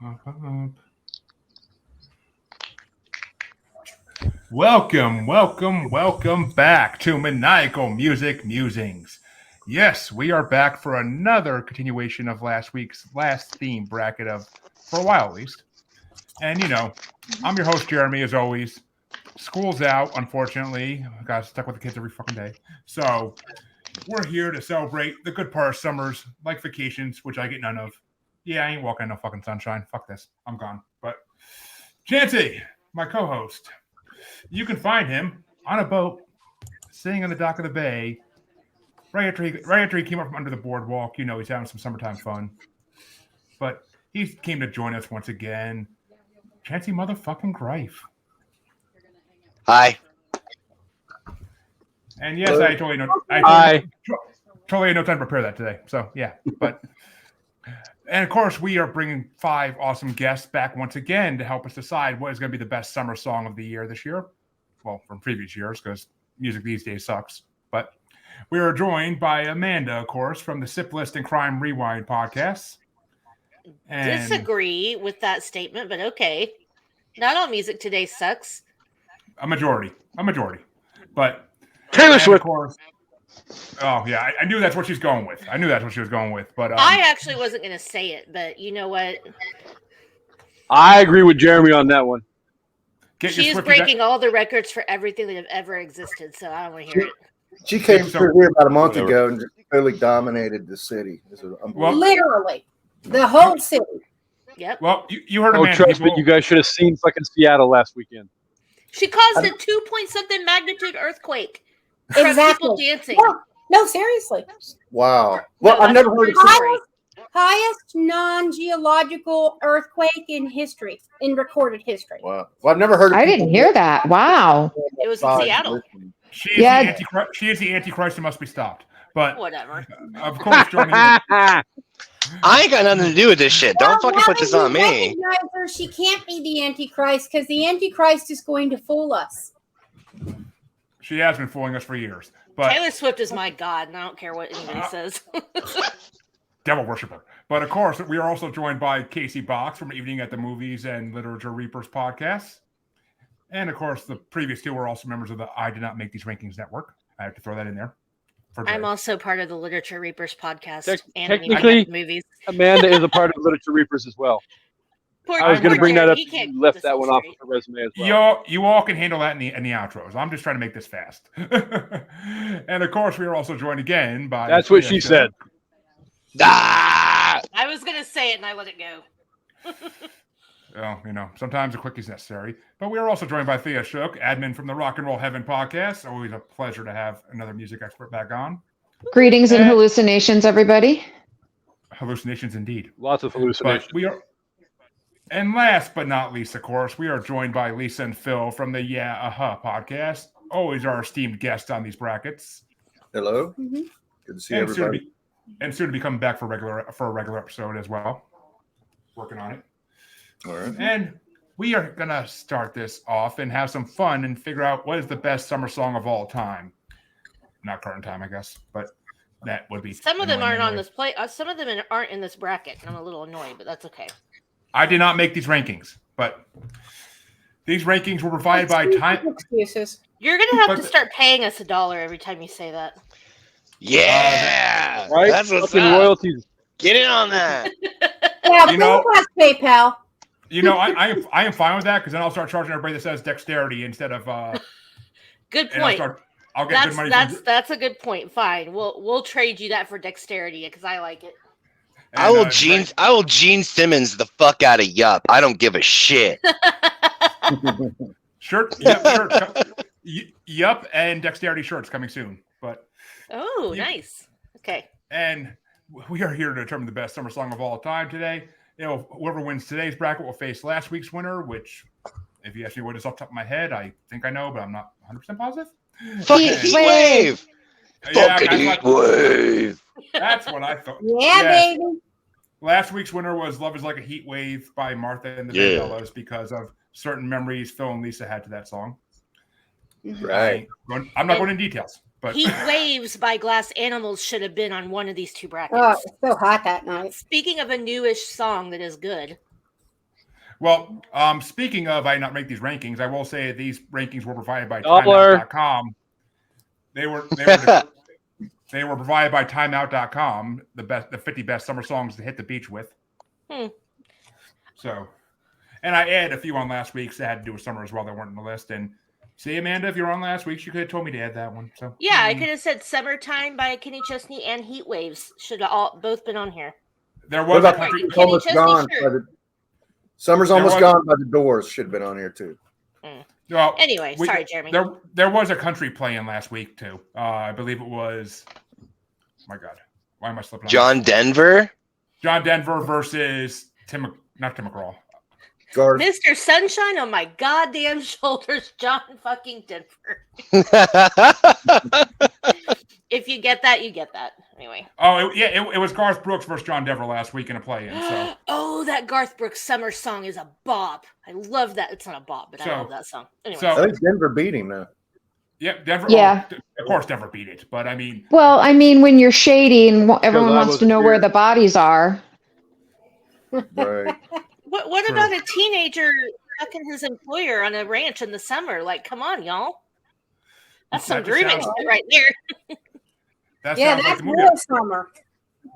Welcome back to Maniacal Music Musings. Yes, we are back for another continuation of last week's last theme bracket of, for a while at least. And I'm your host, Jeremy, as always. School's out, unfortunately. I got stuck with the kids every fucking day. So we're here to celebrate the good part of summers, like vacations, which I get none of. Yeah, I ain't walking in no fucking sunshine. Fuck this. I'm gone. But Chancey, my co-host, you can find him on a boat, sitting on the dock of the bay, right after he came up from under the boardwalk. He's having some summertime fun. But he came to join us once again. Chancey motherfucking Greif. Hi. And yes, I totally had no time to prepare that today. So yeah, but and of course we are bringing 5 awesome guests back once again to help us decide what is going to be the best summer song of the year this year. Well, from previous years, because music these days sucks. But we are joined by Amanda, of course, from the Sip List and Crime Rewind podcasts. And disagree with that statement, but okay. Not all music today sucks. A majority. But Taylor Swift. Of course. Oh yeah, I knew that's what she's going with. I knew that's what she was going with. But I actually wasn't going to say it, but you know what? I agree with Jeremy on that one. She is breaking all the records for everything that have ever existed, so I don't want to hear it. She came through here about a month ago and just totally dominated the city. Literally, the whole city. Yep. Well, you heard Amanda. Trust me, you guys should have seen fucking Seattle last weekend. She caused a 2-point-something magnitude earthquake. Exactly. People dancing. No, seriously. Wow. Well, I've never heard of highest non-geological earthquake in history, in recorded history. Wow. Well, I've never heard of I didn't hear that. Wow. It was in Seattle. She is the Antichrist and must be stopped. But whatever. Of course, joining I ain't got nothing to do with this shit. Don't fucking put this on me. She can't be the Antichrist because the Antichrist is going to fool us. She has been fooling us for years. But Taylor Swift is my god, and I don't care what anybody says. Devil worshiper. But of course, we are also joined by Kasey Box from Evening at the Movies and Literature Reapers podcasts. And of course, the previous 2 were also members of the I Did Not Make These Rankings network. I have to throw that in there. I'm also part of the Literature Reapers podcast. Technically, movies. Amanda is a part of Literature Reapers as well. I was going to bring that up. You left that one off of her resume as well. You all can handle that in the outros. I'm just trying to make this fast. And of course, we are also joined again by. That's what she said. Ah! I was going to say it and I let it go. Well, sometimes a quickie is necessary. But we are also joined by Thea Shook, admin from the Rock and Roll Heaven podcast. Always a pleasure to have another music expert back on. Greetings and hallucinations, everybody. Hallucinations indeed. Lots of hallucinations. And last but not least, of course, we are joined by Lisa and Phil from the Yeah Aha podcast. Always our esteemed guests on these brackets. Hello. Mm-hmm. Good to see everybody. Soon to be coming back for a regular episode as well. Working on it. All right. And we are going to start this off and have some fun and figure out what is the best summer song of all time. Not current time, I guess, but that would be. Some of them aren't on this play. Some of them aren't in this bracket. I'm a little annoyed, but that's okay. I did not make these rankings, but these rankings were provided by Time. Excuses. You're going to have to start paying us $1 every time you say that. Yeah. Right? That's what's up. Royalties. Get in on that. Yeah, PayPal. I am fine with that because then I'll start charging everybody that says dexterity instead of. Good point. I'll get good money. That's a good point. Fine, we'll trade you that for dexterity because I like it. And, I will Gene Simmons the fuck out of Yup. I don't give a shit. Shirt. Yup, and dexterity shirts coming soon. But nice. Okay. And we are here to determine the best summer song of all time today. Whoever wins today's bracket will face last week's winner, which, if you ask me what is off the top of my head, I think I know, but I'm not 100% positive. Fucking Heat Wave. Fucking Heat Wave. That's what I thought. Yeah, baby. Last week's winner was Love is Like a Heat Wave by Martha and the Vandellas because of certain memories Phil and Lisa had to that song. Right. I'm not going into details. But Heat Waves by Glass Animals should have been on one of these 2 brackets. Oh, it's so hot that night. Speaking of a newish song that is good. Well, speaking of, I not make these rankings. I will say these rankings were provided by Timeout.com. They were provided by Timeout.com. The 50 best summer songs to hit the beach with. So, and I added a few on last week's that had to do with summer as well that weren't on the list. And see, Amanda, if you're on last week's, you could have told me to add that one. So yeah, I could have said "Summertime" by Kenny Chesney and "Heat Waves" should have both been on here. There was a country. Almost gone. Summer's almost gone by the Doors. Should have been on here too. Well, anyway, sorry, Jeremy. There was a country playing last week too. I believe it was. My God, why am I slipping? John Denver. John Denver versus not Tim McGraw. Mr. Sunshine on my goddamn shoulders, John fucking Denver. If you get that, you get that. Anyway. Oh, it was Garth Brooks versus John Denver last week in a play-in. So. Oh, that Garth Brooks summer song is a bop. I love that. It's not a bop, but I love that song. Anyway. I think Denver beat him now. Yeah, Denver. Yeah. Of course, Denver beat it, but I mean. Well, I mean, when you're shady and everyone wants to know where the bodies are. Right. What about a teenager fucking his employer on a ranch in the summer? Like, come on, y'all. That's some dreaming shit right there. That's like the movie. Summer.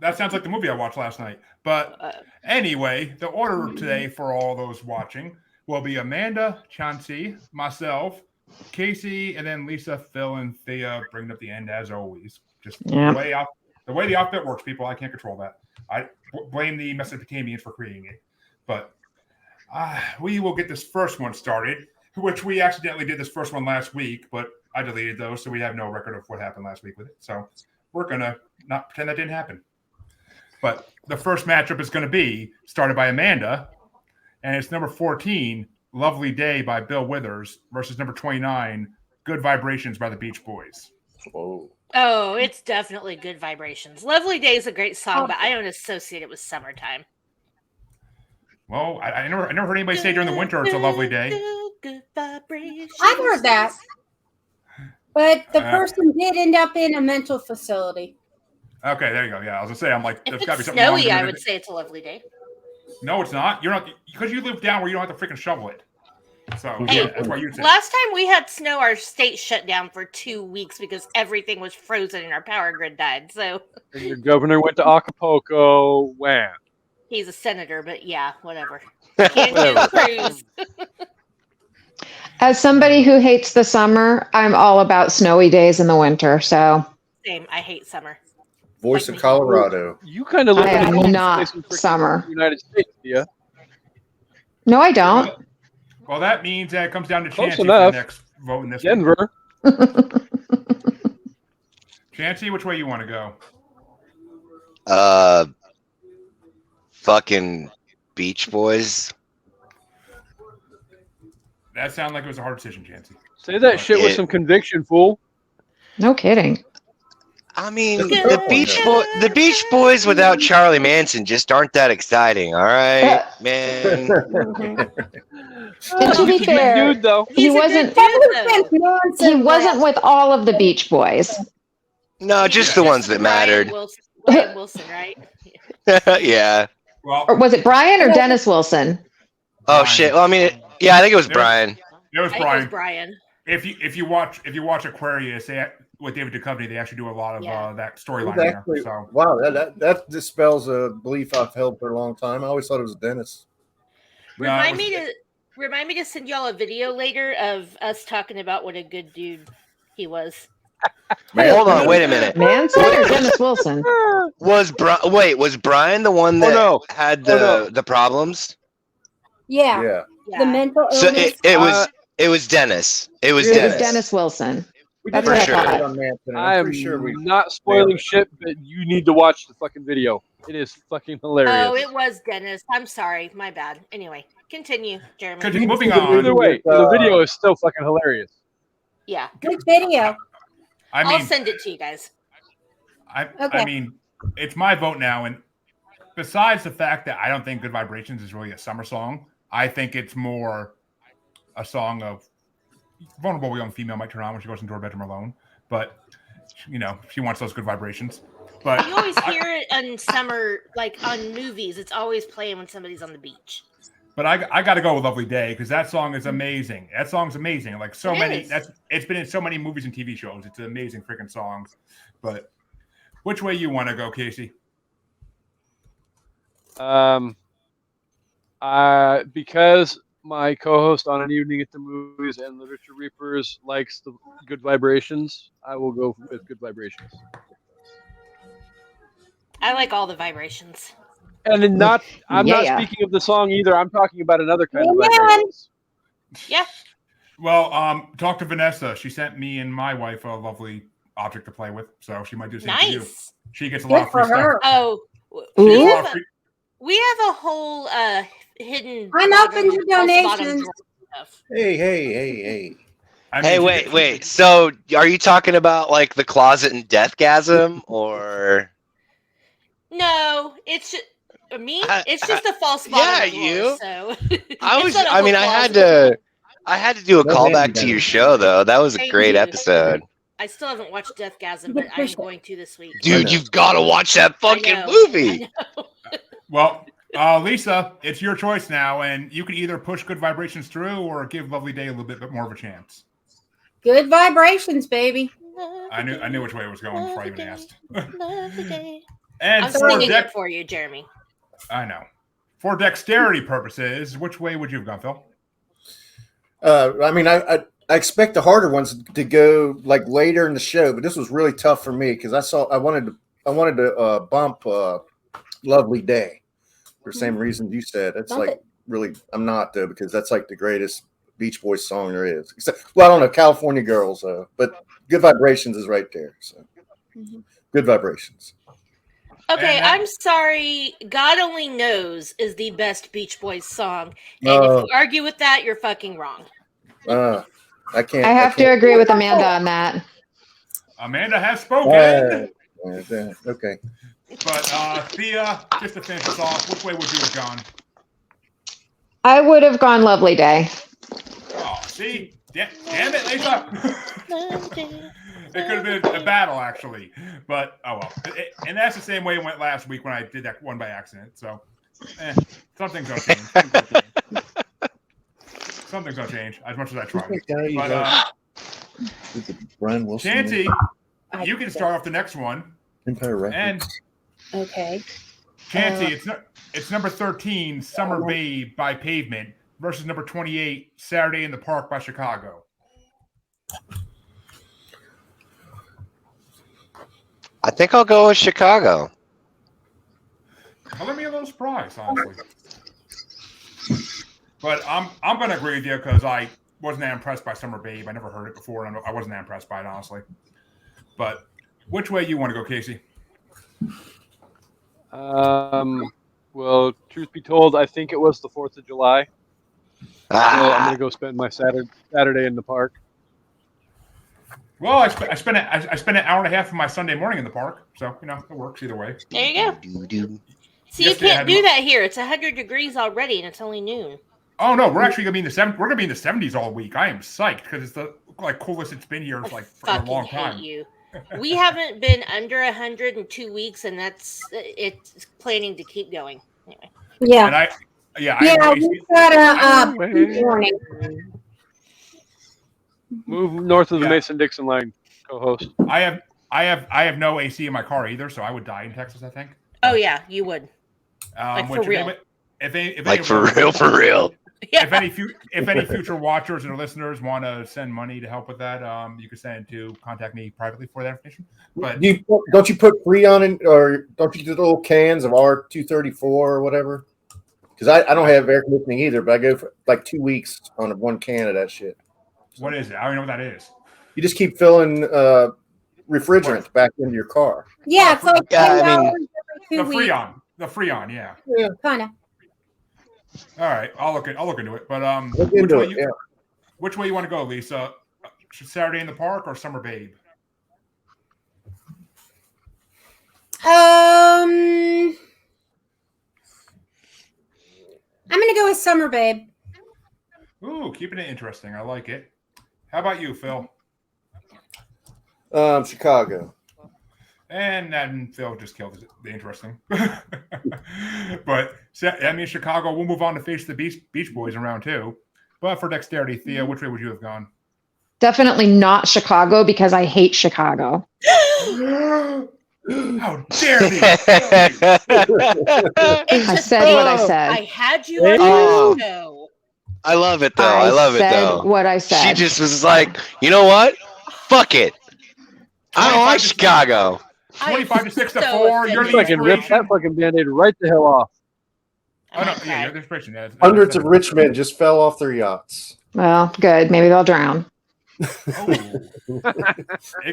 That sounds like the movie I watched last night. But anyway, the order today for all those watching will be Amanda, Chauncey, myself, Kasey, and then Lisa, Phil, and Thea bringing up the end as always. Just the way the outfit works, people. I can't control that. I blame the Mesopotamians for creating it. But we will get this first one started, which we accidentally did this first one last week, but I deleted those, so we have no record of what happened last week with it. So we're going to not pretend that didn't happen. But the first matchup is going to be started by Amanda, and it's number 14, Lovely Day by Bill Withers, versus number 29, Good Vibrations by the Beach Boys. Whoa. Oh, it's definitely Good Vibrations. Lovely Day is a great song, but I don't associate it with summertime. Well, I never heard anybody say during the winter it's a lovely day. Good vibrations. I've heard that. But the person did end up in a mental facility. Okay, there you go. Yeah, I was gonna say, I'm like, there's if got to it's be something snowy, wrong. I would say it's a lovely day. No, it's not. You're not, because you live down where you don't have to freaking shovel it. So Hey, yeah, that's why you say. Last time we had snow, our state shut down for 2 weeks because everything was frozen and our power grid died. So And your governor went to Acapulco. When? he's a senator, but yeah, whatever. Cancun cruise. As somebody who hates the summer, I'm all about snowy days in the winter. So Same. I hate summer. Voice of Colorado. You kind of live I in am the not summer. United States, yeah. No, I don't. Well, that means that it comes down to Close Chancey for the enough. next vote in this. Denver. Chancey, which way you want to go? Fucking Beach Boys. That sounded like it was a hard decision, Chancey. Say that shit with some conviction, fool. No kidding. I mean, the Beach Boys without Charlie Manson just aren't that exciting. All right, man. And to be fair, Dude, though. he wasn't with all of the Beach Boys. No, just the ones that mattered. Brian Wilson, right? Yeah. Well, Or was it Brian or Dennis Wilson? Oh shit. Well, I mean, yeah, I think it was Brian. it was I think it Brian. was Brian. If you watch Aquarius, with David Duchovny, they actually do a lot of that storyline there. Actually, So wow, that dispels a belief I've held for a long time. I always thought it was Dennis. Remind me to send y'all a video later of us talking about what a good dude he was. Hold on, wait a minute. Manson or Dennis Wilson? Was Brian the one that had the problems? Yeah. The mental illness. So it was Dennis. It was Dennis. Dennis Wilson. We That's did what I sure. thought. on Manson, I am pretty sure we not spoiling shit, but you need to watch the fucking video. It is fucking hilarious. Oh, it was Dennis. I'm sorry. My bad. Anyway, continue, Jeremy. Moving on. Either way, the video is still fucking hilarious. Yeah. Good video. I'll send it to you guys. I mean, it's my vote now, and besides the fact that I don't think Good Vibrations is really a summer song, I think it's more a song of vulnerable young female might turn on when she goes into her bedroom alone. But, she wants those good vibrations. But You always hear it in summer, like on movies. It's always playing when somebody's on the beach. But I got to go with Lovely Day because that song is amazing. That song's amazing. Like it's been in so many movies and TV shows. It's an amazing freaking song. But which way you want to go, Kasey? Because my co-host on An Evening at the Movies and Literature Reapers likes the Good Vibrations, I will go with Good Vibrations. I like all the vibrations. And I'm not speaking of the song either. I'm talking about another kind of vibrations. Yeah. Well, talk to Vanessa. She sent me and my wife a lovely object to play with, so she might do something to you. She gets a lot of free stuff. Oh, we have a whole hidden. I'm open to donations. Hey. Hey, wait. So, are you talking about like the closet and deathgasm, or? No, it's just, it's just a false bottom. Yeah, drawer, so I had to do a callback to your show though. That was a great episode. I still haven't watched Deathgasm, but I'm going to this week. Dude, you've got to watch that fucking movie. Well, Lisa, it's your choice now, and you can either push Good Vibrations through or give Lovely Day a little bit more of a chance. Good vibrations, baby. I knew which way it was going before I even asked. And I'm singing it for you, Jeremy. I know. For dexterity purposes, which way would you have gone, Phil? I expect the harder ones to go like later in the show, but this was really tough for me because I wanted to bump Lovely Day for the same reason you said. It's really I'm not though because that's like the greatest Beach Boys song there is. Except I don't know California Girls but Good Vibrations is right there. So Good Vibrations. Okay, I'm sorry. God Only Knows is the best Beach Boys song. And if you argue with that, you're fucking wrong. I can't. I have to agree with Amanda on that. Amanda has spoken. Okay. But Thea, just to finish us off, which way would you have gone? I would have gone Lovely Day. Oh, see? Damn it, Lisa. It could have been a battle, actually. But, oh well. And that's the same way it went last week when I did that one by accident. So, something's going to change. Something's going to change as much as I try. But, Shanty, you can start off the next one. Empire Records. And, okay. Shanty, it's number 13, Summer Babe by Pavement versus number 28, Saturday in the Park by Chicago. I think I'll go with Chicago. Well, let me a little surprise, honestly. But I'm going to agree with you because I wasn't that impressed by Summer Babe. I never heard it before, and I wasn't that impressed by it, honestly. But which way you want to go, Kasey? Well, truth be told, I think it was the 4th of July. So I'm going to go spend my Saturday in the park. Well, I spent an hour and a half of my Sunday morning in the park, so it works either way. There you go. See, you can't do that here. It's 100 degrees already, and it's only noon. Oh no, we're actually gonna be in the 70s. We're gonna be in the 70s all week. I am psyched because it's the coolest it's been here for a long time. You. We haven't been under 100 in 2 weeks, and it's planning to keep going. Anyway. Yeah. And we've got a warning. Move north of the Mason-Dixon line, co-host. I have no AC in my car either, so I would die in Texas, I think. Oh yeah, you would. For real. For real. Yeah. If any future watchers or listeners want to send money to help with that, you can send it to contact me privately for that information. But don't you put Freon in, or don't you do the little cans of R234 or whatever? Because I don't have air conditioning either, but I go for like 2 weeks on one can of that shit. What is it? I don't know what that is. You just keep filling refrigerant back into your car. Yeah, it's like the Freon, yeah. Yeah, kind of. All right, I'll look into it. But which way you want to go, Lisa? Saturday in the Park or Summer Babe? I'm gonna go with Summer Babe. Ooh, keeping it interesting. I like it. How about you, Phil? Chicago. And then Phil just killed the interesting. But I mean, Chicago. We'll move on to face the Beach Boys in round 2. But for dexterity, Thea, which way would you have gone? Definitely not Chicago because I hate Chicago. How dare you? I said what I said. I had you on the show. I love it though. I love it said though. what I said. She just was like, you know what? Fuck it. I don't like Chicago. 25 to 6 to so 4. You're the Fucking rip inspiration. that fucking band-aid right the hell off. Oh, no, yeah, you're the inspiration. Yeah, Hundreds of rich men just fell off their yachts. Well, good. Maybe they'll drown. It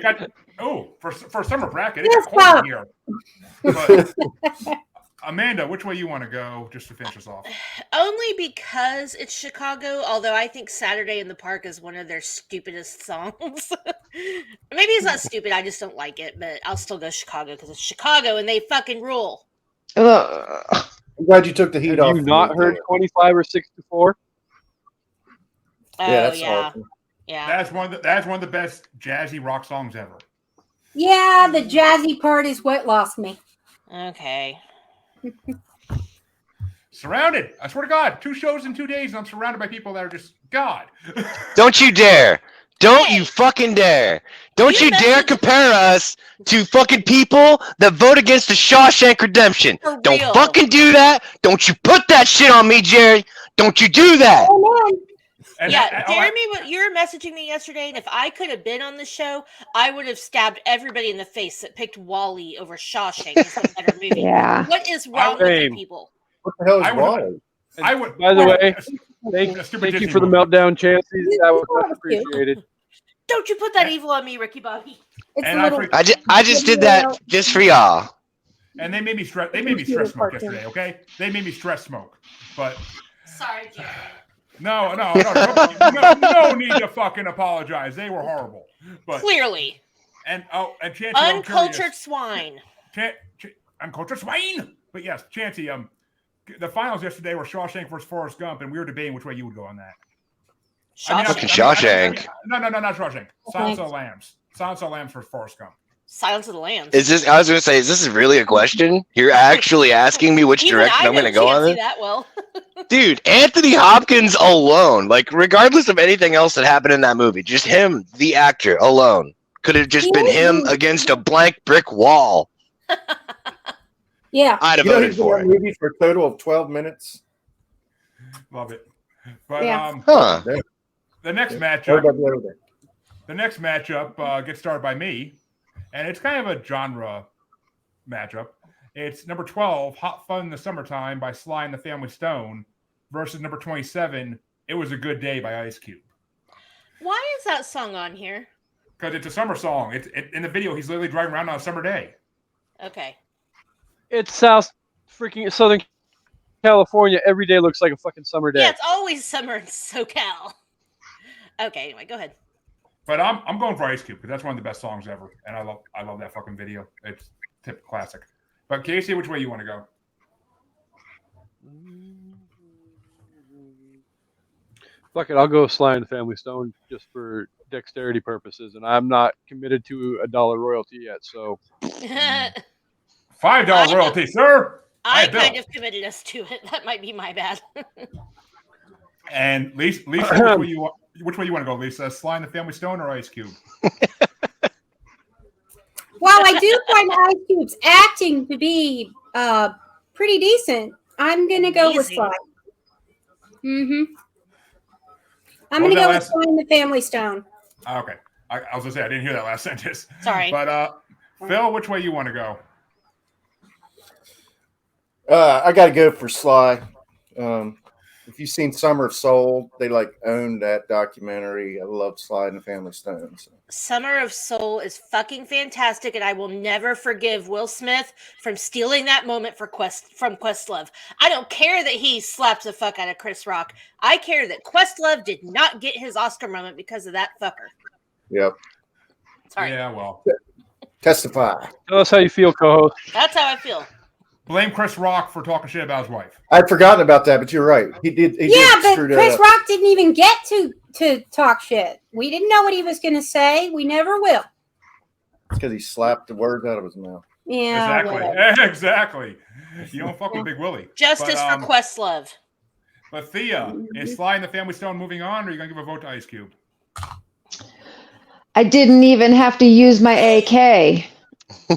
got for summer bracket. It Yes, got cold in here. But, Amanda, which way you want to go just to finish us off? Only because it's Chicago, although I think Saturday in the Park is one of their stupidest songs. Maybe it's not stupid, I just don't like it, but I'll still go Chicago because it's Chicago and they fucking rule. Ugh. I'm glad you took the heat Have off. you not heard 25 or 64? Oh, Yeah, that's yeah. awesome. Yeah. That's one of the best jazzy rock songs ever. Yeah, the jazzy part is what lost me. Okay. Surrounded. I swear to God, 2 shows in 2 days, and I'm surrounded by people that are just God. Don't you dare. Don't you fucking dare. Don't you dare compare us to fucking people that vote against the Shawshank Redemption. For Don't real. fucking do that. Don't you put that shit on me, Jerry. Don't you do that. Oh, man. And Yeah, Jeremy, you were messaging me yesterday, and if I could have been on the show, I would have stabbed everybody in the face that picked Wall-E over Shawshank as the better movie. Yeah. What is wrong with you Same. people? What the hell is I would- wrong? I would. By the way, a Thank stupid you Disney for the movie. meltdown, Chancey. That was much appreciated. Don't you put that evil on me, Ricky Bobby. It's And a little. I just did that just for y'all. And they made me stress. They made me stress smoke yesterday. Okay, they made me stress smoke. But Sorry, Jeremy. no need to fucking apologize. They were horrible. But Clearly. and Chancey, I'm Uncultured curious. swine. Uncultured swine. But yes, Chancey, the finals yesterday were Shawshank versus Forrest Gump, and we were debating which way you would go on that. Fucking Shawshank. No, not Shawshank. Silence of the Lambs. Silence of the Lambs versus Forrest Gump. Silence of the Lambs. I was gonna say, is this really a question? You're actually asking me which Even direction I I'm know gonna go on Chancey it? that well. Dude, Anthony Hopkins alone, like regardless of anything else that happened in that movie, just him, the actor alone, could have just been him against a blank brick wall. Yeah. I'd have You know, voted he's in for that it. movie for a total of 12 minutes. Love it. But Yeah. Huh. the next Heard matchup. about the other day. The next matchup gets started by me, and it's kind of a genre matchup. It's number 12, Hot Fun in the Summertime by Sly and the Family Stone versus number 27, It Was a Good Day by Ice Cube. Why is that song on here? Because it's a summer song. In the video, he's literally driving around on a summer day. Okay. It's Southern California. Every day looks like a fucking summer day. Yeah, it's always summer in SoCal. Okay, anyway, go ahead. But I'm going for Ice Cube because that's one of the best songs ever, and I love that fucking video. It's tip classic. But Kasey, which way you want to go? Fuck it, I'll go Sly and the Family Stone just for dexterity purposes, and I'm not committed to $1 royalty yet. So $5 royalty, sir. I Hey, Bill. kind of committed us to it. That might be my bad. And Lisa, which way you want to go, Lisa? Sly and the Family Stone or Ice Cube? While I do find Ice Cube's acting to be pretty decent, I'm gonna go with Amazing. Sly. Mm-hmm. I'm What was gonna go that with Sly and the Family Stone. Okay. I was gonna say I didn't hear that last sentence. Sorry. But Phil, which way you want to go? I got to go for Sly. If you've seen Summer of Soul, they owned that documentary. I love Sly and the Family Stone. So. Summer of Soul is fucking fantastic, and I will never forgive Will Smith from stealing that moment from Questlove. I don't care that he slapped the fuck out of Chris Rock. I care that Questlove did not get his Oscar moment because of that fucker. Yep. Sorry. Yeah, well, Testify. tell us how you feel, co-host. That's how I feel. blame Chris Rock for talking shit about his wife. I'd forgotten about that, but you're right. He did. He Yeah, did but screw that Chris up. Rock didn't even get to talk shit. We didn't know what he was going to say. We never will. because he slapped the words out of his mouth. Yeah. Exactly. whatever. Exactly. You don't fuck with Big Willie. Justice for Questlove. But Thea, is Sly and the Family Stone moving on, or are you going to give a vote to Ice Cube? I didn't even have to use my AK. You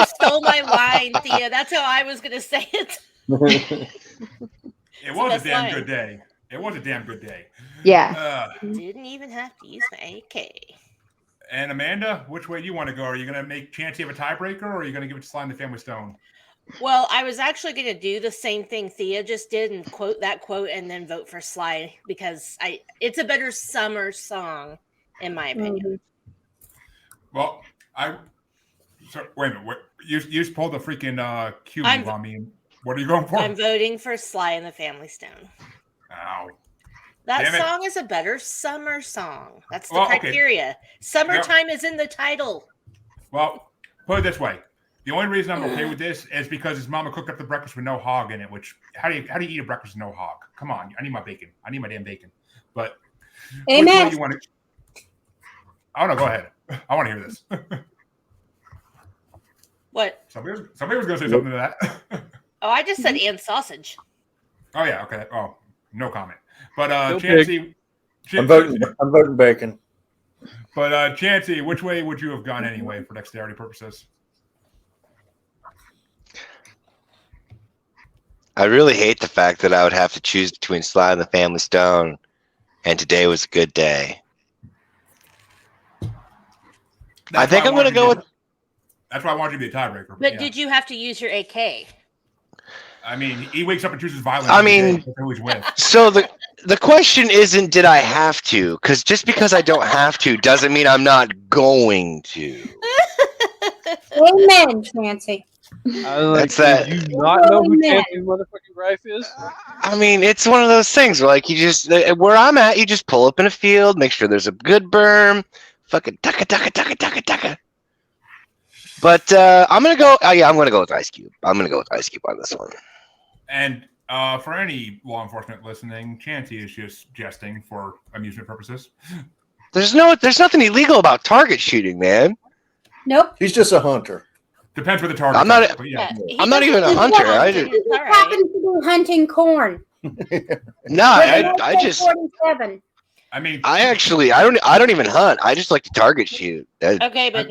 stole my line, Thea. That's how I was going to say it. It was a best damn line. good day. It was a damn good day. Yeah. Didn't even have to use my AK. And Amanda, which way do you want to go? Are you going to make Chancey have a tiebreaker, or are you going to give it to Sly and the Family Stone? Well, I was actually going to do the same thing Thea just did and quote that quote and then vote for Sly because it's a better summer song, in my opinion. Well, wait a minute. You just pulled the freaking Q move on me. What are you going for? I'm voting for Sly and the Family Stone. Ow. That Damn it. song is a better summer song. That's the Well, okay. criteria. Summertime is in the title. Well, put it this way. The only reason I'm okay with this is because his mama cooked up the breakfast with no hog in it, which how do you eat a breakfast with no hog? Come on, I need my bacon. I need my damn bacon. But which way Amen. you want to? Oh no, go ahead. I want to hear this. What? Somebody was going to say something to that. Oh, I just said and sausage. Oh yeah, okay. Oh, no comment. But No Chancey, I'm voting bacon. But Chancey, which way would you have gone anyway for dexterity purposes? I really hate the fact that I would have to choose between Sly and the Family Stone and Today Was a Good Day. I think I'm going to go with... That's why I wanted you to be a tiebreaker. But did you have to use your AK? I mean, he wakes up and chooses violence. I mean, who he's with. So the question isn't did I have to? Because just because I don't have to doesn't mean I'm not going to. Amen, Chancey. That's that. Do you not know who Chancey's motherfucking wife is? I mean, it's one of those things where, like, you just where I'm at, you just pull up in a field, make sure there's a good berm, fucking tucka. But I'm gonna go. Oh yeah, I'm gonna go with Ice Cube. I'm gonna go with Ice Cube on this one. And for any law enforcement listening, Chancey is just jesting for amusement purposes. There's nothing illegal about target shooting, man. Nope. He's just a hunter. Depends where the target. I'm not. But yeah. I'm not even a hunter. I just, He happens to be hunting corn. no, I just. 47. I mean, I don't even hunt. I just like to target shoot. Okay, but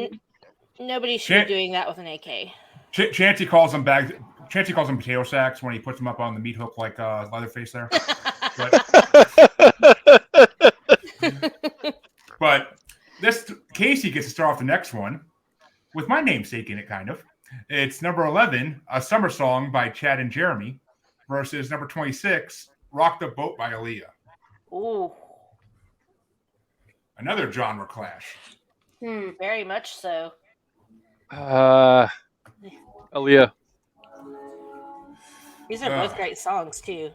nobody should be doing that with an AK. Chancey calls them bags. Chancey calls them potato sacks when he puts them up on the meat hook like Leatherface there. But this Kasey gets to start off the next one with my namesake in it, kind of. It's number 11, A Summer Song by Chad and Jeremy, versus number 26, Rock the Boat by Aaliyah. Ooh. Another genre clash. Very much so. Aaliyah. These are both great songs too.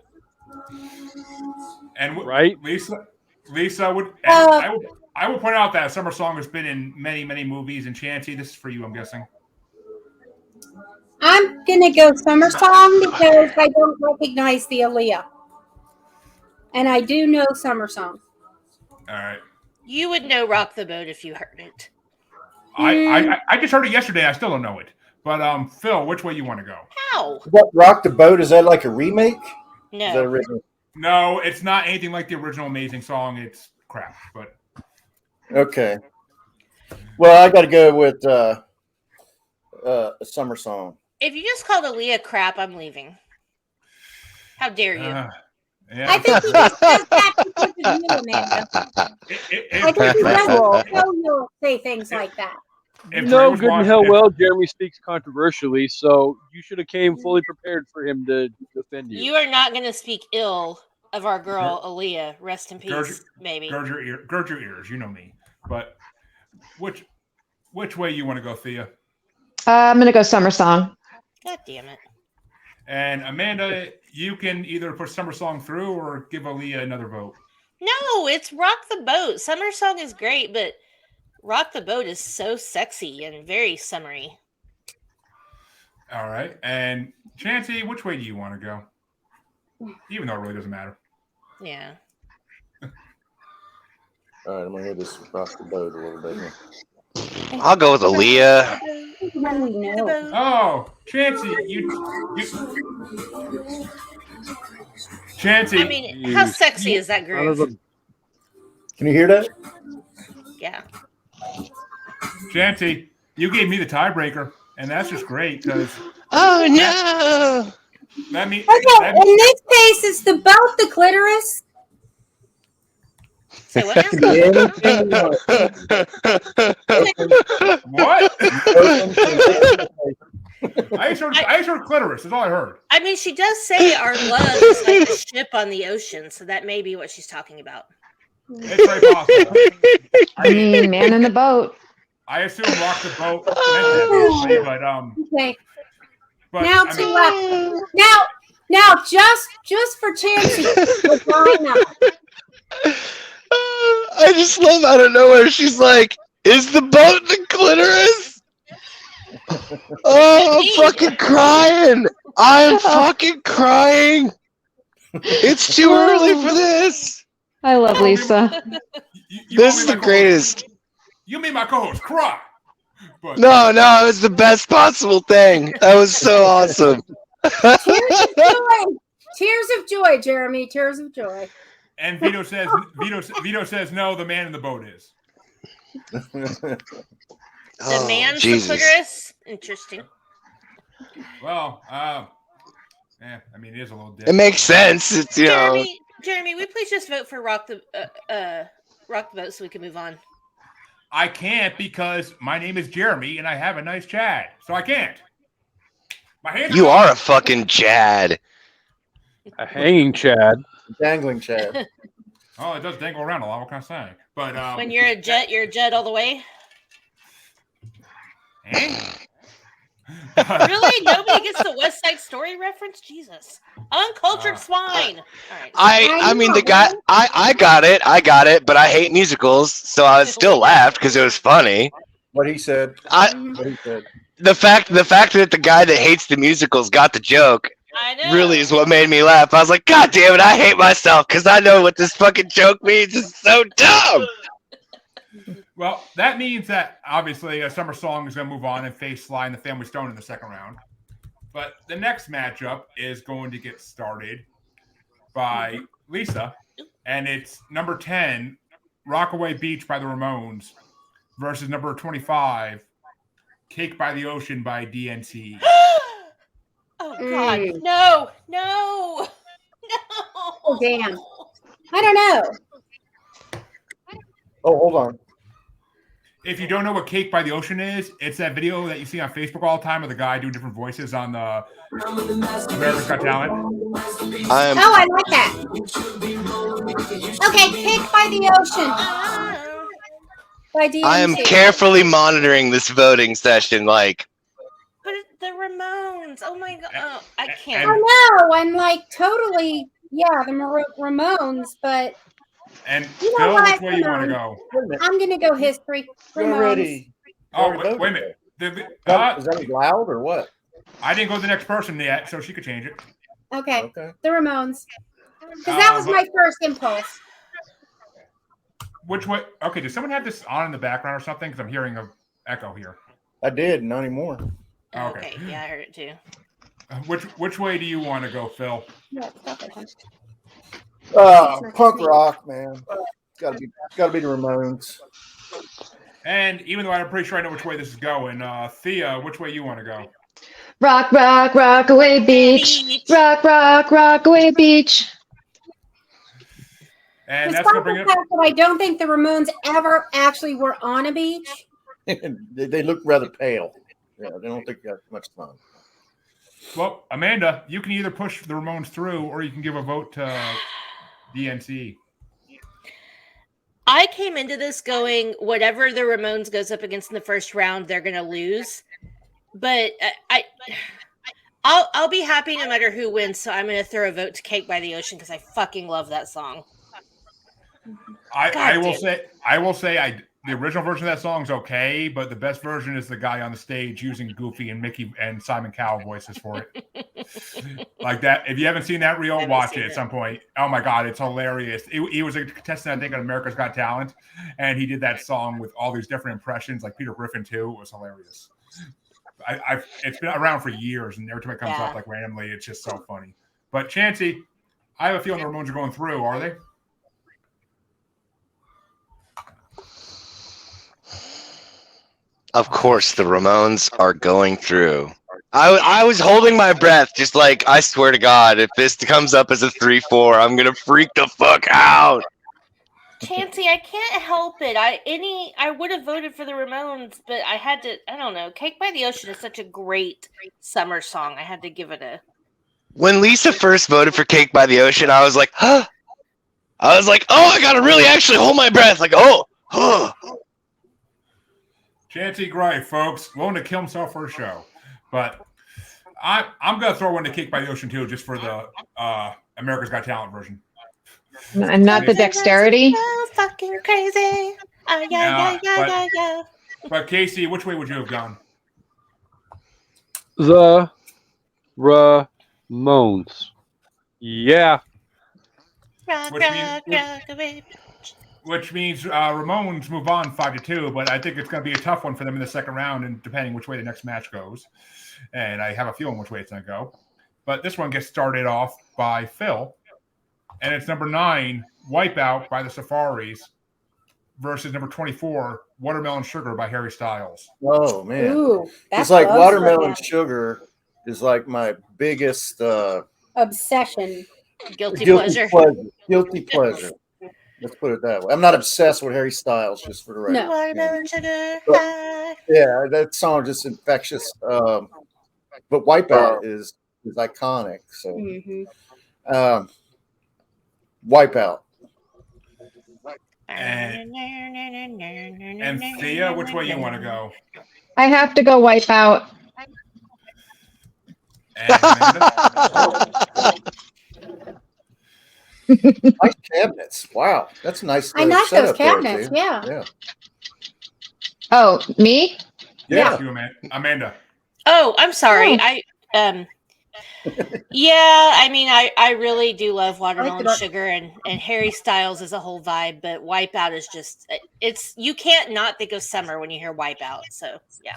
And right, Lisa would. I would point out that Summer Song has been in many, many movies. And Chancey, this is for you, I'm guessing. I'm gonna go Summer Song because I don't recognize the Aaliyah, and I do know Summer Song. All right. You would know Rock the Boat if you heard it. I just heard it yesterday. I still don't know it. But Phil, which way you want to go? How? What, Rock the Boat? Is that like a remake? No. Is that original? No, it's not anything like the original Amazing Song. It's crap. But okay. Well, I got to go with a Summer Song. If you just called Aaliyah crap, I'm leaving. How dare you? Yeah. I think he just does that because of you, Amanda. I think he does. You'll say things like that. You know good and hell well Jeremy speaks controversially, so you should have came fully prepared for him to defend you. You are not going to speak ill of our girl Aaliyah. Rest in peace, maybe. Gird your ears. You know me. But which way you want to go, Thea? I'm going to go Summer Song. God damn it. And Amanda, you can either put Summer Song through or give Aaliyah another vote. No, it's Rock the Boat. Summer Song is great, but Rock the Boat is so sexy and very summery. All right. And Chancey, which way do you want to go? Even though it really doesn't matter. Yeah. All right, I'm going to hear this Rock the Boat a little bit here. I'll go with Aaliyah. When we know. Oh, Chancey, Chancey. I mean, how sexy is that None of groove? them. Can you hear that? Yeah. Chancey, you gave me the tiebreaker, and that's just great because Oh no! that means Okay, in this case, it's about the clitoris. Say what now? Anything you want. what? I just heard clitoris. That's all I heard. I mean, she does say our love is like a ship on the ocean, so that may be what she's talking about. It's very possible. I mean, man in the boat. I assume rock the boat meant that, obviously, Okay. but Now I to mean, now just for Chancey, vagina. I just love out of nowhere. She's like, "Is the boat the clitoris?" Oh, I'm fucking crying. I'm fucking crying. It's too early for this. I love Lisa. you This made is my the co-host- greatest. You made my co-host cry. But No, it was the best possible thing. That was so awesome. Tears of joy, Jeremy. Tears of joy. and Vito says no. The man in the boat is. The Oh, man's Jesus. the clitoris. Interesting. Well, I mean, it is a little It different. makes sense. It's Jeremy, we please just vote for rock the boat so we can move on. I can't because my name is Jeremy and I have a nice Chad, so I can't. My hands. You are a fucking Chad. A hanging Chad. Dangling Chad. Oh, it does dangle around a lot. What can I say? But When you're a jet all the way. Really? Nobody gets the West Side Story reference? Jesus. Uncultured swine. All right. I mean the guy I got it, but I hate musicals, so I still laughed because it was funny. What he said. Mm-hmm. What he said. The fact that the guy that hates the musicals got the joke I know. really is what made me laugh. I was like, God damn it, I hate myself because I know what this fucking joke means. It's so dumb. well, that means that obviously a summer song is going to move on and face Sly and the Family Stone in the second round. But the next matchup is going to get started by Lisa, and it's number 10, Rockaway Beach by the Ramones, versus number 25, Cake by the Ocean by DNC. Oh God. No. Oh damn. I don't know. Oh, hold on. If you don't know what Cake by the Ocean is, it's that video that you see on Facebook all the time of the guy doing different voices on the America's Got Talent. Oh, I like that. Okay, Cake by the Ocean. By DMC. I am carefully monitoring this voting session. Like, But the Ramones. Oh my God. Oh, I can't. I know. I'm like totally, the Ramones, but And You know Phil, what? which way you want to go? Wait a minute. I'm gonna go history. You Ramones. already. Oh, Already wait a voted. minute. Is that loud or what? I didn't go to the next person yet, so she could change it. Okay, Okay. the Ramones. Because that was my first impulse. Which way? Okay, does someone have this on in the background or something? Because I'm hearing an echo here. I did, not anymore. Okay. Yeah, I heard it too. Which way do you want to go, Phil? Yeah, stop it, huh? Punk rock, man. Gotta be the Ramones. And even though I'm pretty sure I know which way this is going, Thea, which way you want to go? Rock, rock, Rockaway Beach. Rock, rock, Rockaway Beach. And that's going to bring Despite it. the fact that I don't think the Ramones ever actually were on a beach. they look rather pale. Yeah, they don't think that's much fun. Well, Amanda, you can either push the Ramones through or you can give a vote to DNC. I came into this going, whatever the Ramones goes up against in the first round, they're going to lose. But I'll be happy no matter who wins. So I'm going to throw a vote to Cake by the Ocean because I fucking love that song. I will say the original version of that song is okay, but the best version is the guy on the stage using Goofy and Mickey and Simon Cowell voices for it. Like that. If you haven't seen that reel, Haven't watch seen it at it. some point. Oh my God, it's hilarious. He was a contestant, I think, on America's Got Talent, and he did that song with all these different impressions, like Peter Griffin too. It was hilarious. It's been around for years, and every time it comes Yeah. up like randomly, it's just so funny. But Chancey, I have a feeling the Ramones are going through. Are they? Of course, the Ramones are going through. I was holding my breath, just like, I swear to God, if this comes up as a 3-4, I'm gonna freak the fuck out. Chancey, I can't help it. I would have voted for the Ramones, but I had to. I don't know. "Cake by the Ocean" is such a great summer song. I had to give it a. When Lisa first voted for Cake by the Ocean, I was like, huh? I was like, oh, I gotta really actually hold my breath. Like, oh, huh. Chancey Gray, folks, willing to kill himself for a show. But I'm going to throw one to Cake by the Ocean, too, just for the America's Got Talent version. And not the dexterity. So fucking crazy. Yeah. But Kasey, which way would you have gone? The Ramones. Yeah. Which means Ramones move on 5-2, but I think it's going to be a tough one for them in the second round, and depending which way the next match goes. And I have a feeling which way it's going to go. But this one gets started off by Phil, and it's number 9, Wipeout by the Safaris, versus number 24, Watermelon Sugar by Harry Styles. Oh man, Ooh, it's like close Watermelon right now. Sugar is like my biggest Obsession. Guilty pleasure. Guilty pleasure. Let's put it that way. I'm not obsessed with Harry Styles, just for the record. No. Watermelon sugar But- high. Yeah, that song is just infectious. But Wipeout is iconic. So Mhm. Wipeout. And Thea, which way you want to go? I have to go wipe out. And Amanda? Nice cabinets. Wow, that's a nice. I like those setup there, cabinets. too. Yeah. Yeah. Oh, me? Yes, you, Amanda. Oh, I'm sorry. Oh. Yeah, I mean, I really do love Watermelon it. Sugar, and Harry Styles is a whole vibe, but Wipeout is just, you can't not think of summer when you hear Wipeout. So yeah.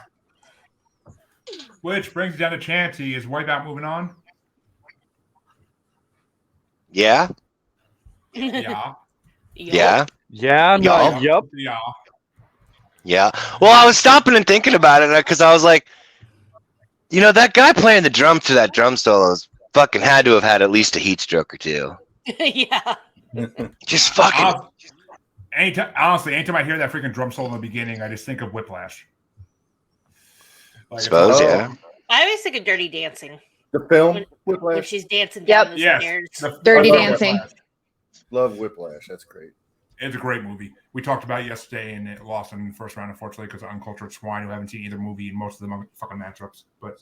Which brings you down to Chancey. Is Wipeout moving on? Yeah, Yeah. yeah, Yeah. Y'all. No. Yep. Yeah. yeah. Well, I was stopping and thinking about it because I was like, you know, that guy playing the drum to that drum solos fucking had to have had at least a heat stroke or two. Yeah. Just fucking. Honestly, anytime I hear that freaking drum solo in the beginning, I just think of Whiplash. Like, Suppose, Oh. yeah. I always think of Dirty Dancing The film when Whiplash. she's dancing Yep. down the Yes. stairs. Dirty I love Dancing. Whiplash. Love Whiplash. That's great. It's a great movie. We talked about it yesterday, and it lost in the first round, unfortunately, because of uncultured swine who haven't seen either movie in most of the fucking matchups. But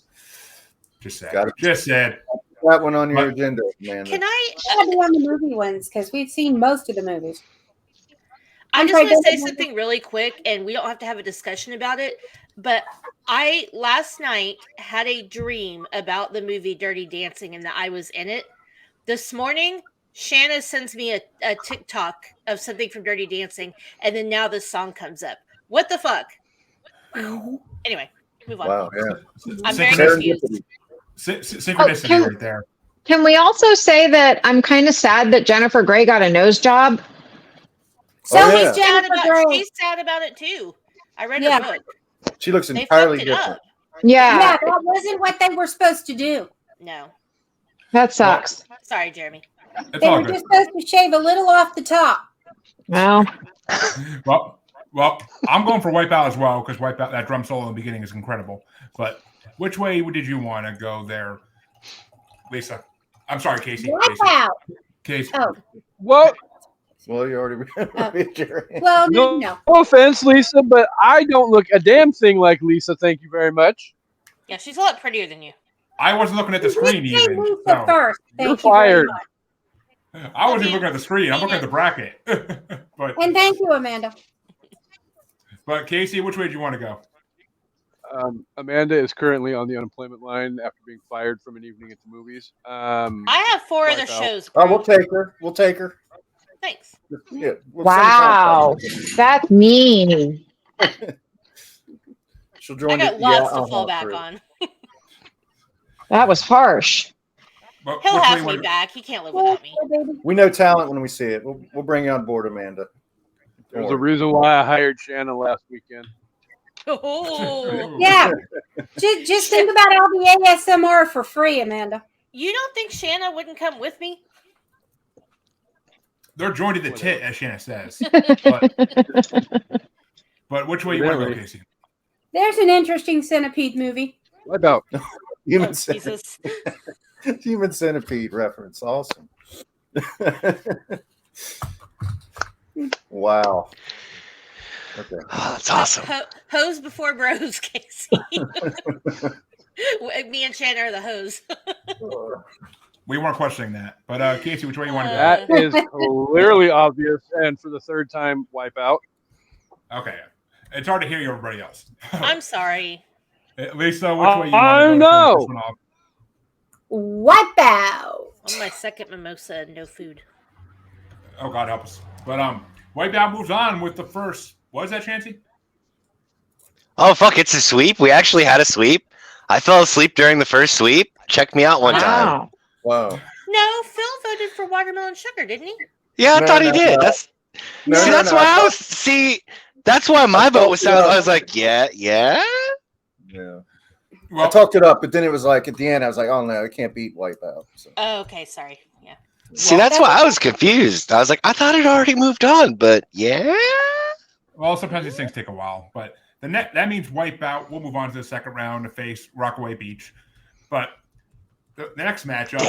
just sad. Got it. Just sad. That one on your But- agenda, man. Can I? Gotta be on the movie ones because we've seen most of the movies. I I'm just want to sorry, say go ahead. something really quick, and we don't have to have a discussion about it. But I last night had a dream about the movie Dirty Dancing and that I was in it. This morning, Shanna sends me a TikTok of something from Dirty Dancing, and then now this song comes up. What the fuck? Anyway, move on. Wow. Yeah. I'm very Synchronicity, confused. synchronicity Oh, right there. Can we also say that I'm kind of sad that Jennifer Grey got a nose job? So Oh, is yeah. Jennifer Grey. She's sad about it too. I read Yeah. her book. She looks They entirely fucked it different. up. Yeah, Yeah, that wasn't what they were supposed to do. No, that sucks. sorry, Jeremy. It's They all were good. just supposed to shave a little off the top. Well, Well, I'm going for Wipeout as well because Wipeout, that drum solo in the beginning is incredible. But which way did you want to go there, Lisa? I'm sorry, Kasey. Wow. Kasey. Oh, Well, Well, you already. Jerry. well, no, no. no offense, Lisa, but I don't look a damn thing like Lisa. Thank you very much. Yeah, she's a lot prettier than you. I wasn't looking at the screen We say even. Lisa so- first. You're Thank you very fired. much. I wasn't even looking at the screen. I'm looking at the bracket. but And thank you, Amanda. Kasey, which way do you want to go? Amanda is currently on the unemployment line after being fired from an evening at the movies. I have 4 other Wipeout. shows. Oh, Bro. we'll take her. We'll take her. Thanks. Yeah, we'll Wow, send a that's mean. contract. She'll join I got the lots to uh-huh fall back crew. on. That was harsh. But He'll which way have you me wanna- back. He can't live without me. We know talent when we see it. We'll bring you on board, Amanda. There's a reason why I hired Shanna last weekend. Oh. Yeah. Just think about all the ASMR for free, Amanda. You don't think Shanna wouldn't come with me? They're joined at the tit, as Shanna says. But which way you want to go, Really? Kasey? There's an interesting centipede movie. Wipeout. Human, Oh, centipede, Jesus. human centipede reference. Awesome. Wow. Okay. Oh, that's awesome. Hose before bros, Casey. Me and Shanna are the hose. We weren't questioning that. But Kasey, which way you want to go? That is clearly obvious, and for the third time, Wipeout. Okay. It's hard to hear you, everybody else. I'm sorry. Lisa, which way you I want to go? know. To finish this one off? Wipeout. On my second mimosa, no food. Oh, God help us. But Wipeout moves on with the first. What is that, Chancy? Oh fuck! It's a sweep. We actually had a sweep. I fell asleep during the first sweep. Check me out one time. Wow. Wow. No, Phil voted for watermelon sugar, didn't he? Yeah, I No, thought he no, did. no. That's No, see. no, That's no, why I I thought- was see. That's why my vote was sound. I was like, yeah. Yeah. Well, I talked it up, but then it was like at the end, I was like, oh no, I can't beat Wipeout. So. Oh, okay, sorry. Yeah. See, that's why I was confused. I was like, I thought it already moved on, but yeah. well, sometimes these things take a while. But that means Wipeout. We'll move on to the second round to face Rockaway Beach. But the next matchup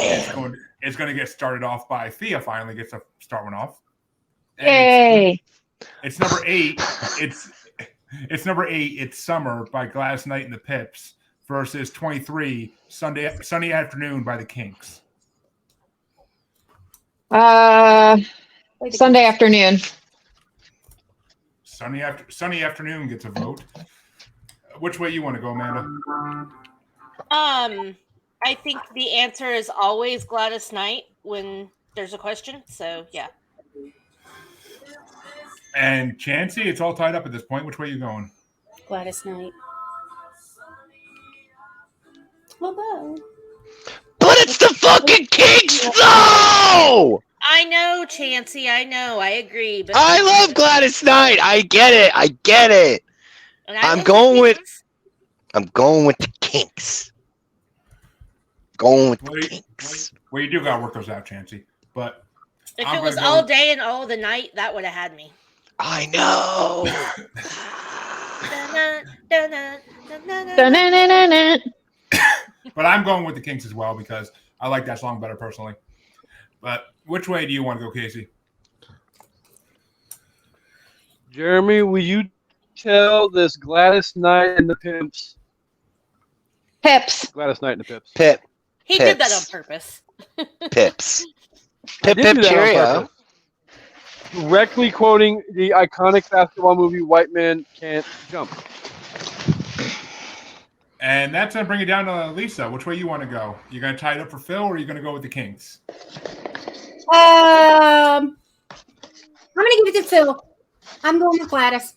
is going to get started off by Thea. Finally gets to start one off. And Yay. It's number 8. It's number 8. It's Summer by Gladys Knight and the Pips versus 23 Sunday Afternoon by the Kinks. Sunday afternoon. Sunny Afternoon gets a vote. Which way you want to go, Amanda? I think the answer is always Gladys Knight when there's a question. So yeah. And Chancey, it's all tied up at this point. Which way are you going? Gladys Knight. Although. But it's the fucking Kinks, though. I know, Chancey. I know. I agree. But I love Gladys Knight. I get it. And I I'm love going the with- Kinks. I'm going with the Kinks. Going with Well, the Kinks. Well, you do got to work those out, Chancey. But If I'm it was gonna all go- day and all the night, that would have had me. I know. Dun-dun-dun-dun-dun. But I'm going with the Kinks as well because I like that song better personally. But which way do you want to go, Kasey? Jeremy, will you tell this Gladys Knight and the Pimps? Pips. Gladys Knight and the Pips. Pip. He did that on Pips. purpose. Pips. I Pip did pip do that on cheerio. purpose. Directly quoting the iconic basketball movie White Man Can't Jump. And that's going to bring it down to Lisa. Which way you want to go? You going to tie it up for Phil or are you going to go with the Kinks? I'm gonna give it to Phil. I'm going with Gladys.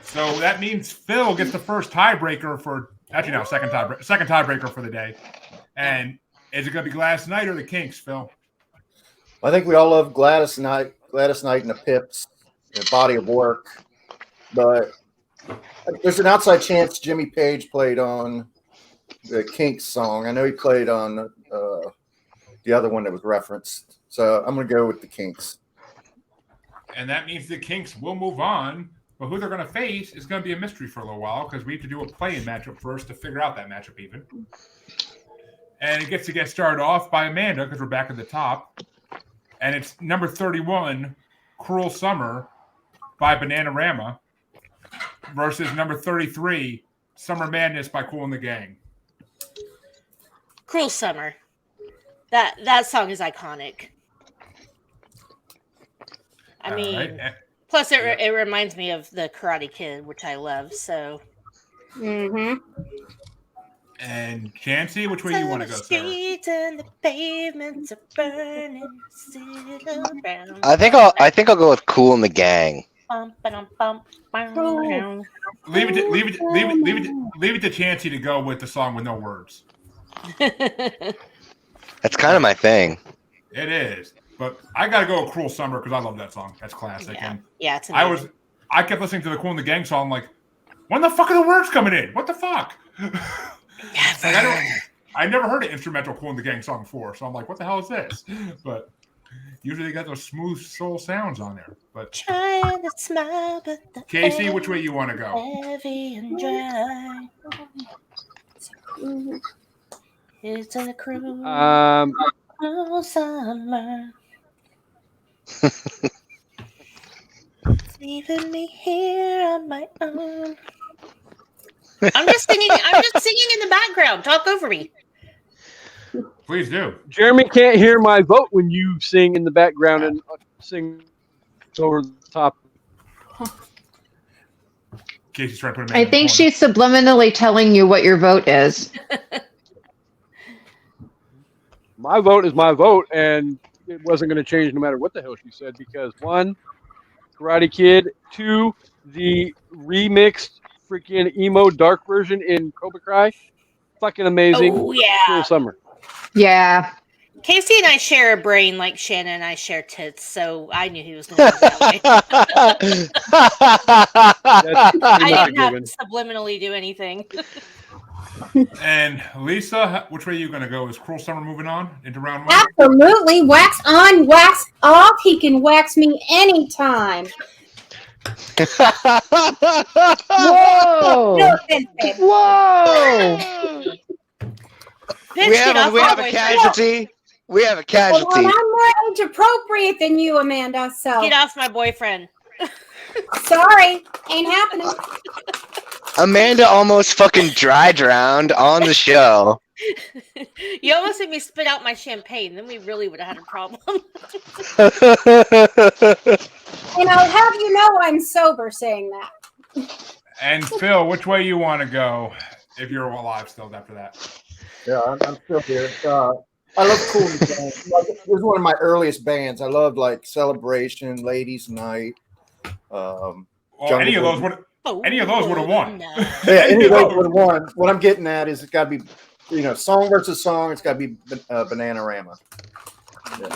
So that means Phil gets the first tiebreaker for actually no second tiebreaker for the day. And is it going to be Gladys Knight or the Kinks, Phil? I think we all love Gladys Knight and the Pips, the body of work. But there's an outside chance Jimmy Page played on the Kinks song. I know he played on the other one that was referenced. So I'm going to go with the Kinks. And that means the Kinks will move on. But who they're going to face is going to be a mystery for a little while because we have to do a play-in matchup first to figure out that matchup even. And it gets to get started off by Amanda because we're back at the top. And it's number 31, Cruel Summer by Bananarama versus number 33, Summer Madness by Kool and the Gang. Cruel Summer. That song is iconic. I mean, Right. plus it reminds me of the Karate Kid, which I love. So Mm-hmm. And Chancey, which way you want to go, the sir? streets and the pavements are burning. Sit around. I think I'll go with Cool and the Gang. Bum, ba-dum, bum, bum. Leave it to Chancey to go with the song with no words. That's kind of my thing. It is, but I gotta go with "Cruel Summer" because I love that song. That's classic. Yeah, And yeah, it's amazing. I kept listening to the Cool and the Gang song, like, when the fuck are the words coming in? What the fuck? I never heard an instrumental Cool and the Gang song before, so I'm like, what the hell is this? But usually they got those smooth soul sounds on there. But Trying to smile, but the Kasey, which way you want to go? heavy and dry. It's a cruel summer. Leaving me here on my own. I'm just singing in the background. Talk over me. Please do. Jeremy can't hear my vote when you sing in the background and sing over the top. Kasey's trying to put him in I the think corner. she's subliminally telling you what your vote is. My vote is my vote, and it wasn't going to change no matter what the hell she said because 1, Karate Kid, 2, the remixed freaking emo dark version in Cobra Kai, fucking amazing. Oh yeah. Cool Summer. Yeah. Casey and I share a brain like Shannon and I share tits, so I knew he was going to go that way. I didn't have to subliminally do anything. And Lisa, which way are you going to go? Is "Cruel Summer" moving on into round 1? Absolutely. Wax on, wax off. He can wax me anytime. Whoa. No offense. Whoa. Bitch, we get off have my a boyfriend. casualty. We have a Well, casualty. I'm more age appropriate than you, Amanda. So Get off my boyfriend. sorry, ain't happening. Amanda almost fucking dry drowned on the show. You almost made me spit out my champagne. Then we really would have had a problem. And I'll have you know I'm sober saying that. And Phil, which way you want to go if you're alive still after that? Yeah, I'm still here. I love Cool and the Gang. Like, it was one of my earliest bands. I loved like Celebration, Ladies Night. Well, Jungle any of those Book. would have won. No. Yeah, anybody would have won. What I'm getting at is it's got to be, song versus song. It's got to be Bananarama. Yeah.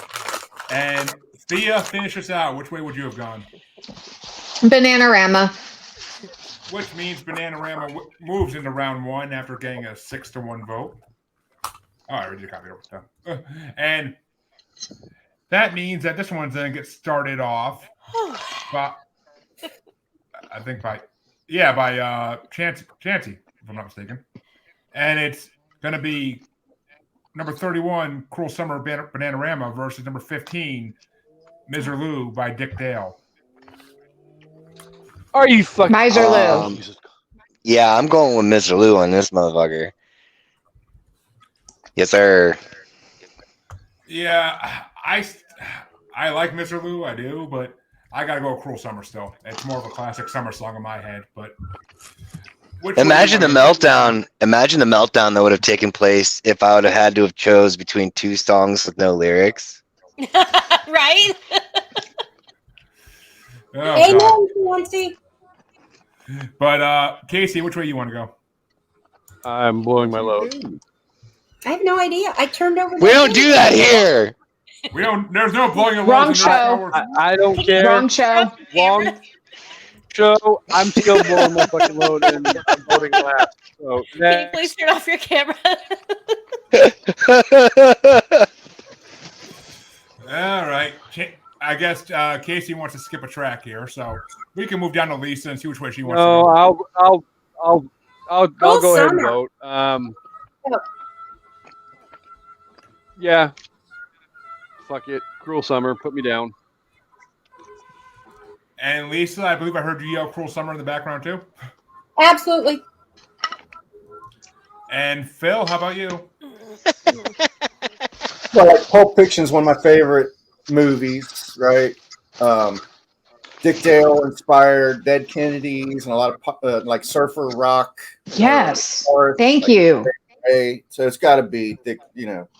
And Thea, finish us out. Which way would you have gone? Bananarama. Which means Bananarama moves into round 1 after getting a 6-1 vote. Oh, I already copied it. And that means that this one's going to get started off by Chancey, if I'm not mistaken. And it's going to be number 31, Cruel Summer Bananarama versus number 15, Miserlou by Dick Dale. Are you fucking Miserlou. Yeah, I'm going with Mr. Lou on this motherfucker. Yes, sir. Yeah, I like Mr. Lou, I do, but I gotta go with Cruel Summer still. It's more of a classic summer song in my head, but Imagine the meltdown. Imagine the meltdown that would have taken place if I would have had to have chose between 2 songs with no lyrics. Right? Oh, Amen, God. Nancy. But Kasey, which way you want to go? I'm blowing my load. I have no idea. I turned over. We don't do that here. We don't. There's no blowing a Wrong load. show. I don't care. Wrong show. Wrong show. I'm still blowing my fucking load and I'm voting last. So Can you please turn off your camera? All right. I guess Kasey wants to skip a track here, so we can move down to Lisa and see which way she wants no, to go. I'll go ahead and vote. Yeah. Fuck it. Cruel Summer. Put me down. And Lisa, I believe I heard you yell "Cruel Summer" in the background too. Absolutely. And Phil, how about you? Well, like Pulp Fiction is one of my favorite movies, right? Dick Dale inspired Dead Kennedys and a lot of like surfer rock. Yes. Artists, Thank like, you. Hey, so it's got to be Dick,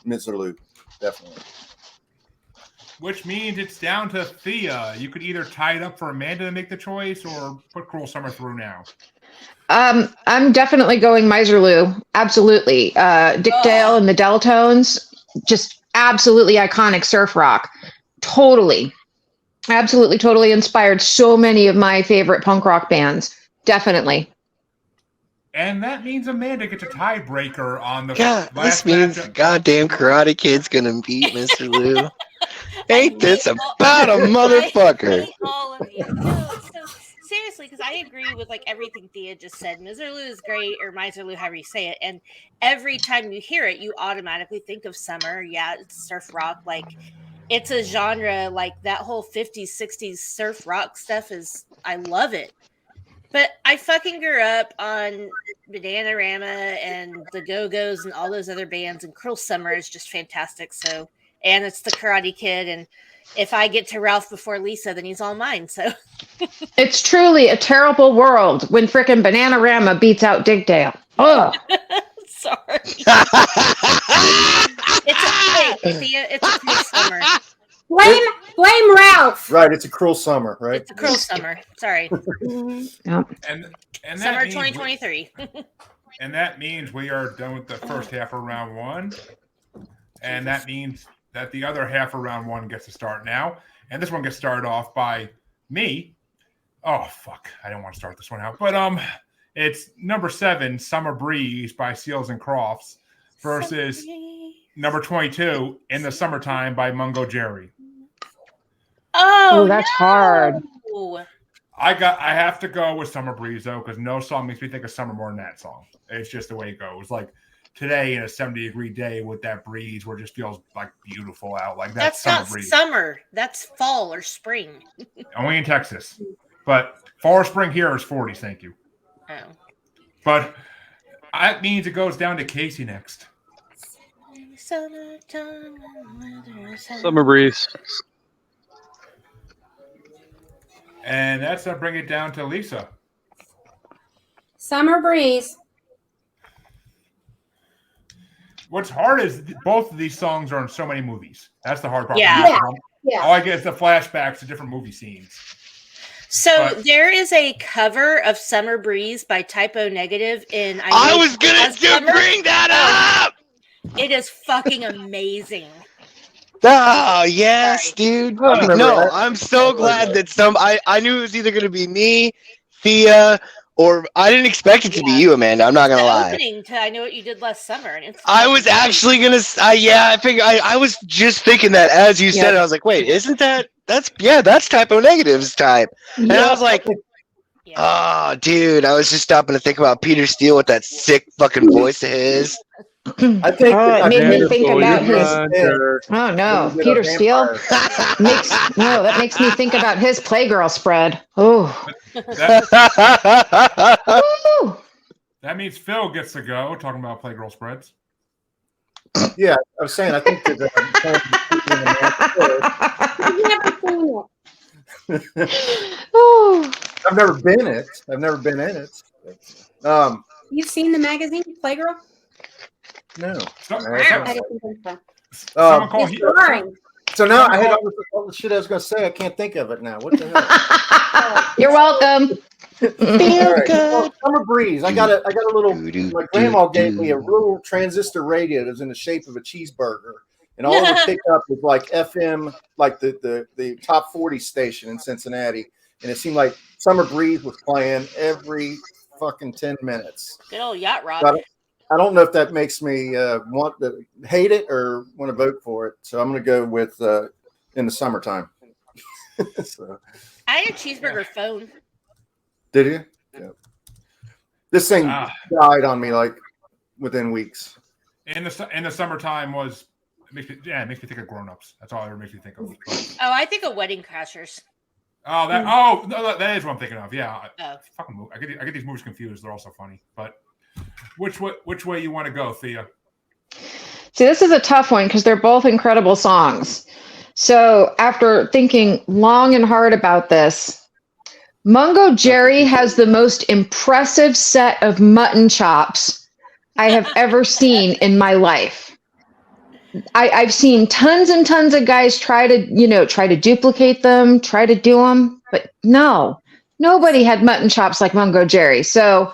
Mizerloo, definitely. Which means it's down to Thea. You could either tie it up for Amanda to make the choice or put Cruel Summer through now. I'm definitely going Miserloo. Absolutely. Dick Dale and the Deltones, just absolutely iconic surf rock. Totally. Absolutely, totally inspired so many of my favorite punk rock bands. Definitely. And that means Amanda gets a tiebreaker on the God, last this means the matchup. goddamn Karate Kid's gonna beat Mr. Lou. Ain't this hate about a motherfucker? I hate all of you. No, so seriously, because I agree with like everything Thea just said. Miserloo is great, or Miserloo, however you say it. And every time you hear it, you automatically think of summer. Yeah, it's surf rock. Like it's a genre. Like that whole 50s, 60s surf rock stuff is. I love it. But I fucking grew up on Bananarama and the Go-Go's and all those other bands, and Cruel Summer is just fantastic. So, and it's the Karate Kid, and if I get to Ralph before Lisa, then he's all mine. So It's truly a terrible world when frickin' Bananarama beats out Dick Dale. Ugh. sorry. It's a Cruel Summer. Blame Ralph. Right, it's a Cruel Summer, right? It's a Cruel Summer. Sorry. Yep. And that Summer means 2023. and that means we are done with the first half of round one. And that means that the other half of round one gets to start now. And this one gets started off by me. Oh, fuck. I didn't want to start this one out. But it's number 7, Summer Breeze by Seals and Crofts versus number 22, In the Summertime by Mungo Jerry. Oh, That's hard. I have to go with Summer Breeze though, because no song makes me think of summer more than that song. It's just the way it goes. Like today in a 70-degree day with that breeze where it just feels like beautiful out. Like that's not summer breeze. summer. That's fall or spring. Only in Texas. But fall or spring here is 40s, thank you. Oh. But that means it goes down to Kasey next. Summer Breeze. And that's going to bring it down to Lisa. Summer Breeze. What's hard is both of these songs are in so many movies. That's the hard part. Yeah. Yeah. All I get is the flashbacks to different movie scenes. So there is a cover of Summer Breeze by Typo Negative in I was gonna bring that up. It is fucking amazing. Oh yes, dude. remember No, that. I'm so glad that I knew it was either gonna be me, Thea, or I didn't expect it to be you, Amanda. I'm not gonna lie. Opening to I Know What You Did Last Summer, and it's I was actually gonna. I think I was just thinking that as you said it. I was like, wait, isn't that's Typo Negative's type? And I was like, oh, dude, I was just stopping to think about Peter Steele with that sick fucking voice of his. I think Oh, it made me think about his. Under. Oh no, Peter Steele. That makes me think about his Playgirl spread. Oh. Woo. That means Phil gets to go, talking about Playgirl spreads. Yeah, I was saying, I think that Oh. I've never been it. I've never been in it. You've seen the magazine Playgirl? No. I didn't think so. Someone call It's boring. So now I had all the shit I was going to say. I can't think of it now. What the hell? You're welcome. All right. Well, Summer Breeze. I got a little. My grandma gave me a little transistor radio that was in the shape of a cheeseburger, and all it would pick up was like FM, like the top 40 station in Cincinnati, and it seemed like Summer Breeze was playing every fucking 10 minutes. Good old yacht rock. So I don't know if that makes me want to hate it or want to vote for it. So I'm going to go with In the Summertime. So. I had a cheeseburger phone. Did you? Yeah. This thing died on me like within weeks. In the summertime it makes me think of grown-ups. That's all it ever makes me think of. But, Oh, I think of Wedding Crashers. that is what I'm thinking of. Yeah. Oh. Fucking movie. I get these movies confused. They're all so funny. But which way you want to go, Thea? See, this is a tough one because they're both incredible songs. So after thinking long and hard about this, Mungo Jerry has the most impressive set of mutton chops I have ever seen in my life. I've seen tons and tons of guys try to duplicate them, try to do them, but no, nobody had mutton chops like Mungo Jerry. So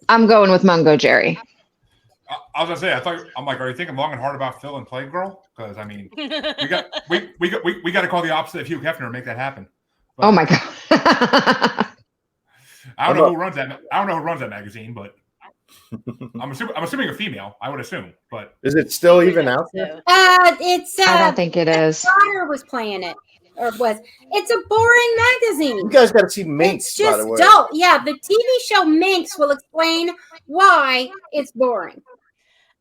I'm going with Mungo Jerry. I was gonna say, I'm like, are you thinking long and hard about Phil and Playgirl? Because I mean, we got to call the opposite of Hugh Hefner and make that happen. But Oh my god! I don't know who runs that. I don't know who runs that magazine, but I'm assuming a female. I would assume, but Is it still even out there? It's I don't think it is. daughter was playing it, or was. It's a boring magazine. You guys got to see Minx, It's by just the way. dull. Yeah, the TV show Minx will explain why it's boring.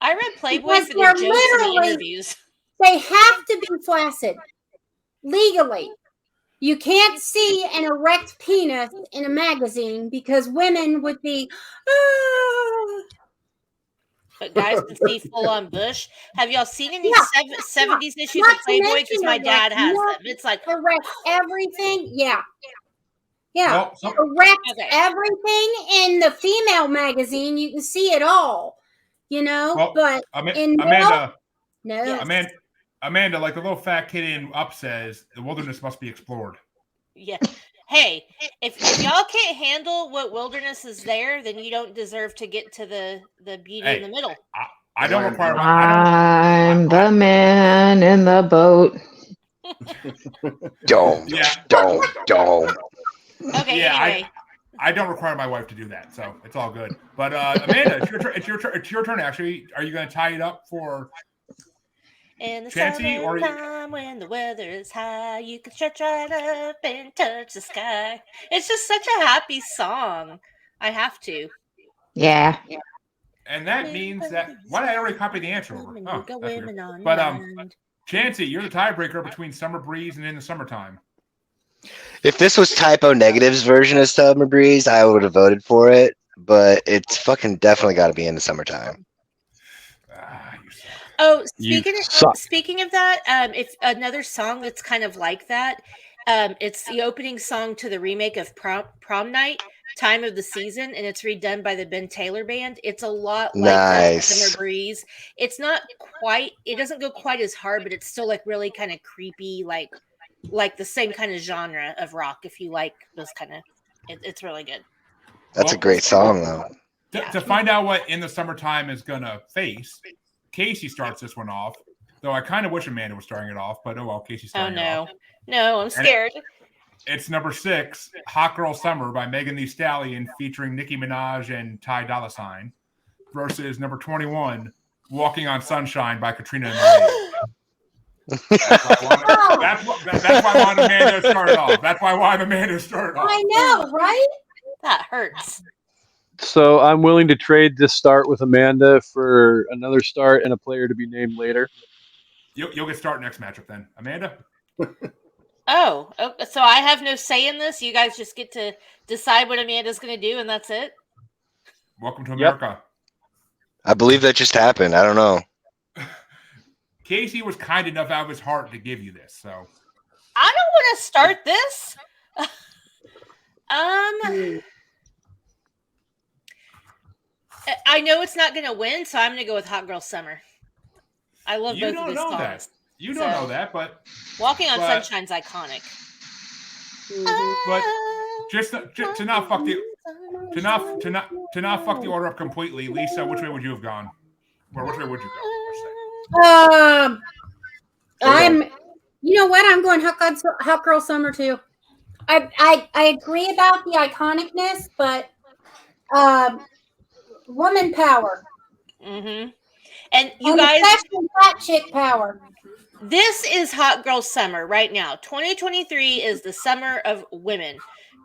I read Playboy Because for the they're jokes and the literally- interviews. They have to be flaccid legally. You can't see an erect penis in a magazine because women would be. But guys can see full on bush. Have y'all seen any Yeah, 70s issues Not of to Playboy? mention Because my dad has them. It's like, erect everything. Yeah. well, Erect Okay. everything in the female magazine. You can see it all, Well, but in Amanda, no. Yes. Amanda, like the little fat kid in Up says, the wilderness must be explored. yeah. Hey, if y'all can't handle what wilderness is there, then you don't deserve to get to the beauty Hey. in the middle. I don't require my. I'm the man in the boat. Don't. Yeah. Okay, Yeah, anyway. I don't require my wife to do that, so it's all good. But Amanda, it's your turn. Actually, are you going to tie it up for? In the Chancy, or- summertime when the weather is high, you can stretch right up and touch the sky. It's just such a happy song. I have to. Yeah. And that means that why did I already copy the answer over? Women, Oh, you got that's women weird. on But mind. Chancy, you're the tiebreaker between Summer Breeze and In the Summertime. If this was Typo Negative's version of Summer Breeze, I would have voted for it. But it's fucking definitely got to be in the summertime. You suck. Oh, You suck. speaking of that, if another song that's kind of like that, it's the opening song to the remake of Prom Night, Time of the Season, and it's redone by the Ben Taylor Band. It's a lot like that Nice. Summer Breeze. It's not quite, it doesn't go quite as hard, but it's still like really kind of creepy, like the same kind of genre of rock. If you like those kind of, it's really good. That's a Well, great song, though. To find out what In the Summertime is gonna face, Kasey starts this one off. Though I kind of wish Amanda was starting it off, but oh well, Kasey's Oh starting it off. no, I'm scared. It's number 6, Hot Girl Summer by Megan Thee Stallion featuring Nicki Minaj and Ty Dolla $ign versus number 21, Walking on Sunshine by Katrina and Marie. That's why I wanted Amanda to start it off. That's why I wanted Amanda to start it off. I know, right? That hurts. So I'm willing to trade this start with Amanda for another start and a player to be named later. You'll get start next matchup then. Amanda? Oh, so I have no say in this. You guys just get to decide what Amanda's going to do, and that's it. Welcome to Yep. America. I believe that just happened. I don't know. Kasey was kind enough out of his heart to give you this, so I don't want to start this. I know it's not going to win, so I'm going to go with Hot Girl Summer. I love you both don't of these know songs. that. You don't know that, but Walking on but- Sunshine's iconic. but just to not fuck the to not fuck the order up completely, Lisa, which way would you have gone? Or which way would you go? I'm. You know what? I'm going Hot Girl Summer too. I agree about the iconicness, but woman power. Mm-hmm. And you And guys, especially fat chick power. this is Hot Girl Summer right now. 2023 is the summer of women.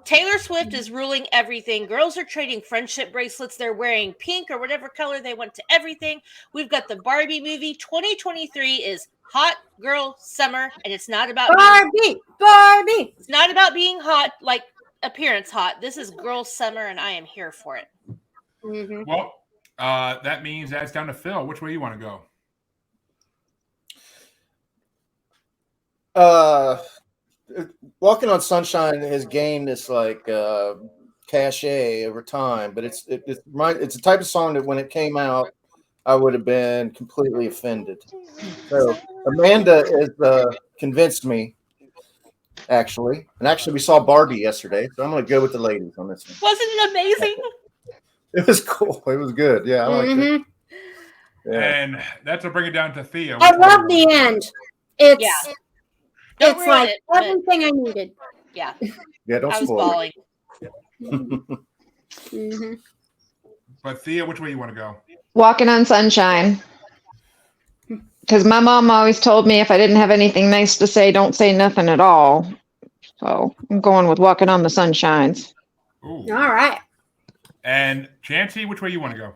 Taylor Swift is ruling everything. Girls are trading friendship bracelets. They're wearing pink or whatever color they want to everything. We've got the Barbie movie. 2023 is Hot Girl Summer, and it's not about Barbie. it's not about being hot, like appearance hot. This is Girl Summer, and I am here for it. Mm-hmm. Well, that means that's down to Phil. Which way you want to go? Walking on Sunshine has gained this like cachet over time, but it's a type of song that when it came out, I would have been completely offended. So Amanda has convinced me, actually, and actually we saw Barbie yesterday, so I'm going to go with the ladies on this one. Wasn't it amazing? It was cool. It was good. Yeah, I liked it. Yeah. And that's to bring it down to Thea. I love the end. It's Yeah. Don't it's ruin like it, but- everything I needed. Yeah. Yeah, don't I was spoil bawling. Mhm. But Thea, which way you want to go? Walking on Sunshine. Because my mom always told me if I didn't have anything nice to say, don't say nothing at all. So I'm going with Walking on the Sunshines. Ooh. All right. And Chancey, which way you want to go?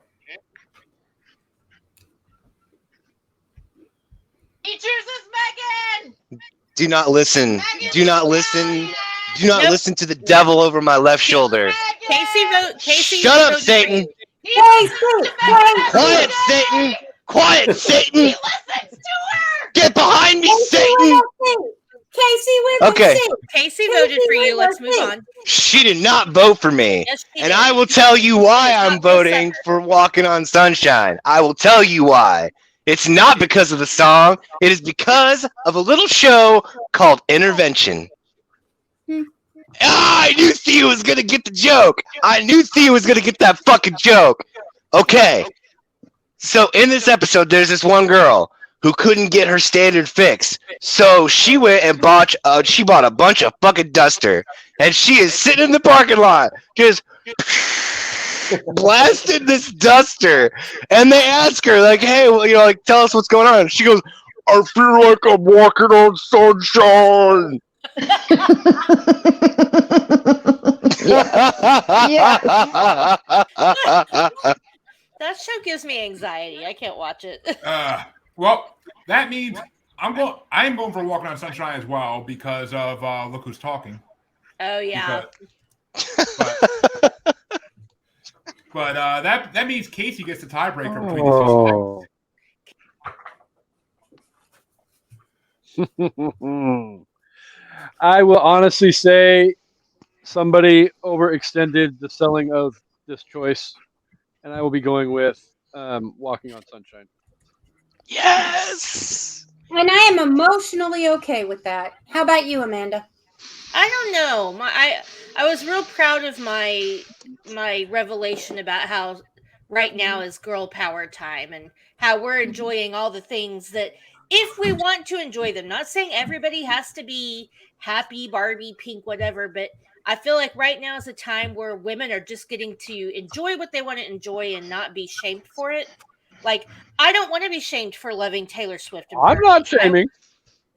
He chooses Megan. Do not listen. Do not listen. Do not Nope. listen to the devil over my left shoulder. Casey, Shut up, voted Satan. Quiet, Satan. Quiet, Satan. He listens to her. Get behind me, Casey, Satan. we Okay. will sing. Casey voted for you. Let's move on. She did not vote for me. Yes, she And did. I will tell you why I'm Not voting December. for Walking on Sunshine. I will tell you why. It's not because of the song. It is because of a little show called Intervention. I knew Thea was going to get the joke. I knew Thea was going to get that fucking joke. Okay. So in this episode, there's this one girl who couldn't get her standard fix. So she went and bought a bunch of fucking duster. And she is sitting in the parking lot just blasted this duster. And they ask her, like, hey, well, like, tell us what's going on. She goes, I feel like I'm walking on sunshine. That show gives me anxiety. I can't watch it. Well, that means I'm going for Walking on Sunshine as well because of Look Who's Talking. Oh yeah. But that means Kasey gets the tiebreaker between these two. Oh. I will honestly say somebody overextended the selling of this choice, and I will be going with Walking on Sunshine. Yes. And I am emotionally okay with that. How about you, Amanda? I don't know. I was real proud of my revelation about how right now is girl power time and how we're enjoying all the things that if we want to enjoy them. Not saying everybody has to be happy, Barbie, pink, whatever, but I feel like right now is a time where women are just getting to enjoy what they want to enjoy and not be shamed for it. Like, I don't want to be shamed for loving Taylor Swift. And I'm Barbie. not shaming.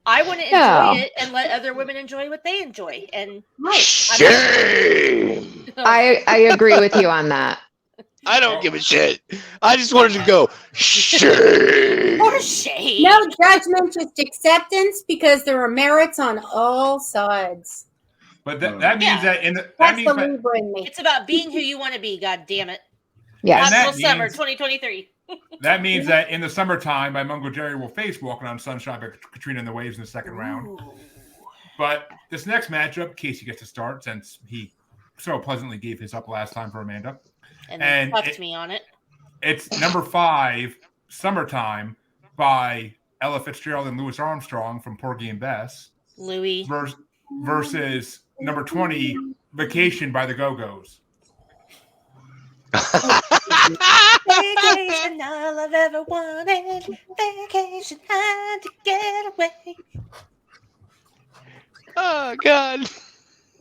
I want to enjoy it and let other women enjoy what they enjoy. And Shame. I agree with you on that. I don't give a shit. I just wanted to go shame. Or shame. No judgment, just acceptance, because there are merits on all sides. But that means that that That's means the Libra in me. It's about being who you want to be. God damn it! Yes. that Not till summer means- 2023. that means that in the summertime, my Mungo Jerry will face Walking on Sunshine by Katrina and the Waves in the second round. But this next matchup, Kasey gets to start since he so pleasantly gave his up last time for Amanda. And And then fucked me on it. It's number 5, Summertime by Ella Fitzgerald and Louis Armstrong from Porgy and Bess Louis. versus number 20, Vacation by the Go-Go's. Vacation, all I've ever wanted. Vacation, had to get away. Oh God.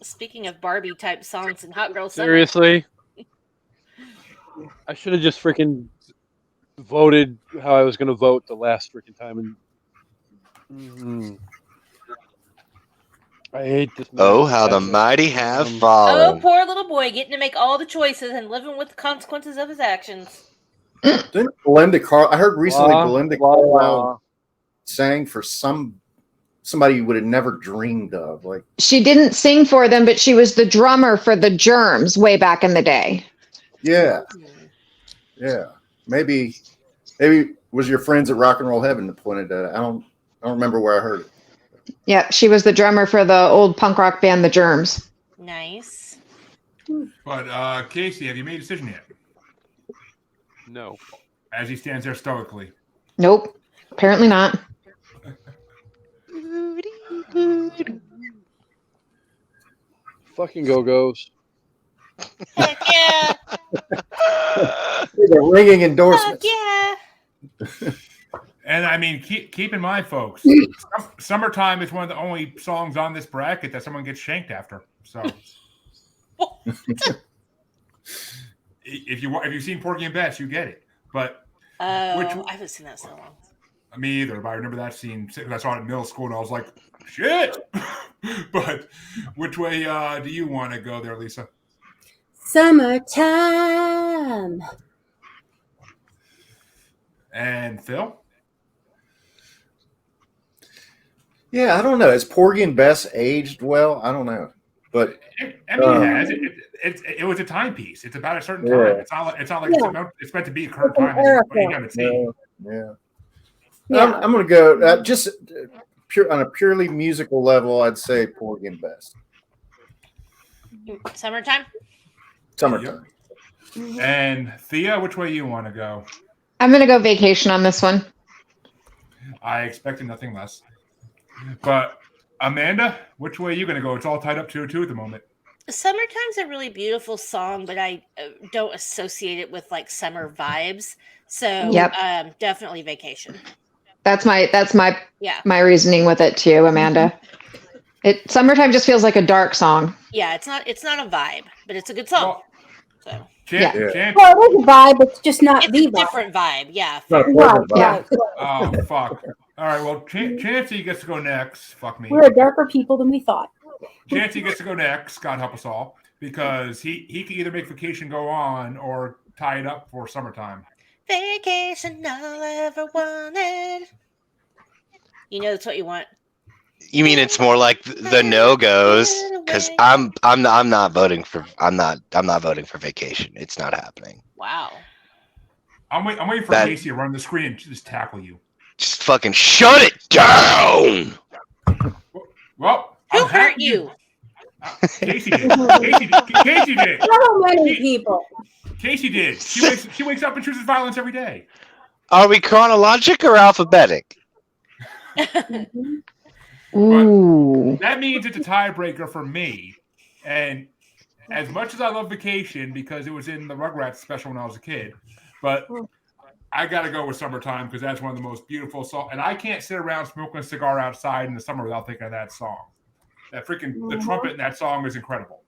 Speaking of Barbie type songs and Hot Girl Summer. Seriously, I should have just freaking voted how I was going to vote the last freaking time. And I hate this. Oh, how the mighty have Oh, fallen. poor little boy getting to make all the choices and living with the consequences of his actions. Didn't Belinda Carl? I heard recently Belinda Carlisle Carlisle. sang for somebody you would have never dreamed of. Like, She didn't sing for them, but she was the drummer for the Germs way back in the day. yeah, maybe it was your friends at Rock and Roll Heaven that pointed that out. I don't remember where I heard it. Yeah, she was the drummer for the old punk rock band, The Germs. Nice. But Kasey, have you made a decision yet? No. As he stands there stoically. Nope, apparently not. Fucking Go-Go's. Heck yeah. These are ringing endorsements. Fuck yeah. And I mean, keep in mind, folks, Summertime is one of the only songs on this bracket that someone gets shanked after. So, if you've seen Porgy and Bess, you get it. But I haven't seen that so long. me either. But I remember that scene because I saw it in middle school, and I was like, "Shit!" But which way do you want to go there, Lisa? Summertime. And Phil? Yeah, I don't know. Has Porgy and Bess aged well? I don't know, but I mean, it was a timepiece. It's about a certain time. Yeah. It's not like it's meant to be a current time. yeah. I'm going to go just on a purely musical level. I'd say Porgy and Bess. Summertime? Summertime. And Thea, which way you want to go? I'm going to go Vacation on this one. I expected nothing less. But Amanda, which way are you going to go? It's all tied up 2-2 at the moment. Summertime's a really beautiful song, but I don't associate it with like summer vibes. So definitely Vacation. That's my Yeah. my reasoning with it too, Amanda. Summertime just feels like a dark song. Yeah, it's not a vibe, but it's a good song. Well, So Chance, Well, it is a vibe. It's just not it's the a vibe. different vibe. Yeah. Not a fair. pleasant vibe. Right. oh, fuck. All right, well, Chancey gets to go next. Fuck me. We're darker people than we thought. Chancey gets to go next. God help us all. Because he can either make Vacation go on or tie it up for Summertime. Vacation all I ever wanted. You know that's what you want. You mean it's more like the no-goes? Because I'm not voting for Vacation. It's not happening. Wow. I'm waiting for Kasey to run the screen and just tackle you. Just fucking shut it down. Well, Who I'm hurt happy you? Kasey did. Kasey did. So many people. Kasey did. She wakes up and chooses violence every day. Are we chronologic or alphabetic? Ooh. That means it's a tiebreaker for me. And as much as I love Vacation because it was in the Rugrats special when I was a kid, but I got to go with Summertime because that's one of the most beautiful songs. And I can't sit around smoking a cigar outside in the summer without thinking of that song. That freaking the trumpet in that song is incredible.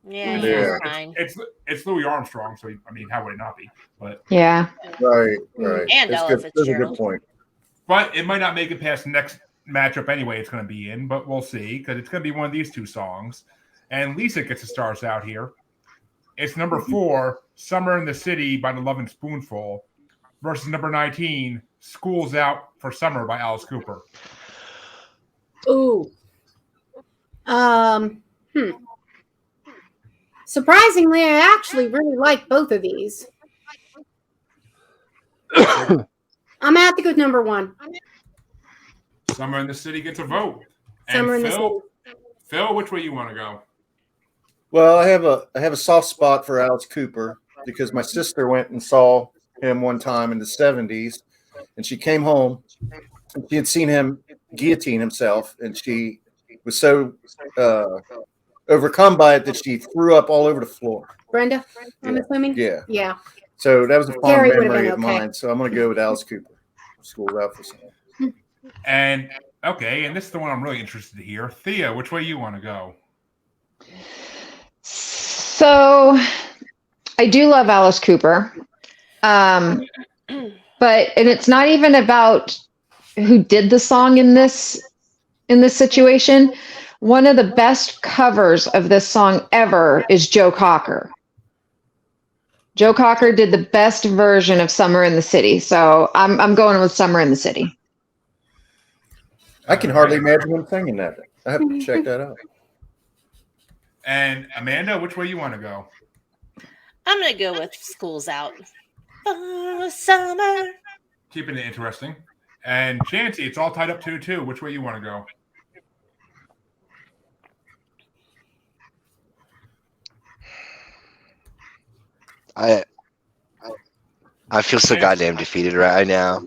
Yeah, Yeah. fine. It's Louis Armstrong, so I mean, how would it not be? But Yeah. Right. And That's Ella good. That's a Fitzgerald. good point. it might not make it past the next matchup anyway. It's going to be in, but we'll see because it's going to be one of these two songs. And Lisa gets the stars out here. It's number 4, "Summer in the City" by the Lovin' Spoonful, versus number 19, "School's Out for Summer" by Alice Cooper. Ooh. Surprisingly, I actually really like both of these. I'm gonna have to go with number 1. "Summer in the City" gets a vote. Summer And in the Phil, which way you want to go? Well, I have a soft spot for Alice Cooper because my sister went and saw him one time in the 70s, and she came home and she had seen him guillotine himself, and she was so overcome by it that she threw up all over the floor. Brenda, I'm assuming? Yeah. Yeah. So that was a fond Gary would've memory been of okay. mine. So I'm going to go with Alice Cooper. School's Out for Summer. And okay, and this is the one I'm really interested to hear. Thea, which way you want to go? So I do love Alice Cooper. But it's not even about who did the song in this situation. One of the best covers of this song ever is Joe Cocker. Joe Cocker did the best version of "Summer in the City," so I'm going with "Summer in the City." I can hardly imagine him singing that. I have to check that out. And Amanda, which way you want to go? I'm gonna go with "School's Out for Summer." Keeping it interesting. And Chancey, it's all tied up 2-2. Which way you want to go? I feel so goddamn defeated right now.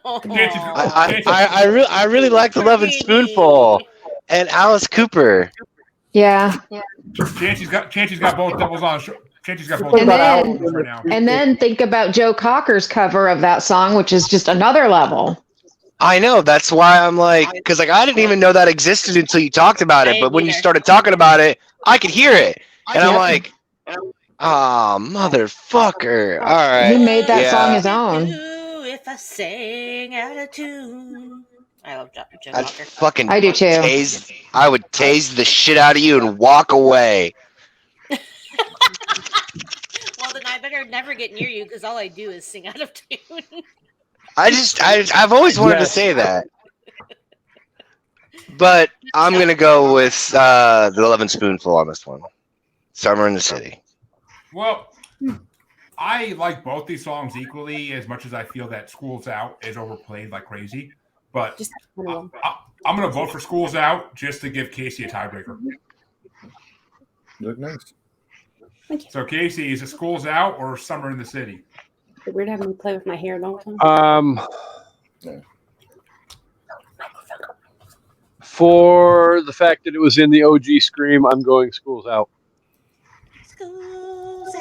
Aw. I really like the Love and Spoonful and Alice Cooper. Yeah. Chancey's got both devils on. Chancey's got both Talking And devils about on then- right now. And then think about Joe Cocker's cover of that song, which is just another level. I know, that's why I'm like, because like I didn't even know that existed until you talked about I it. But didn't when you either. started talking about it, I could hear it, and I'm Yep. like, oh motherfucker! All He right, made that song yeah. his own. Do if I sang out of tune. I love Joe I'd Cocker. fucking I do too. tase. I would tase the shit out of you and walk away. Well, then I better never get near you because all I do is sing out of tune. I've always wanted to Yes. say that, but I'm gonna go with the Love and Spoonful on this one. Summer in the City. Well, I like both these songs equally as much as I feel that School's Out is overplayed like crazy. But Just one of them. I'm going to vote for School's Out just to give Kasey a tiebreaker. Look nice. So, Kasey, is it School's Out or Summer in the City? It's weird having to play with my hair the whole time. Yeah. For the fact that it was in the OG Scream, I'm going School's Out. School's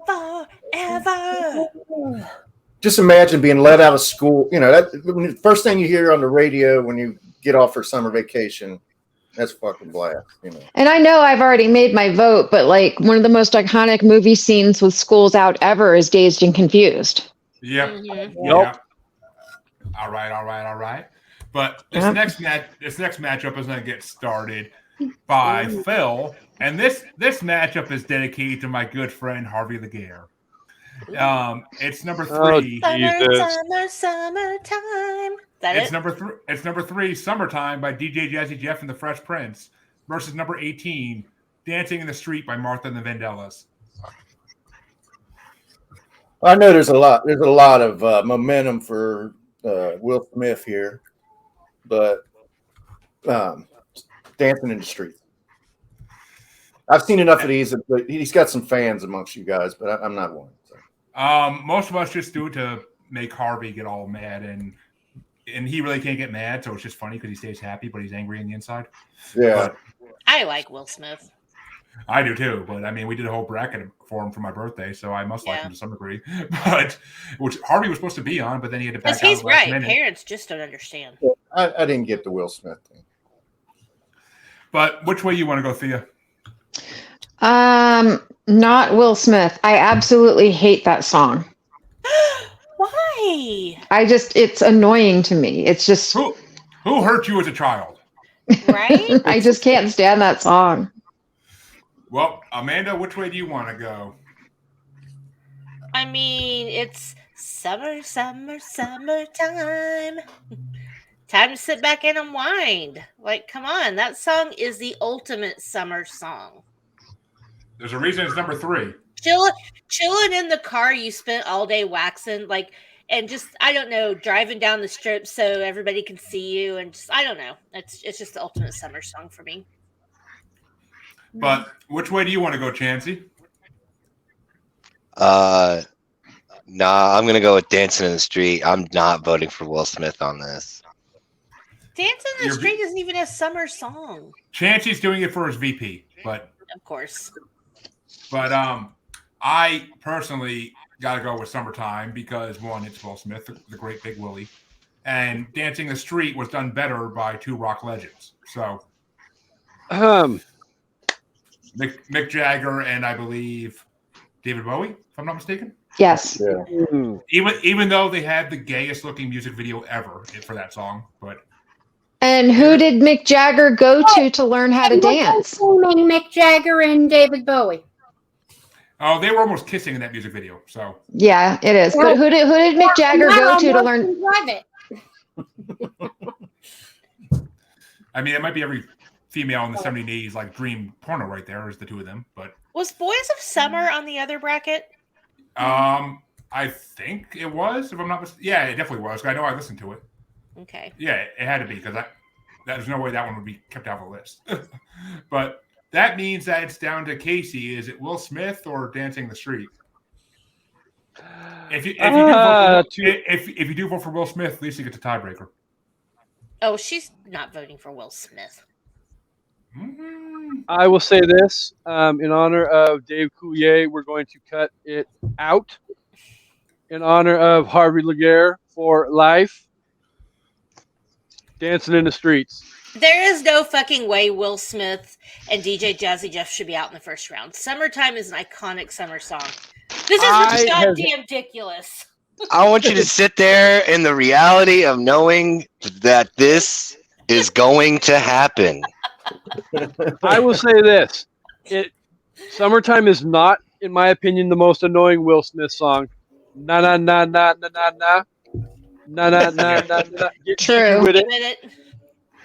out forever. Just imagine being let out of school. You know, that first thing you hear on the radio when you get off for summer vacation, that's fucking blast. You know. And I know I've already made my vote, but like one of the most iconic movie scenes with Schools Out ever is Dazed and Confused. Yep. Mhm. Yep. All right. But this Yep. next matchup is going to get started by Phil, and this matchup is dedicated to my good friend Harvey Laguerre. It's number Oh, three. Summertime. Is that It's it? number three. It's number 3, "Summertime" by DJ Jazzy Jeff and the Fresh Prince versus number 18, "Dancing in the Street" by Martha and the Vandellas. I know there's a lot of momentum for Will Smith here, but dancing in the street. I've seen enough of these, but he's got some fans amongst you guys, but I'm not one. So. Most of us just do it to make Harvey get all mad, and he really can't get mad, so it's just funny because he stays happy, but he's angry on the inside. Yeah. But I like Will Smith. I do too, but I mean, we did a whole bracket for him for my birthday, so I must like Yeah. him to some degree. But which Harvey was supposed to be on, but then he had to back Because out he's at the last right. minute. Parents just don't understand. I didn't get the Will Smith thing. But which way you want to go, Thea? Not Will Smith. I absolutely hate that song. Why? It's annoying to me. It's just, Who hurt you as a child? Right? I just can't stand that song. Well, Amanda, which way do you want to go? I mean, it's summertime. Time to sit back and unwind. Like, come on. That song is the ultimate summer song. There's a reason it's number 3. Chilling in the car you spent all day waxing, like, and just, I don't know, driving down the strip so everybody can see you, and just, I don't know. It's just the ultimate summer song for me. But which way do you want to go, Chancey? Nah, I'm gonna go with Dancing in the Street. I'm not voting for Will Smith on this. Dancing in the You're- Street isn't even a summer song. Chancey's doing it for his VP, but Of course. I personally got to go with Summertime because, one, it's Will Smith, the great Big Willie, and Dancing in the Street was done better by 2 rock legends. So Mick Jagger and I believe David Bowie, if I'm not mistaken. Yes. Even though they had the gayest looking music video ever for that song, but And who did Mick Jagger go to learn how to dance? Mick Jagger and David Bowie. oh, they were almost kissing in that music video. So Yeah, it is. But who did Mick Jagger go to learn? Private. I mean, it might be every female in the 70s and 80s like dream porno right there is the 2 of them, but Was Boys of Summer on the other bracket? I think it was, if I'm not mistaken. Yeah, it definitely was. I know I listened to it. Okay. Yeah, it had to be because there's no way that one would be kept out of the list. But that means that it's down to Kasey. Is it Will Smith or Dancing in the Street? If you do to- if you do vote for Will Smith, Lisa gets a tiebreaker. Oh, she's not voting for Will Smith. I will say this in honor of Dave Coulier, we're going to cut it out. In honor of Harvey Laguerre for life, Dancing in the Streets. There is no fucking way Will Smith and DJ Jazzy Jeff should be out in the first round. Summertime is an iconic summer song. This is goddamn ridiculous. I want you to sit there in the reality of knowing that this is going to happen. I will say this: Summertime is not, in my opinion, the most annoying Will Smith song. Na na na na na na na na na na na na. True. With it.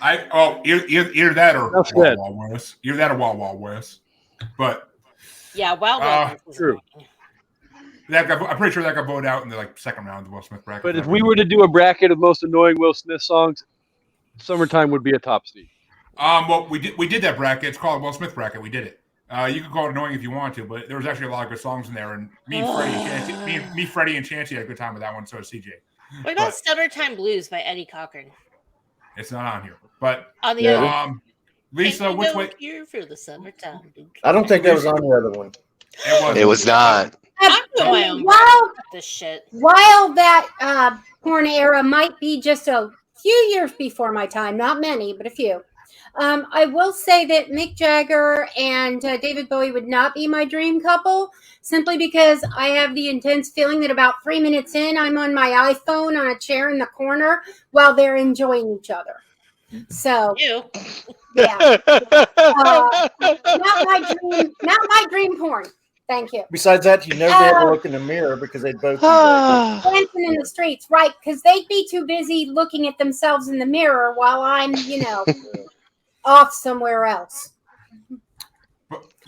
Either that or That's Wild good. Wild West. Either that or Wild Wild West. But Yeah, Wild Wild West is true. annoying. I'm pretty sure that got voted out in the second round of the Will Smith bracket. But if we were to do a bracket of most annoying Will Smith songs, Summertime would be a top seed. Well, we did that bracket. It's called Will Smith bracket. We did it. You can call it annoying if you want to, but there was actually a lot of good songs in there. And me, Freddie, and Chancey had a good time with that one. So did CJ. What about Summertime Blues by Eddie Cochran? It's not on here. But On the other, Lisa, which way? Here for the summertime. I don't think that was on the other one. It was not. I'm doing my own While this shit. that porn era might be just a few years before my time, not many, but a few. I will say that Mick Jagger and David Bowie would not be my dream couple, simply because I have the intense feeling that about 3 minutes in, I'm on my iPhone on a chair in the corner while they're enjoying each other. So, You. yeah, not my dream porn. Thank you. Besides that, you know they ever look in the mirror because they'd both be Dancing in the streets, right? Because they'd be too busy looking at themselves in the mirror while I'm, off somewhere else.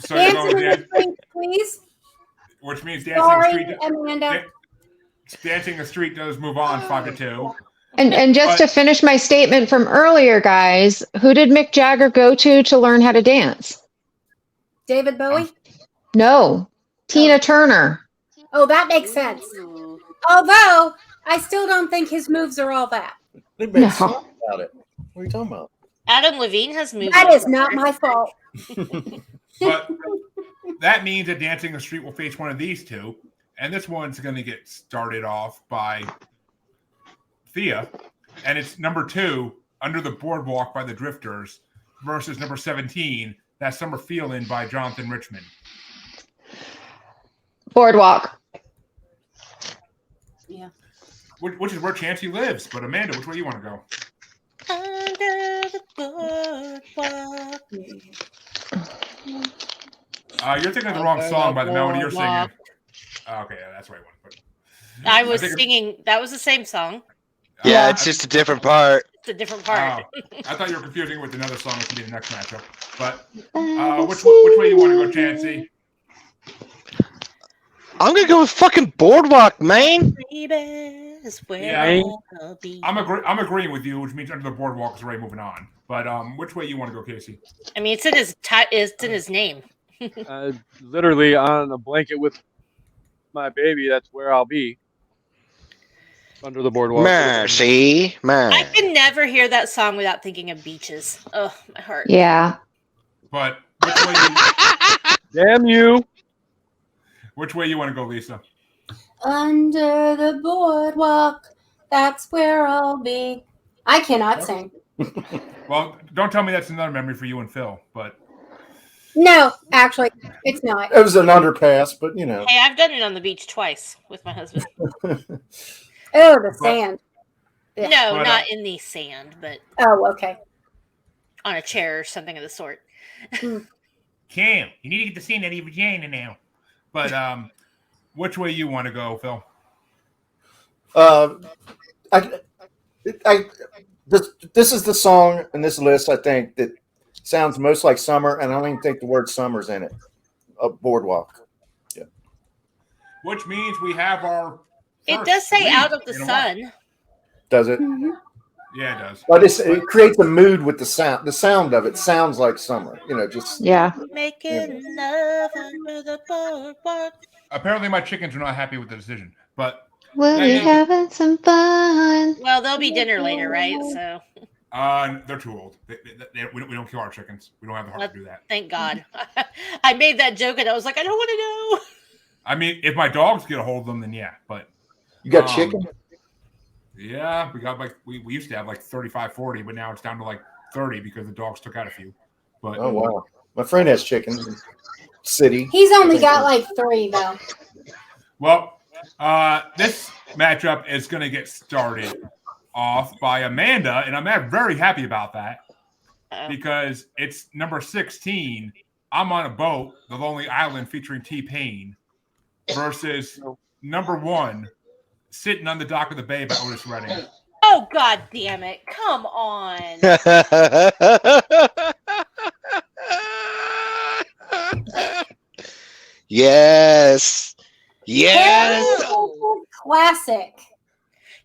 So you're Dancing going in the streets, please. which means Dancing Sorry, in the Street. Amanda. Dancing in the Street does move on 5-2. And just to finish my statement from earlier, guys, who did Mick Jagger go to learn how to dance? David Bowie? No, Tina Turner. Oh, that makes sense. Ooh. Although, I still don't think his moves are all that. They made No. a song about it. What are you talking about? Adam Levine has moved. That on is not my fault. But that means that Dancing in the Street will face one of these two. And this one's going to get started off by Thea. And it's number 2, Under the Boardwalk by the Drifters versus number 17, That Summer Feelin' by Jonathan Richman. Boardwalk. Yeah. Which is where Chancey lives. But Amanda, which way you want to go? Under the boardwalk. You're thinking of the wrong song by the melody you're singing. Okay, yeah, that's what I want to put. I was singing. That was the same song. Yeah, it's just a different part. It's a different part. I thought you were confusing it with another song that could be the next matchup. But which way you want to go, Chancey? I'm gonna go with fucking Boardwalk, man. Baby is where Yeah, I'll be. I'm agreeing with you, which means Under the Boardwalk is already moving on. But which way you want to go, Kasey? I mean, it's in his it's in his name. Literally on a blanket with my baby, that's where I'll be. Under the boardwalk. Mercy, man. I can never hear that song without thinking of beaches. Oh, my heart. Yeah. But which way you want to go, Lisa? Under the boardwalk, that's where I'll be. I cannot sing. Well, don't tell me that's another memory for you and Phil. But No, actually, it's not. It was an underpass, but Hey, I've done it on the beach twice with my husband. Oh, the sand. Yeah. No, not in the sand, but Oh, okay. on a chair or something of the sort. Cam, you need to get the scene out of your vagina now. But which way you want to go, Phil? This is the song in this list, I think, that sounds most like summer, and I don't even think the word summer's in it. Boardwalk. Yeah. Which means we have our. It does say out of the sun. Does it? Mm-hmm. Yeah, it does. But it creates a mood with the sound. The sound of it sounds like summer. Just Yeah. Making love under the boardwalk. apparently my chickens are not happy with the decision. But We'll Yeah, be yeah. having some fun. Well, there'll be dinner later, right? So they're too old. We don't kill our chickens. We don't have the heart to do that. thank God. I made that joke and I was like, I don't want to know. I mean, if my dogs get a hold of them, then yeah. But You got chicken? yeah, we got we used to have like 35, 40, but now it's down to like 30 because the dogs took out a few. But Oh wow. My friend has chickens in city. He's only got like 3 though. well, this matchup is going to get started off by Amanda, and I'm very happy about that because it's number 16. I'm on a boat, The Lonely Island, featuring T-Pain, versus number 1, Sitting on the Dock of the Bay by Otis Redding. Oh, God damn it. Come on. Yes. Yes. Classic.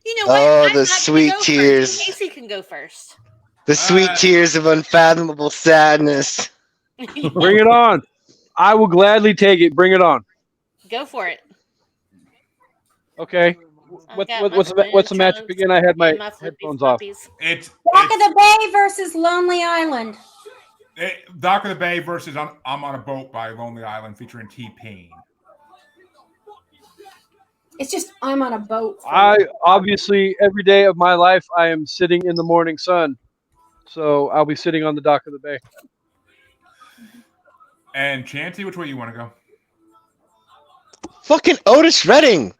You know what? Oh, I'm the not gonna sweet go first. tears. Casey can go first. The sweet tears of unfathomable sadness. Bring it on. I will gladly take it. Bring it on. Go for it. Okay. What's the matchup again? I had my headphones off. It's Dock of the Bay versus Lonely Island. Dock of the Bay versus I'm on a Boat by Lonely Island featuring T-Pain. It's just I'm on a boat. I obviously every day of my life I am sitting in the morning sun, so I'll be sitting on the dock of the bay. And Chancey, which way you want to go? Fucking Otis Redding.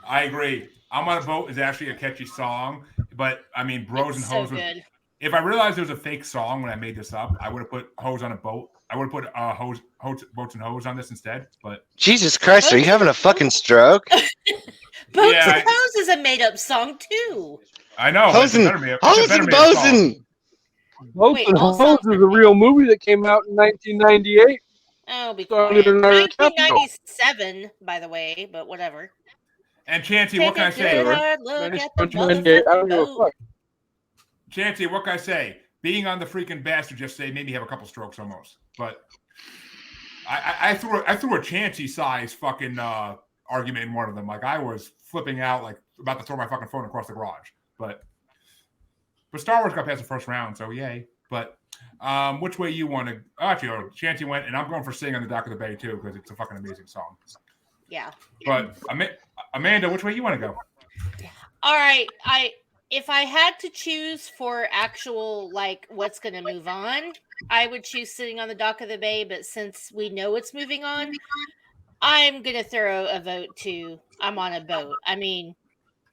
I agree. I'm on a Boat is actually a catchy song, but I mean, Bros and So Hoes. good. If I realized it was a fake song when I made this up, I would have put Hose on a Boat. I would have put Boats and Hoes on this instead. But Jesus Christ, are you having a fucking stroke? Boats Yeah, and Hoes is a made-up song, too. I know. but it's a Hosen, better made- it's a better Hosen, made song. Bosen. Boats Wait, and all Hoes songs is a real movie that came out in 1998. Oh, be Starring quiet. Leonardo DiCaprio. 1997, by the way, but whatever. And Chancey, what can I Take a good say? hard look at the 1998. I don't give a motherfucking fuck. boat. Chancey, what can I say? Being on the freaking bastard just say made me have a couple strokes almost. But I threw a Chancey size fucking argument in one of them. Like I was flipping out, like about to throw my fucking phone across the garage. But Star Wars got past the first round, so yay. But which way you want to? Actually, Chancey went, and I'm going for Sitting on the Dock of the Bay too because it's a fucking amazing song. Yeah. But Amanda, which way you want to go? All right. If I had to choose for actual like what's going to move on, I would choose Sitting on the Dock of the Bay. But since we know it's moving on, I'm going to throw a vote to I'm on a Boat. I mean,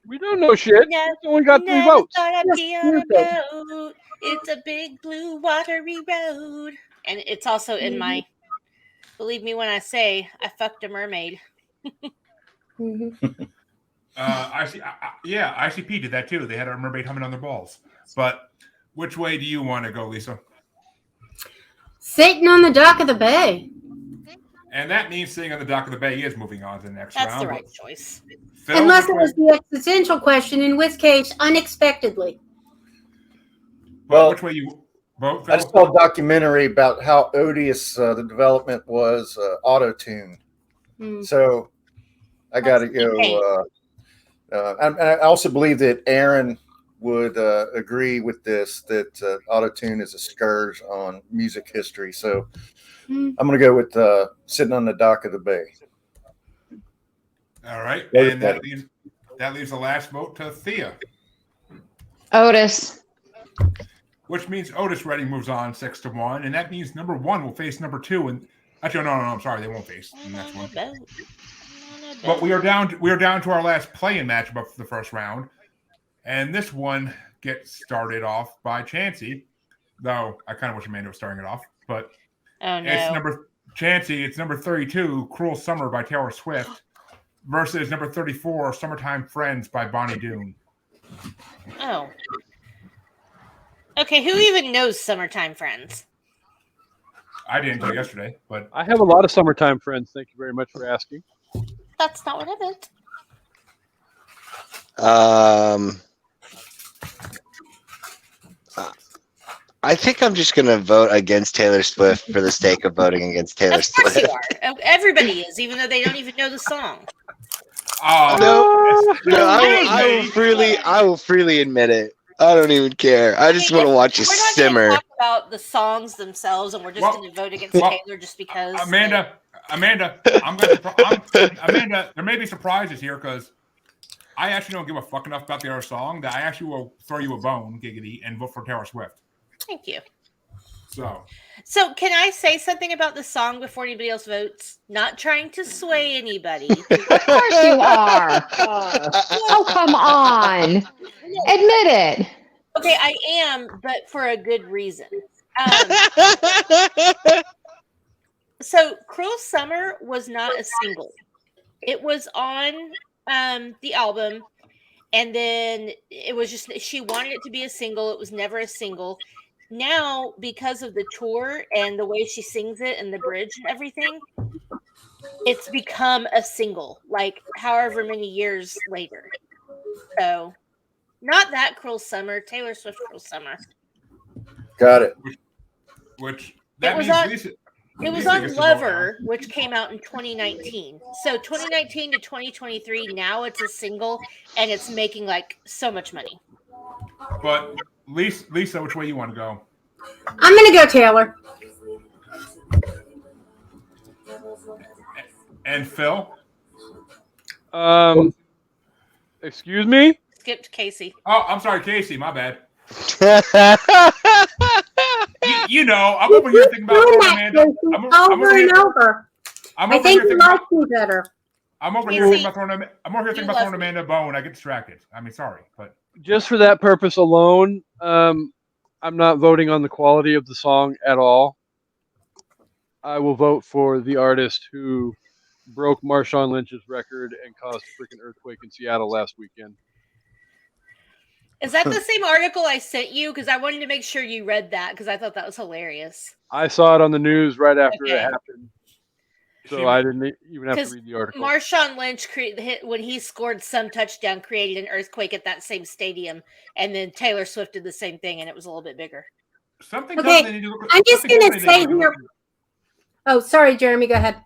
We don't know shit. No, We only got 3 never votes. thought I'd be on a Yes, boat. It's a big blue watery road, and it's also in my. Believe me when I say I fucked a mermaid. Mhm. ICP did that too. They had a mermaid humming on their balls. But which way do you want to go, Lisa? Sitting on the Dock of the Bay. And that means Sitting on the Dock of the Bay is moving on to the next That's round. the right choice. Phil, Unless which it was way- the existential question, in which case, unexpectedly. Well, which way you vote, I Phil? just saw a documentary about how odious the development was auto-tune. Hmm. So I got to That's the go. I also believe that Aaron would agree with this, that auto-tune is a scourge on music history. So Hmm. I'm going to go with Sitting on the Dock of the Bay. All right. Yeah, And that leaves the last vote to Thea, Otis. which means Otis Redding moves on 6-1. And that means number 1 will face number 2. And actually, no, I'm sorry. They won't face the I'm next on a one. boat. I'm on a But boat. we are down to our last play-in matchup for the first round, and this one gets started off by Chancey. Though I kind of wish Amanda was starting it off, but Oh it's no. It's number 32, "Cruel Summer" by Taylor Swift, versus number 34, "Summertime Friends" by Bonnie Doon. Oh. Okay, who even knows Summertime Friends? I didn't until yesterday, but I have a lot of summertime friends. Thank you very much for asking. That's not what I meant. I think I'm just gonna vote against Taylor Swift for the sake of voting against Taylor Of course you Swift. are. Everybody is, even though they don't even know the song. Oh, No, it's- I will freely admit it. I don't even care. I just want to watch you We're not going to simmer. talk about the songs themselves, and we're just Well- going to vote against well, Taylor just because. Amanda, Amanda, there may be surprises here because I actually don't give a fuck enough about the other song that I actually will throw you a bone, giggity, and vote for Taylor Swift. Thank you. So, can I say something about the song before anybody else votes? Not trying to sway anybody. Of course you are. Oh, come on. Admit it. Okay, I am, but for a good reason. So, Cruel Summer was not a single. It was on the album, and then it was just, she wanted it to be a single. It was never a single. Now, because of the tour and the way she sings it and the bridge and everything, it's become a single, like however many years later. So, not that Cruel Summer, Taylor Swift Cruel Summer. Got it. which It was means on- Lisa, It was Lisa on gets to vote Lover, which came out in 2019. So 2019 to 2023, now it's a single, and it's making like so much money. now. But Lisa, which way you want to go? I'm going to go Taylor. And Phil? Excuse me? Skipped Kasey. Oh, I'm sorry, Kasey. My bad. You know, I'm over here thinking about Doing throwing that, Amanda. Casey, I'm over over here- and over. I'm I over think here you thinking like about. me better. I'm over here Casey, thinking about throwing. I'm over here thinking you about throwing love me. Amanda a bone. I get distracted. I mean, sorry, but Just for that purpose alone, I'm not voting on the quality of the song at all. I will vote for the artist who broke Marshawn Lynch's record and caused a freaking earthquake in Seattle last weekend. Is that the same article I sent you? Because I wanted to make sure you read that because I thought that was hilarious. I saw it on the news right after Okay. it happened, so She- I didn't even have to Because read the article. Marshawn Lynch when he scored some touchdown, created an earthquake at that same stadium, and then Taylor Swift did the same thing, and it was a little bit bigger. something Okay, tells me they need to look. I'm just something gonna tells me they say need to look- here- Oh, sorry, Jeremy. Go ahead.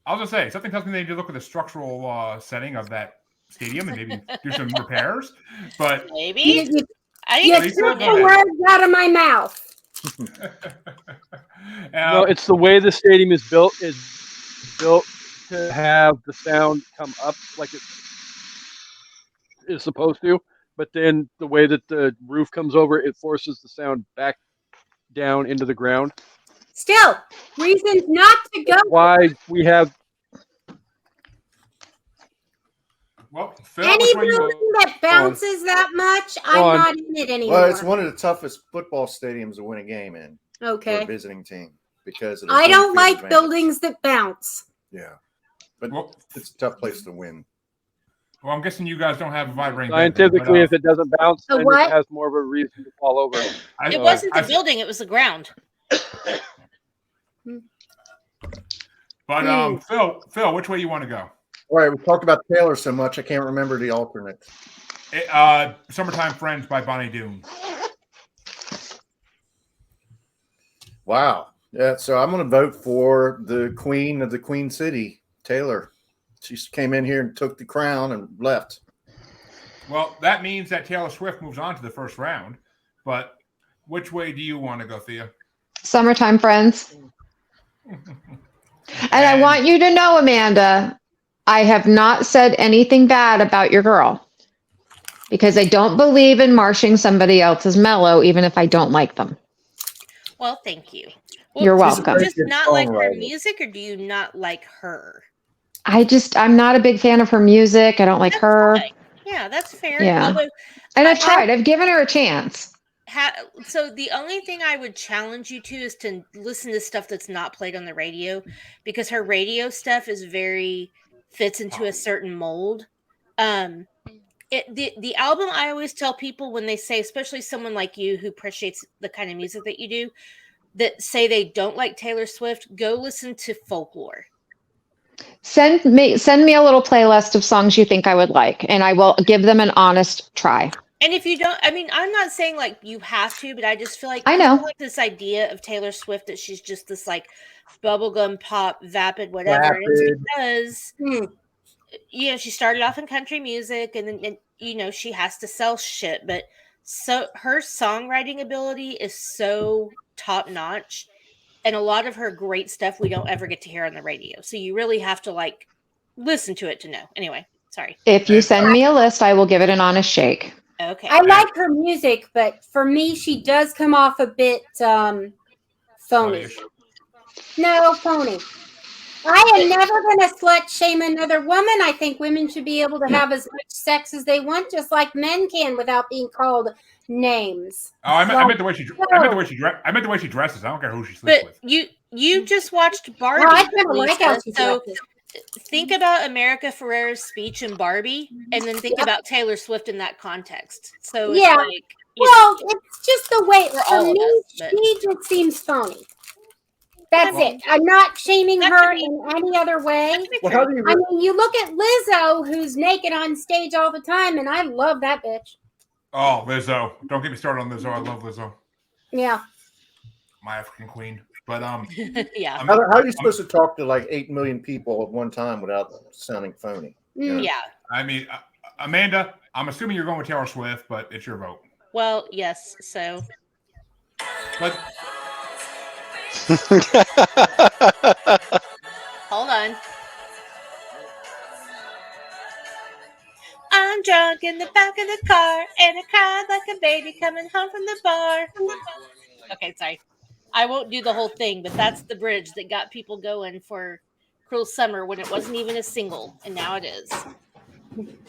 I was gonna say something tells me they need to look at the structural setting of that stadium and maybe do some repairs. But Maybe You I you didn't Lisa, took go the ahead. words out of my mouth. No, it's the way the stadium is built to have the sound come up like it is supposed to, but then the way that the roof comes over, it forces the sound back down into the ground. Still, reasons not to go. Why we have well, Phil, Any which way you building that bounces that much, I'm on. not in it anymore. Well, it's one of the toughest football stadiums to win a game in for a Okay. visiting team because of the I home don't field like advantage. buildings that bounce. Yeah, but Well, it's a tough place to win. well, I'm guessing you guys don't have a vibrating. scientifically, if it doesn't bounce, A then what? it has more of a reason to fall over. It wasn't the building; it was the ground. But Phil, which way you want to go? All right, we talked about Taylor so much, I can't remember the alternate. Summertime Friends by Bonnie Doon. Wow. Yeah, so I'm going to vote for the queen of the Queen City, Taylor. She came in here and took the crown and left. Well, that means that Taylor Swift moves on to the first round. But which way do you want to go, Thea? Summertime Friends. And I want you to know, Amanda, I have not said anything bad about your girl because I don't believe in marching somebody else's mellow, even if I don't like them. Well, thank you. Well, You're do you welcome. Just not like her Songwriter. music, or do you not like her? I'm not a big fan of her music. I don't like That's her. fine. Yeah, that's fair. Yeah. Although, And I've tried. I've given her a chance. so the only thing I would challenge you to is to listen to stuff that's not played on the radio, because her radio stuff is fits into a certain mold. The album, I always tell people when they say, especially someone like you who appreciates the kind of music that you do, that say they don't like Taylor Swift, go listen to Folklore. Send me a little playlist of songs you think I would like, and I will give them an honest try. And if you don't, I mean, I'm not saying like you have to, but I just feel like I know. people like this idea of Taylor Swift that she's just this like bubblegum pop, vapid, whatever. And it's Vapid. because Hmm. she started off in country music, and then she has to sell shit. But so her songwriting ability is so top notch, and a lot of her great stuff we don't ever get to hear on the radio. So you really have to like listen to it to know. Anyway, sorry. If you And- send me a list, I will give it an honest shake. Okay. I like her music, but for me, she does come off a bit phony. Funny-ish. No, phony. I am never going to slut shame another woman. I think women should be able to have as much sex as they want, just like men can, without being called names. Oh, I meant the way she. I meant the way No. she. I meant the way she dresses. I don't care who she sleeps But with. you just watched Barbie. Well, I kind of like how Lisa, she so dresses. think about America Ferrera's speech in Barbie, and then think Yep. about Taylor Swift in that context. So it's Yeah. like, Well, it's just the way. For For all of me, us, but- she just seems phony. That's Well- it. I'm not shaming That her could be- in any other way. that's Well, how true. do you? I mean, you look at Lizzo, who's naked on stage all the time, and I love that bitch. Oh, Lizzo! Don't get me started on Lizzo. I love Lizzo, Yeah. my African queen. But Yeah. I'm- How are you supposed to talk to like 8 million people at one time without sounding phony? Mm. Yeah. I mean, Amanda, I'm assuming you're going with Taylor Swift, but it's your vote. Well, yes. So But hold on. I'm drunk in the back of the car, and I cried like a baby coming home from the bar. Okay, sorry. I won't do the whole thing, but that's the bridge that got people going for Cruel Summer when it wasn't even a single, and now it is.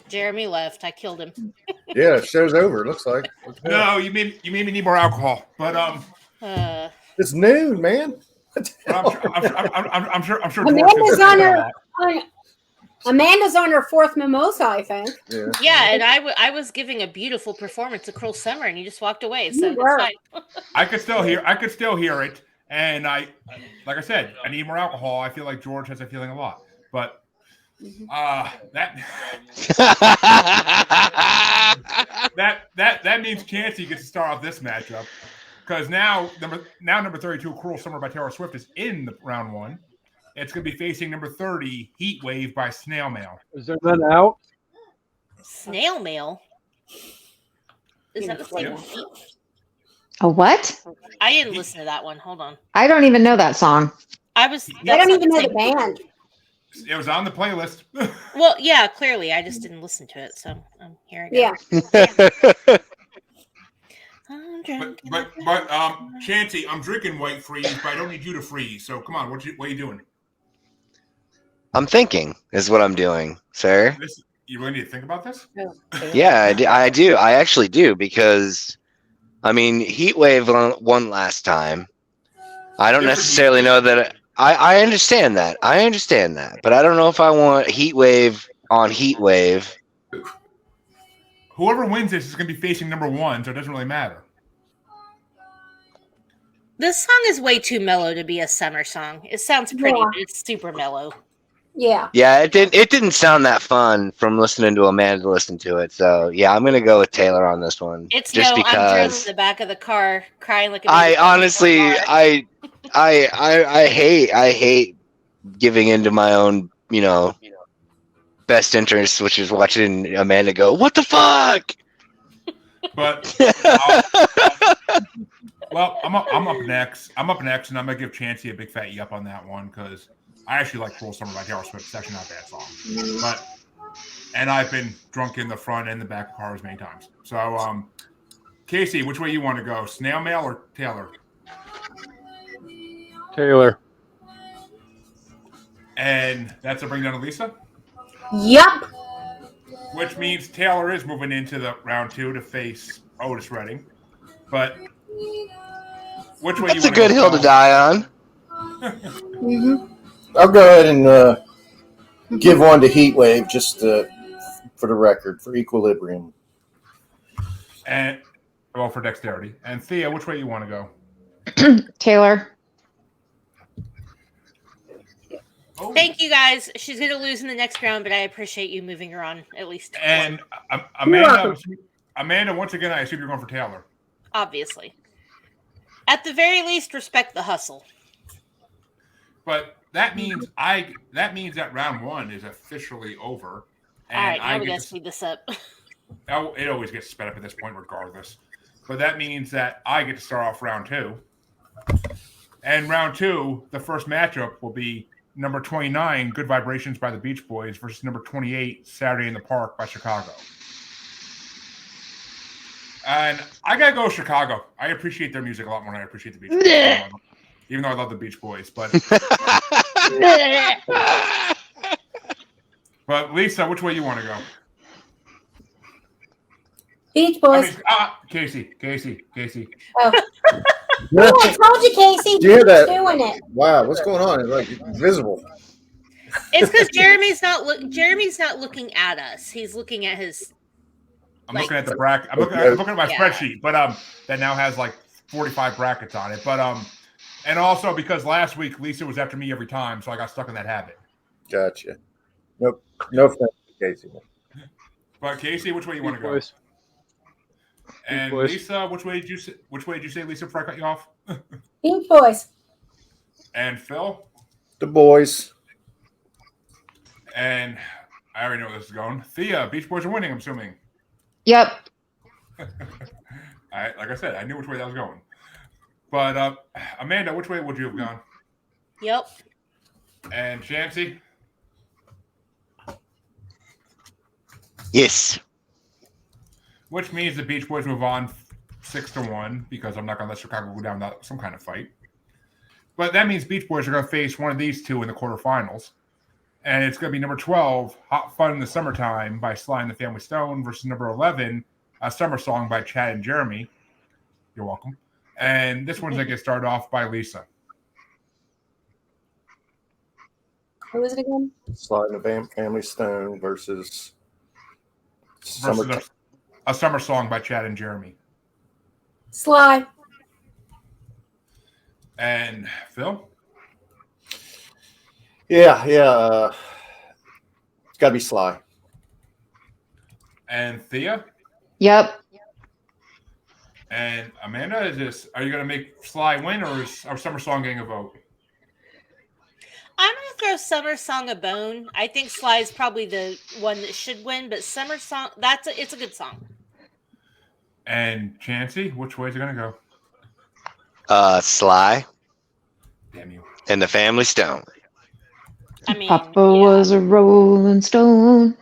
Jeremy left. I killed him. Yeah, show's over. It looks like. no, you made me need more alcohol. But It's noon, man. I'm sure. Amanda's on her. Amanda's on her fourth mimosa, I think. Yeah. Yeah, and I was giving a beautiful performance of Cruel Summer, and you just walked away. So You it's were. fine. I could still hear it, and like I said, I need more alcohol. I feel like George has a feeling a lot, but that means Chancey gets to start off this matchup because now number 32, Cruel Summer by Taylor Swift is in the round one. It's going to be facing number 30, Heat Wave by Snail Mail. Is there none out? Snail mail. Is that the same? Yeah. A what? I didn't listen to that one. Hold on. I don't even know that song. I was. I that's don't not even know same- the band. It was on the playlist. Well, yeah, clearly, I just didn't listen to it, so here I go. Yeah. I'm drunk in but the- Chancey, I'm drinking white freeze, but I don't need you to freeze. So come on, what are you doing? I'm thinking is what I'm doing, sir. You really need to think about this? Yeah, I do. I actually do because, I mean, Heat Wave won last time. I don't necessarily know that. I understand that. I understand that, but I don't know if I want Heat Wave on Heat Wave. Whoever wins this is going to be facing number one, so it doesn't really matter. This song is way too mellow to be a summer song. It sounds pretty, Yeah. but it's super mellow. Yeah. Yeah, it didn't sound that fun from listening to Amanda listen to it. So yeah, I'm gonna go with Taylor on this one. It's just no, I'm drunk in because the back of the car crying like a I baby honestly coming from the bar. I hate giving into my own best interest, which is watching Amanda go, "What the fuck?" But well, I'm up next. I'm up next, and I'm gonna give Chancey a big fat yup on that one because I actually like "Cruel Summer" by Taylor Swift. It's actually not a bad song, and I've been drunk in the front and the back of cars many times. So, Kasey, which way you want to go? Snail Mail or Taylor? Taylor. And that's a bring down to Lisa, Yup. which means Taylor is moving into the round two to face Otis Redding. But which way That's you a good hill to die on. I'll go ahead and give one to Heat Wave just for the record, for equilibrium. And well, for dexterity. And Thea, which way you want to go? Taylor. Oh. Thank you guys. She's going to lose in the next round, but I appreciate you moving her on at least. And Amanda, Amanda, once again, I assume you're going for Taylor. Obviously. At the very least, respect the hustle. But that means that round 1 is officially over. And All right, now I we get gotta to, speed this up. oh, it always gets sped up at this point, regardless. But that means that I get to start off round 2. And round 2, the first matchup will be number 29, Good Vibrations by the Beach Boys versus number 28, Saturday in the Park by Chicago. And I gotta go with Chicago. I appreciate their music a lot more than I appreciate the Beach Boys. Even though I love the Beach Boys, but Lisa, which way you want to go? Beach Boys. Casey. Oh, I told you, Casey. Do you hear that? Doing it. Wow, what's going on? It's like invisible. It's because Jeremy's not looking at us. He's looking at his. I'm looking at the bracket. I'm looking at my spreadsheet, but that now has like 45 brackets on it. But and also because last week Lisa was after me every time, so I got stuck in that habit. Gotcha. Nope. No offense, Casey. But Casey, which way you want to go? Boys. And Boys. Lisa, which way did you say, Lisa, before I cut you off? Beach Boys. And Phil? The boys. And I already know where this is going. Thea, Beach Boys are winning, I'm assuming. Yep. Like I said, I knew which way that was going. But Amanda, which way would you have gone? Yep. And Chancey? Yes. Which means the Beach Boys move on 6-1 because I'm not going to let Chicago go down without some kind of fight. But that means Beach Boys are going to face one of these two in the quarterfinals. And it's going to be number 12, Hot Fun in the Summertime by Sly and the Family Stone versus number 11, A Summer Song by Chad and Jeremy. You're welcome. And this one's going to get started off by Lisa. Who is it again? Sly and the Family Stone versus A Summer Song by Chad and Jeremy. Sly. And Phil? Yeah. It's got to be Sly. And Thea? Yep. And Amanda, are you going to make Sly win, or is our Summer Song getting a vote? I'm gonna throw Summer Song a bone. I think Sly is probably the one that should win, but Summer Song, it's a good song. And Chancey, which way is it going to go? Sly Damn you. and the Family Stone. I mean, Papa was a Rolling Stone.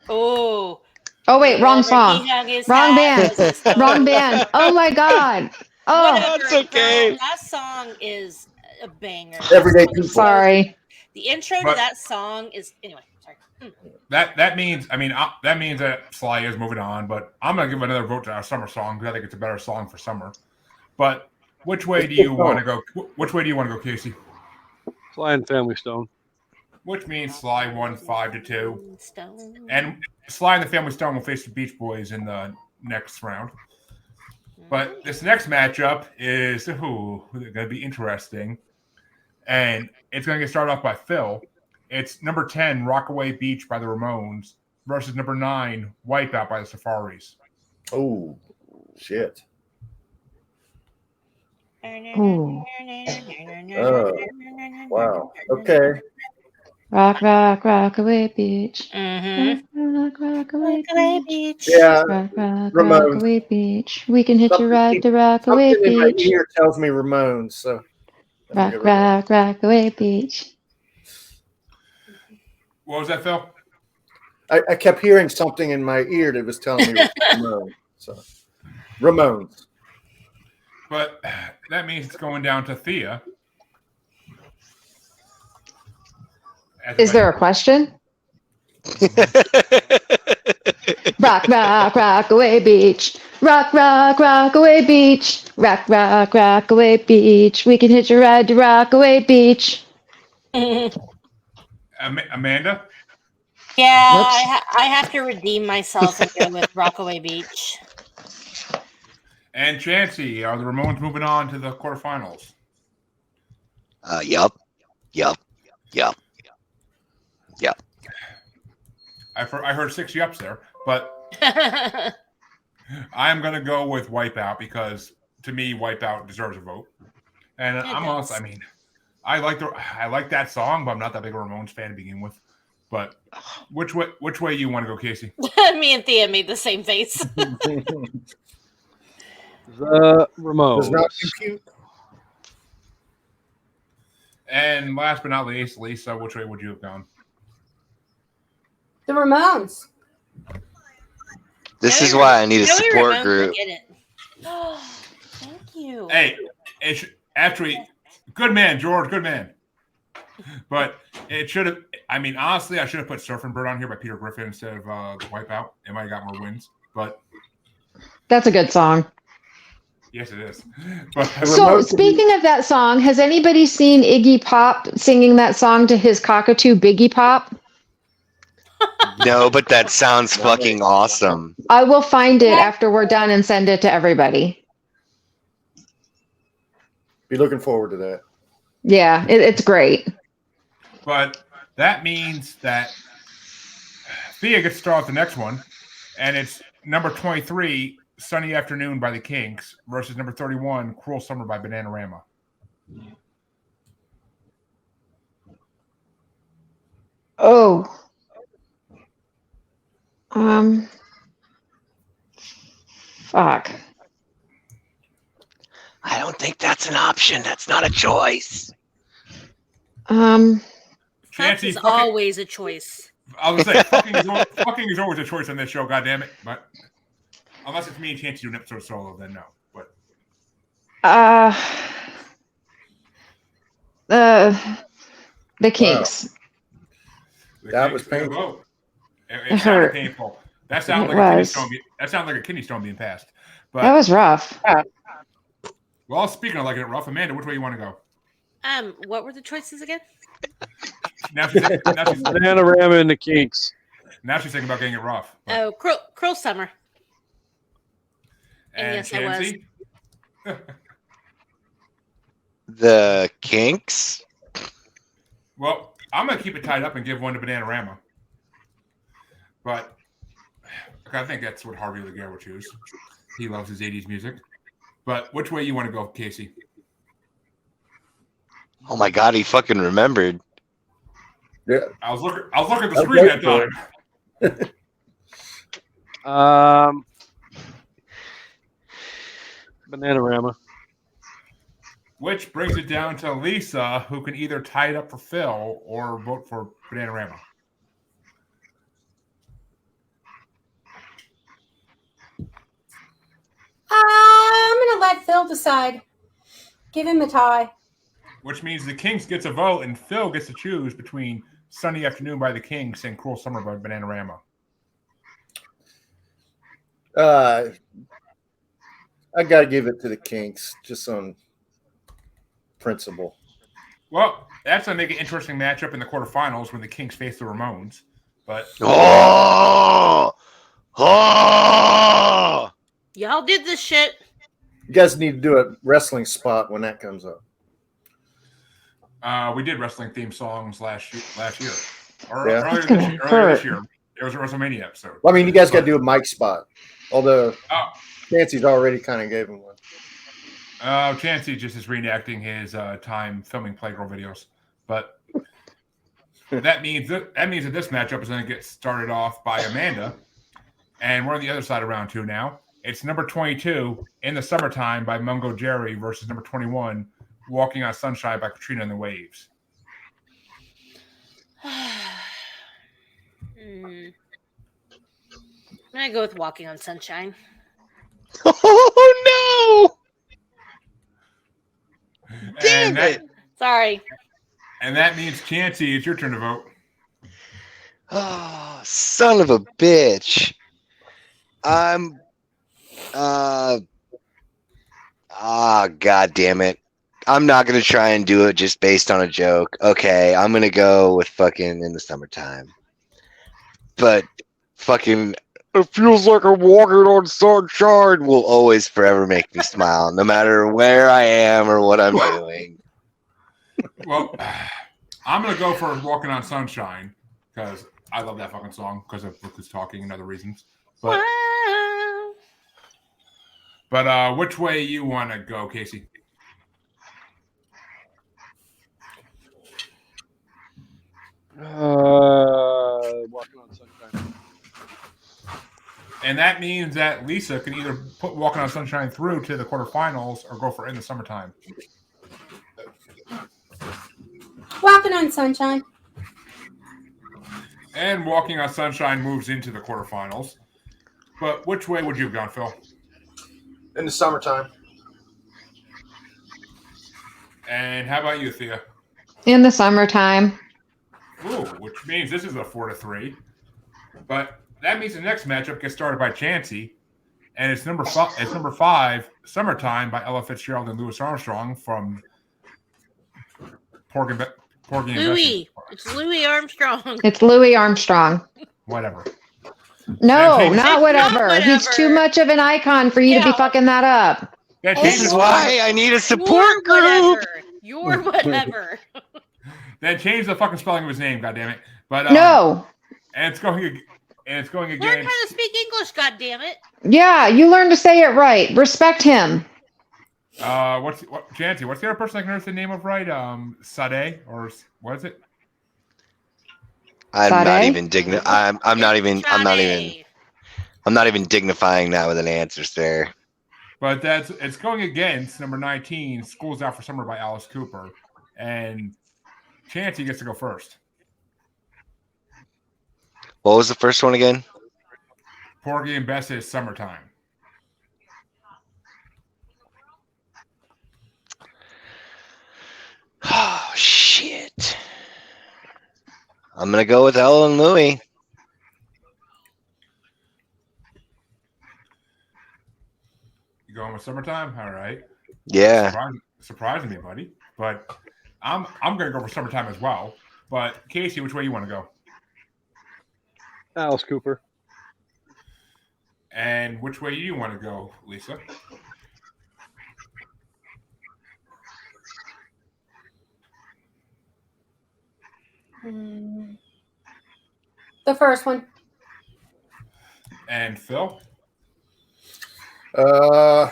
Oh. Oh wait, wrong song. Wrong band. Wrong band. Oh my god. Oh, That's okay. That song is a banger. Everyday people. sorry. The intro to that song is anyway. Sorry. That means that Sly is moving on, but I'm gonna give another vote to our Summer Song because I think it's a better song for summer. But which way do you want to go? Which way do you want to go, Casey? Sly and Family Stone. Which means Sly won 5-2, Stone. and Sly and the Family Stone will face the Beach Boys in the next round. But this next matchup is going to be interesting, and it's going to get started off by Phil. It's number 10, Rockaway Beach by the Ramones versus number 9, Wipeout by the Safaris. Oh, shit. Ooh. Wow. Okay. Rock, rock, rock away, beach. Mm-hmm. Rock, rock away, Rockaway beach. Beach. Yeah. Rock, rock, Ramones. rock away, beach. We can hit you right to Rockaway Something in my Beach. ear tells me Ramones. So. Rock, rock, rock away, beach. What was that, Phil? I kept hearing something in my ear that was telling me Ramones. So. Ramones. But that means it's going down to Thea. Is there a question? Rock, rock, rock away, beach. Rock, rock, rock away, beach. Rock, rock, rock away, beach. We can hitch a ride to Rockaway Beach. Amanda? Yeah, Whoops. I have to redeem myself and go with Rockaway Beach. And Chancey, are the Ramones moving on to the quarterfinals? Yup. I heard 6 yups there, but I'm gonna go with Wipeout because to me, Wipeout deserves a vote. And It I'm does. honest. I mean, I like that song, but I'm not that big a Ramones fan to begin with. But which way you want to go, Kasey? Me and Thea made the same face. The Ramones. Does not compute. And last but not least, Lisa, which way would you have gone? The Ramones. This Joey is why I need a Joey support Ramones group. would get it. Thank you. Hey, actually, good man, George, good man. But it should have. I mean, honestly, I should have put Surfing Bird on here by Peter Griffin instead of Wipeout. It might have got more wins, but That's a good song. yes, it is. But So, speaking of that song, has anybody seen Iggy Pop singing that song to his cockatoo Biggie Pop? No, but that sounds fucking awesome. I will find it after we're done and send it to everybody. Be looking forward to that. Yeah, it's great. But that means that Thea gets to start off the next one, and it's number 23, Sunny Afternoon by the Kinks versus number 31, Cruel Summer by Bananarama. Oh. Fuck. I don't think that's an option. That's not a choice. Fuck Chancey, is always a choice. I was gonna say fucking is always a choice on this show. God damn it! But unless it's me and Chancey do an episode solo, then no. But The Kinks. That was painful. It sounded painful. That sounded It like a kidney was. stone. That sounded like a kidney stone being passed. But That was rough. well, speaking of like it rough, Amanda, which way you want to go? What were the choices again? Now she's Bananarama and the Kinks. thinking about getting it rough. But- Oh, Cruel Summer. And yes, I was. Chancey? The Kinks? Well, I'm gonna keep it tied up and give one to Bananarama. But I think that's what Harvey Laguerre would choose. He loves his 80s music. But which way you want to go, Kasey? Oh my god, he fucking remembered. Yeah. I was looking at the screen that time. Bananarama. Which brings it down to Lisa, who can either tie it up for Phil or vote for Bananarama. I'm going to let Phil decide. Give him a tie. Which means the Kinks gets a vote and Phil gets to choose between Sunny Afternoon by the Kinks and Cruel Summer by Bananarama. I got to give it to the Kinks just on principle. Well, that's going to make an interesting matchup in the quarterfinals when the Kinks face the Ramones. But Oh! Y'all did this shit. You guys need to do a wrestling spot when that comes up. we did wrestling theme songs last year. Or Yeah. earlier this year. It was a WrestleMania episode. Well, I mean, you guys got to do a mic spot. Although Oh. Chancey's already kind of gave him one. Chancey just is reenacting his time filming Playgirl videos. But that means that this matchup is going to get started off by Amanda. And we're on the other side of round 2 now. It's number 22, In the Summertime by Mungo Jerry versus number 21, Walking on Sunshine by Katrina and the Waves. I'm gonna go with Walking on Sunshine. Oh no! Damn it! Sorry. And that means, Chancey, it's your turn to vote. Oh, son of a bitch. I'm god damn it. I'm not gonna try and do it just based on a joke. Okay, I'm gonna go with fucking In the Summertime. But fucking it feels like I'm walking on sunshine will always forever make me smile, no matter where I am or what I'm doing. Well, I'm going to go for Walking on Sunshine because I love that fucking song because of Lucas talking and other reasons. But But which way you want to go, Kasey? Walking on Sunshine. And that means that Lisa can either put Walking on Sunshine through to the quarterfinals or go for In the Summertime. Walking on Sunshine. And Walking on Sunshine moves into the quarterfinals. But which way would you have gone, Phil? In the summertime. And how about you, Thea? In the summertime. Ooh, which means this is a 4-3. But that means the next matchup gets started by Chansey, and it's number 5, Summertime by Ella Fitzgerald and Louis Armstrong from Porgy and Louis. Bessie. It's Louis Armstrong. It's Louis Armstrong. Whatever. No, Then not whatever. He's too much of an icon for you to be fucking that up. That This changes is why I need a support group. You're whatever. Then change the fucking spelling of his name, goddammit. But No. and it's going Learn against how to speak English, goddammit. Yeah, you learn to say it right. Respect him. Chansey, what's the other person I can pronounce the name of right? Sade, or what is it? I'm Sade? not even I'm not even dignifying that with an answer, sir. But it's going against number 19, School's Out for Summer by Alice Cooper. And Chansey gets to go first. What was the first one again? Porgy and Bess's Summertime. Oh shit. I'm gonna go with Ella and Louie. You going with Summertime? All right. Yeah. Surprising me, buddy. But I'm gonna go for Summertime as well. But Kasey, which way you want to go? Alice Cooper. And which way you want to go, Lisa? The first one. And Phil? Alice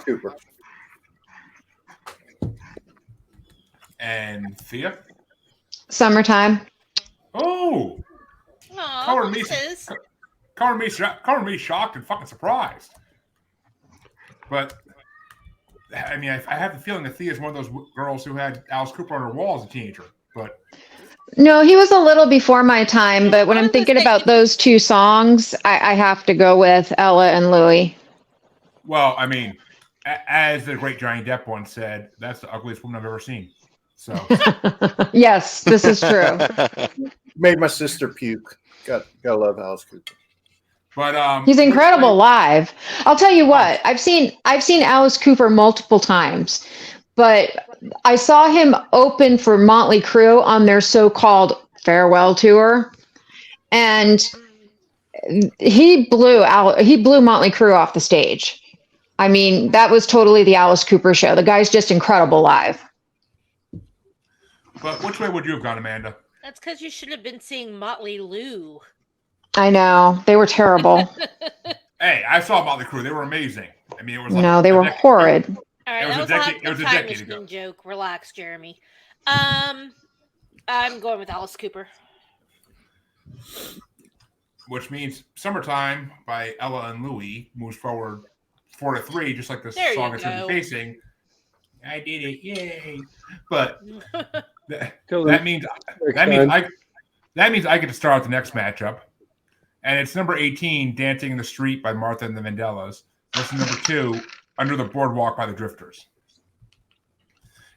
Cooper. And Thea? Summertime. Oh! Aw, Color me shocked and fucking surprised. But I mean, I have the feeling that Thea is one of those girls who had Alice Cooper on her wall as a teenager. But No, he was a little before my time, but when I I'm was thinking gonna say- about those two songs, I have to go with Ella and Louie. well, I mean, as the great Johnny Depp once said, that's the ugliest woman I've ever seen. So Yes, this is true. Made my sister puke. Gotta love Alice Cooper. but He's incredible live. I'll tell you what, I've seen Alice Cooper multiple times, but I saw him open for Motley Crue on their so-called farewell tour, and he blew Motley Crue off the stage. I mean, that was totally the Alice Cooper show. The guy's just incredible live. But which way would you have gone, Amanda? That's because you should have been seeing Motley Lou. I know, they were terrible. Hey, I saw Motley Crue. They were amazing. I mean, it was like No, they were horrid. All right, It was that a was decade- it was a time decade machine ago. joke. Relax, Jeremy. I'm going with Alice Cooper. which means Summertime by Ella and Louie moves forward 4-3, just like the There song you it should go. be facing. I did it, yay! But Till that the means next I get to start out the next matchup, and it's number 18, "Dancing in the Street" by Martha and the Vandellas. Versus number 2, "Under the Boardwalk" by the Drifters.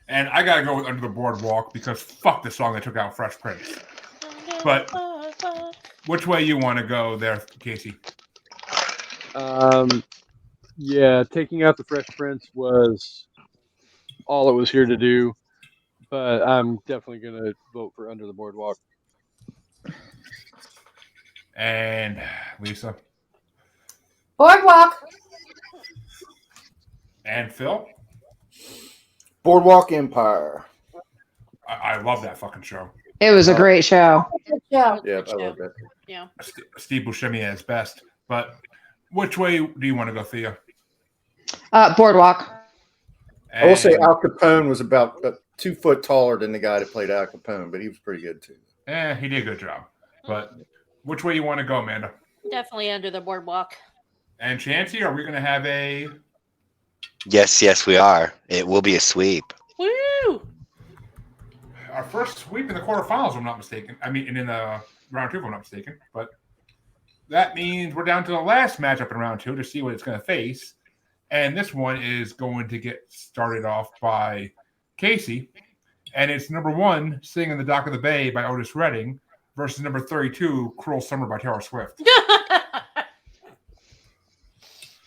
And I gotta go with "Under the Boardwalk" because fuck the song that took out Fresh Prince. But which way you want to go there, Kasey? Yeah, taking out the Fresh Prince was all it was here to do, but I'm definitely going to vote for Under the Boardwalk. And Lisa Boardwalk. and Phil. Boardwalk Empire. I love that fucking show. It was a great show. Yeah. Yeah, I love that. Yeah. Steve Buscemi at his best. But Which way do you want to go, Thea? Boardwalk. I will say And- Al Capone was about 2 foot taller than the guy that played Al Capone, but he was pretty good too. he did a good job. But which way you want to go, Amanda? Definitely under the boardwalk. And Chancey, are we going to have a... Yes, we are. It will be a sweep. Woo! Our first sweep in the quarterfinals, if I'm not mistaken. I mean, in the round 2, if I'm not mistaken. But that means we're down to the last matchup in round 2 to see what it's going to face. And this one is going to get started off by Kasey. And it's number 1, Singing the Dock of the Bay by Otis Redding versus number 32, Cruel Summer by Taylor Swift.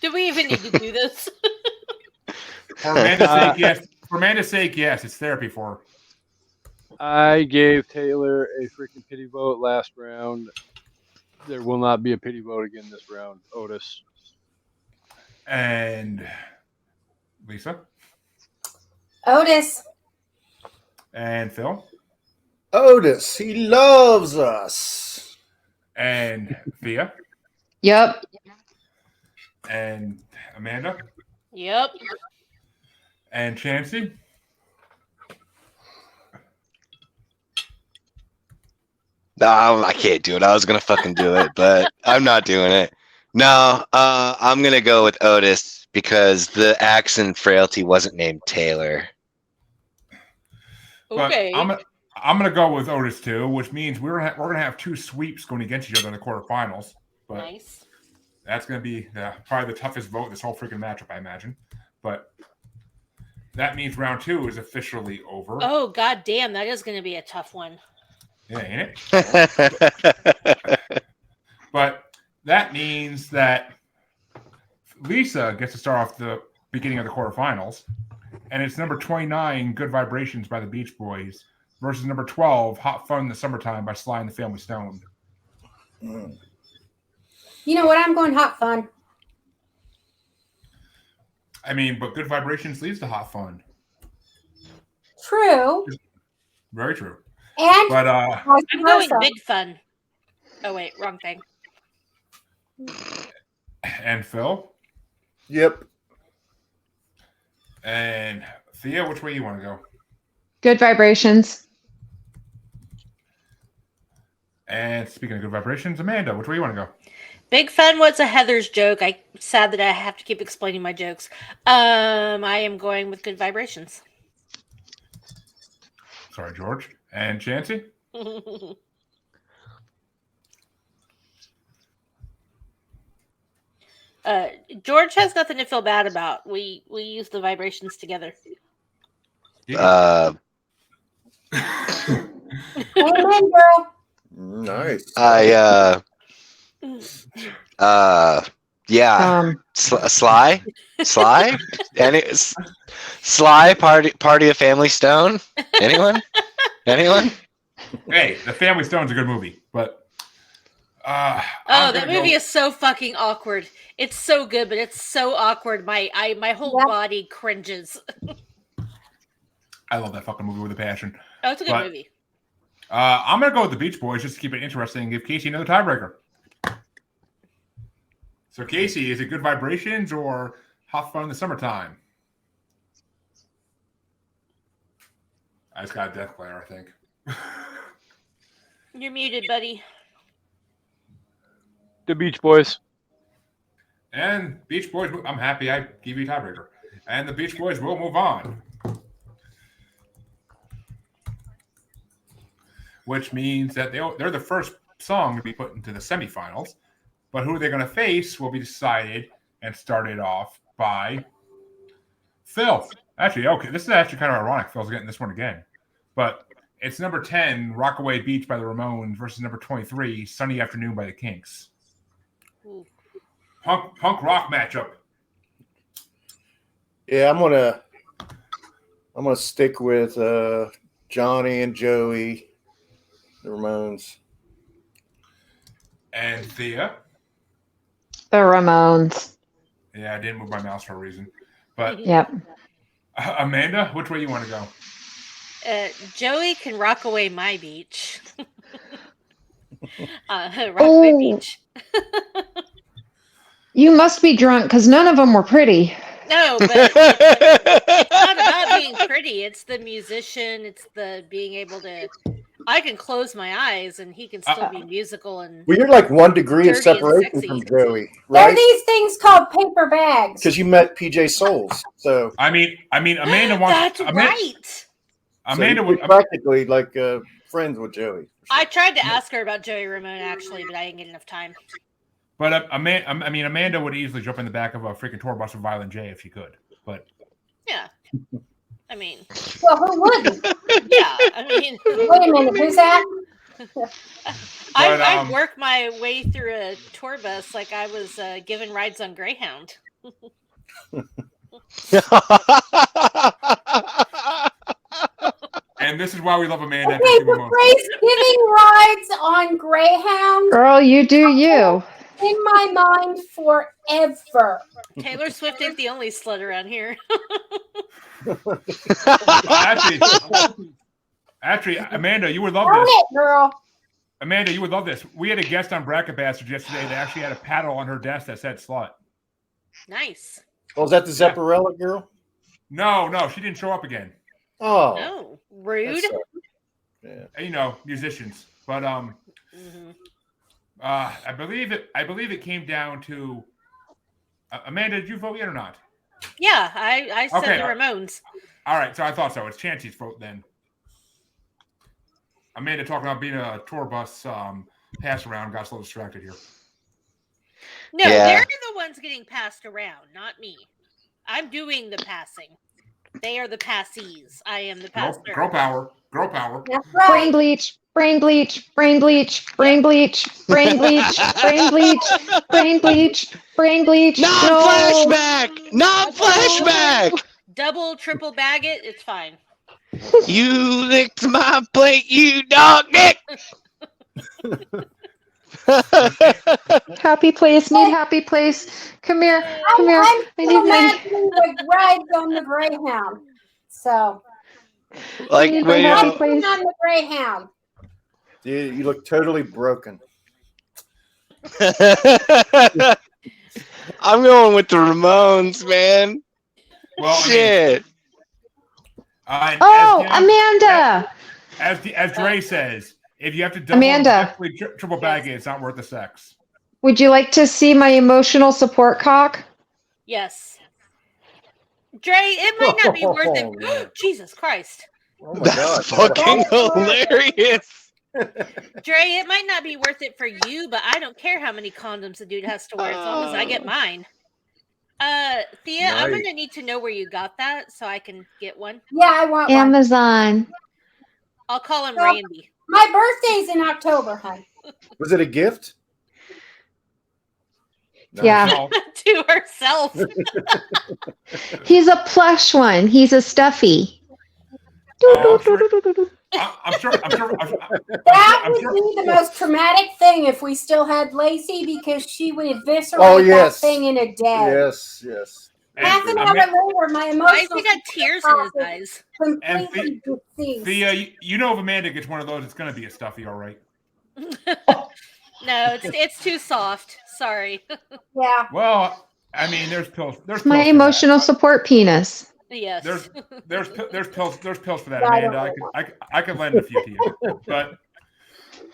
Do we even need to do this? For Amanda's sake, yes. For Amanda's sake, yes. It's therapy for her. I gave Taylor a freaking pity vote last round. There will not be a pity vote again this round, Otis. And Lisa. Otis. And Phil. Otis, he loves us. And Thea. Yep. And Amanda. Yep. And Chancey. No, I can't do it. I was gonna fucking do it, but I'm not doing it. No, I'm gonna go with Otis because the accent frailty wasn't named Taylor. But Okay. I'm gonna go with Otis too, which means we're gonna have 2 sweeps going against each other in the quarterfinals. But Nice. that's gonna be probably the toughest vote this whole freaking matchup, I imagine. But that means round 2 is officially over. Oh, god damn, that is going to be a tough one. Yeah, ain't it? But that means that Lisa gets to start off the beginning of the quarterfinals, and it's number 29, Good Vibrations by the Beach Boys, versus number 12, Hot Fun in the Summertime by Sly and the Family Stone. Mm. You know what? I'm going hot fun. I mean, but Good Vibrations leads to Hot Fun. True. Very true. And But vice I'm going versa. big fun. Oh, wait, wrong thing. and Phil Yep. and Thea, which way you want to go? Good Vibrations. And speaking of Good Vibrations, Amanda, which way you want to go? Big fun was a Heather's joke. I'm sad that I have to keep explaining my jokes. I am going with Good Vibrations. Sorry, George. And Chancey? George has nothing to feel bad about. We use the vibrations together. Amen, girl. Nice. Yeah. Sly, Sly party of Family Stone. Anyone? Hey, The Family Stone's a good movie, but Oh, I'm that gonna movie go- is so fucking awkward. It's so good, but it's so awkward. My whole Yep. body cringes. I love that fucking movie with a passion. Oh, it's a good But- movie. I'm gonna go with the Beach Boys just to keep it interesting and give Kasey another tiebreaker. So Kasey, is it Good Vibrations or Hot Fun in the Summertime? I just got a death glare, I think. You're muted, buddy. The Beach Boys. And Beach Boys, I'm happy I gave you a tiebreaker. And the Beach Boys will move on. Which means that they're the first song to be put into the semifinals. But who they're going to face will be decided and started off by Phil. Actually, okay, this is actually kind of ironic. Phil's getting this one again. But it's number 10, Rockaway Beach by the Ramones versus number 23, Sunny Afternoon by the Kinks. Ooh. Punk rock matchup. Yeah, I'm gonna stick with Johnny and Joey, the Ramones. And Thea. The Ramones. Yeah, I didn't move my mouse for a reason. But Yep. Amanda, which way you want to go? Joey can rock away my beach. Rockaway Oh. Beach. You must be drunk because none of them were pretty. No, but it's not about being pretty. It's the musician. It's the being able to. I can close my eyes and he can still be musical and. Well, you're like 1 degree of Dirty and separation sexy. from Joey, There are right? these things called paper bags. Because you met PJ Souls, so I mean, Amanda wants. That's right. Amanda so would. you're practically like friends with Joey. I tried to ask her about Joey Ramone actually, but I didn't get enough time. But Amanda would easily jump in the back of a freaking tour bus with Violent J if she could. But Yeah. I mean, Well, who wouldn't? yeah. I mean, Wait a minute, who's that? I worked my way through a tour bus like I was given rides on Greyhound. and this is why we love Amanda. Okay, the phrase "giving rides on Greyhound" Girl, you do you. in my mind forever. Taylor Swift ain't the only slut around here. Actually, Amanda, you would love Own this. it, girl. Amanda, you would love this. We had a guest on Bracket Bastard yesterday that actually had a paddle on her desk that said slut. Nice. Oh, is that the Zepparella girl? No, she didn't show up again. Oh, No, rude. that sucks. Yeah. You know, musicians. But I believe it came down to Amanda, did you vote yet or not? Yeah, I said Okay. the Ramones. All right, so I thought so. It's Chancey's vote then. Amanda talking about being a tour bus pass around, got a little distracted here. No, Yeah. they're the ones getting passed around, not me. I'm doing the passing. They are the passees. I am the passer. Girl power. That's Brain right. bleach, brain bleach, brain bleach, brain bleach, brain bleach, brain bleach, brain bleach, brain bleach. Non-flashback! Non-flashback! Double, triple bag it. It's fine. You licked my plate, you dog dick! Happy place, need happy place. Come here, come here. I'm I need my. imagining the rides on the Greyhound. So, Like, Need wait, my happy I'm place. on the Greyhound. Dude, you look totally broken. I'm going with the Ramones, man. Well, Shit. And Oh, as Amanda. as Dre says, if you have to double Amanda. triple bag it, it's not worth the sex. Would you like to see my emotional support cock? Yes. Dre, it might not be worth Oh, man. it. Jesus Christ. Oh my That's God. fucking hilarious. Dre, it might not be worth it for you, but I don't care how many condoms the dude has to wear as long as I get mine. Thea, I'm Nice. gonna need to know where you got that so I can get one. Yeah, I want one. Amazon. I'll call him Oh. Randy. My birthday's in October, hon. Was it a gift? No. Yeah. No, To herself. He's a plush one. He's a stuffy. I'm sure. That I'm would sure. be the most traumatic thing if we still had Lacey because she would eviscerate Oh, yes. that thing in a day. Yes, yes. Half an And hour later, my Why has emotional he got tears in his eyes? completely deceased. Thea, you know if Amanda gets one of those, it's going to be a stuffy, all right. No, it's too soft. Sorry. Yeah. Well, I mean, there's pills. There's It's my pills for that. emotional support penis. Yes. There's pills for that, Yeah, I don't Amanda. know. I could lend a few to you, but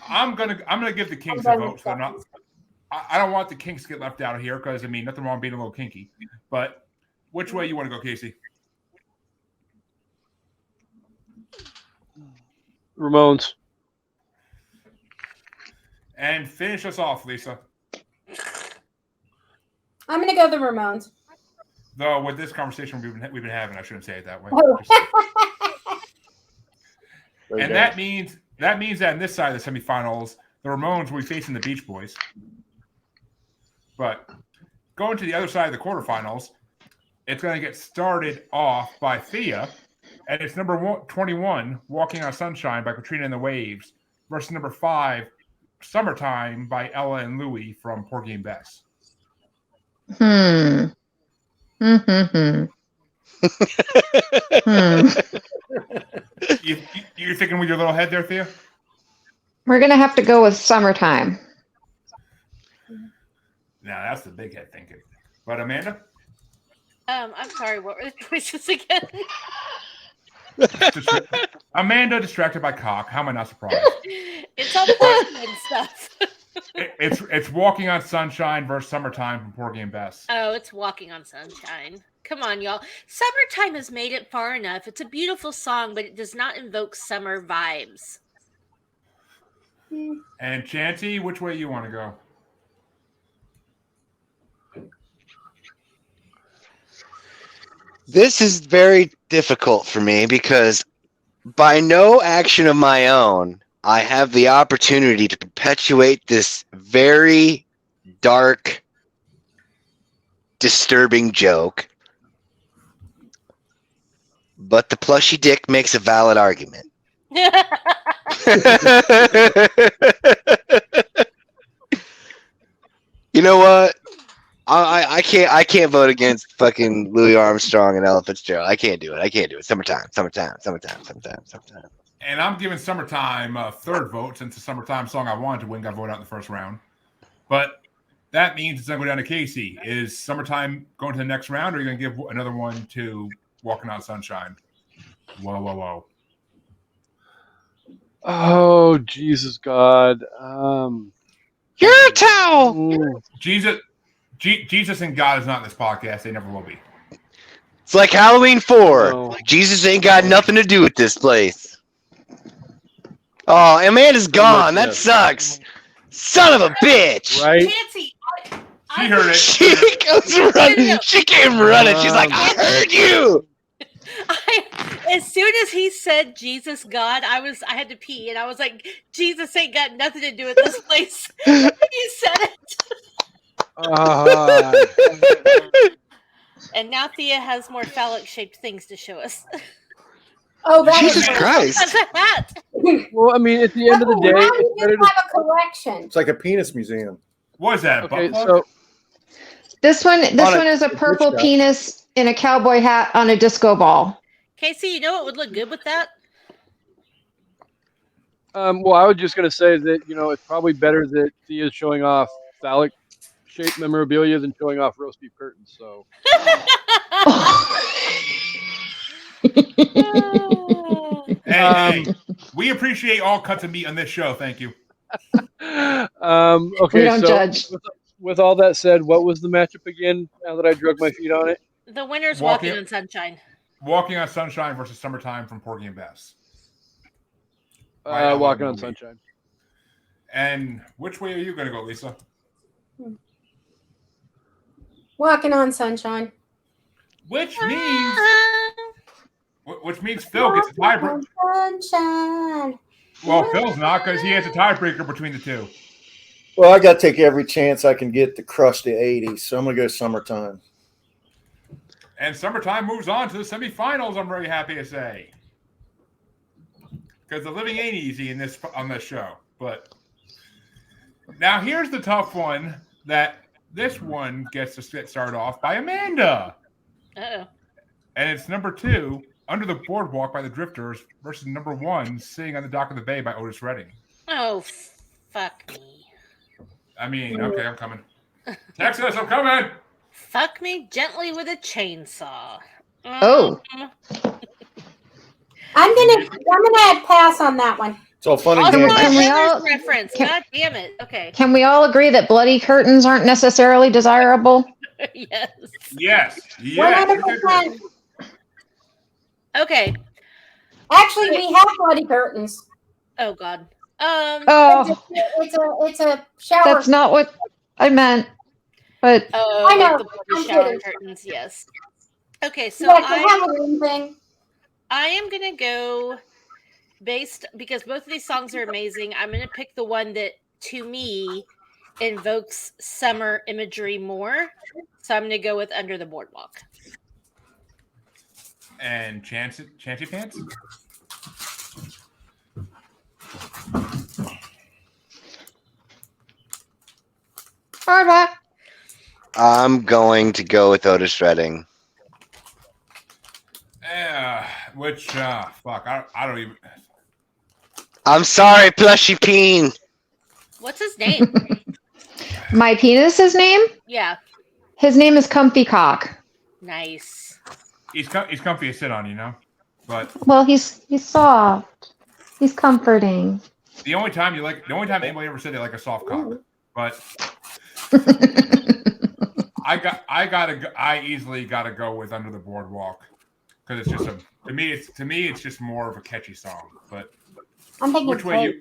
I'm gonna give the kinks a vote. So I don't want the kinks to get left out of here because I mean nothing wrong being a little kinky. But which way you want to go, Kasey? Ramones. And finish us off, Lisa. I'm gonna go the Ramones. Though with this conversation we've been having, I shouldn't say it that way. Very And good. that means that in this side of the semifinals, the Ramones will be facing the Beach Boys. But going to the other side of the quarterfinals, it's going to get started off by Thea, and it's number 21, "Walking on Sunshine" by Katrina and the Waves, versus number 5, "Summertime" by Ella and Louie from Porgy and Bess. Hmm. Hmm. You're thinking with your little head there, Thea? We're gonna have to go with Summertime. Now that's the big head thinking. But Amanda? I'm sorry, what were the choices again? Amanda distracted by cock. How am I not surprised? It's all plastic and stuff. It's Walking on Sunshine versus Summertime from Porgy and Bess. Oh, it's Walking on Sunshine. Come on, y'all. Summertime has made it far enough. It's a beautiful song, but it does not invoke summer vibes. And Chanty, which way you want to go? This is very difficult for me because by no action of my own, I have the opportunity to perpetuate this very dark, disturbing joke. But the plushy dick makes a valid argument. You know what? I can't vote against fucking Louis Armstrong and Ella Fitzgerald. I can't do it. Summertime. And I'm giving Summertime a third vote since the Summertime song I wanted to win got voted out in the first round. But that means it's going to go down to Kasey. Is Summertime going to the next round, or are you going to give another one to Walking on Sunshine? Whoa. Oh, Jesus God. You're a towel. Jesus and God is not in this podcast. They never will be. It's like Halloween 4. No. Jesus ain't got nothing to do with this place. Oh, Amanda's gone. That sucks. Son of a bitch. Right? Nancy, She heard it. She comes running. She came running. She's like, I heard you. as soon as he said Jesus God, I had to pee, and I was like, Jesus ain't got nothing to do with this place. You said it. And now Thea has more phallic shaped things to show us. Oh, that Jesus is Christ. That's a hat. Well, I mean, at the end of the day, now it's we better just to. have a collection. It's like a penis museum. What is that? Okay, butt plug? so This one On a- is a purple shot. penis in a cowboy hat on a disco ball. Casey, you know what would look good with that? well, I was just gonna say that it's probably better that Thea's showing off phallic shaped memorabilia than showing off roast beef curtains. So Hey, we appreciate all cuts of meat on this show. Thank you. okay, We don't so judge. with all that said, what was the matchup again? Now that I drug my feet on it, The winner's Walking- Walking on Sunshine. Walking on Sunshine versus Summertime from Porgy and Bess. Right, walking on movie. sunshine. And which way are you going to go, Lisa? Walking on sunshine. Which means Phil gets a tiebreaker. Sunshine. Well, Phil's not because he has a tiebreaker between the two. Well, I got to take every chance I can get to crush the 80s, so I'm going to go Summertime. And Summertime moves on to the semifinals, I'm very happy to say. Because the living ain't easy on this show. But now here's the tough one that this one gets to get started off by Amanda. Uh-oh. And it's number 2, Under the Boardwalk by the Drifters versus number 1, Sitting on the Dock of the Bay by Otis Redding. Oh, fuck me. I mean, okay, I'm coming. Texas, I'm coming. Fuck me gently with a chainsaw. Oh. I'm gonna pass on that one. It's all fun and Also, games. Can we Heather's all- reference. can- God damn it. Okay. Can we all agree that bloody curtains aren't necessarily desirable? Yes. Yes. 100%. Okay. Actually, we have bloody curtains. Oh God. Oh, It's a shower. that's not what I meant. But Oh, I know. like the bloody I'm shower kidding. curtains. Yes. Okay, so like the Halloween thing. I am gonna go because both of these songs are amazing. I'm gonna pick the one that to me invokes summer imagery more. So I'm gonna go with Under the Boardwalk. And Chancy Pants? Boardwalk. I'm going to go with Otis Redding. Fuck, I don't even. I'm sorry, Plushy Peen. What's his name? My penis's name? Yeah. His name is Comfy Cock. Nice. He's comfy to sit on, you know. But Well, he's soft. He's comforting. the only time anybody ever said they like a soft cock, but I easily gotta go with Under the Boardwalk because it's just to me it's just more of a catchy song. But I'm thinking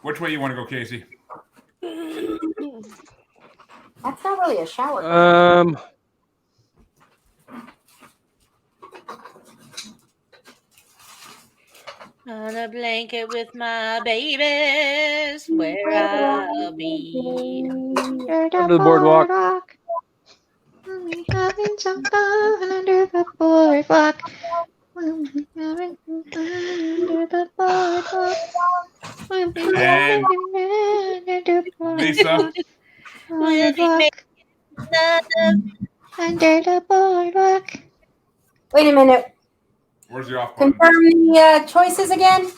which way you want to go, Kasey? That's not really a shower. On a blanket with my babies, where I'll be. Under the boardwalk. We having some fun under the boardwalk. We'll be having some fun under the boardwalk. We'll be And under the boardwalk. Lisa, We'll be making Under the boardwalk. Wait a minute. where's the off button? Confirm the choices again.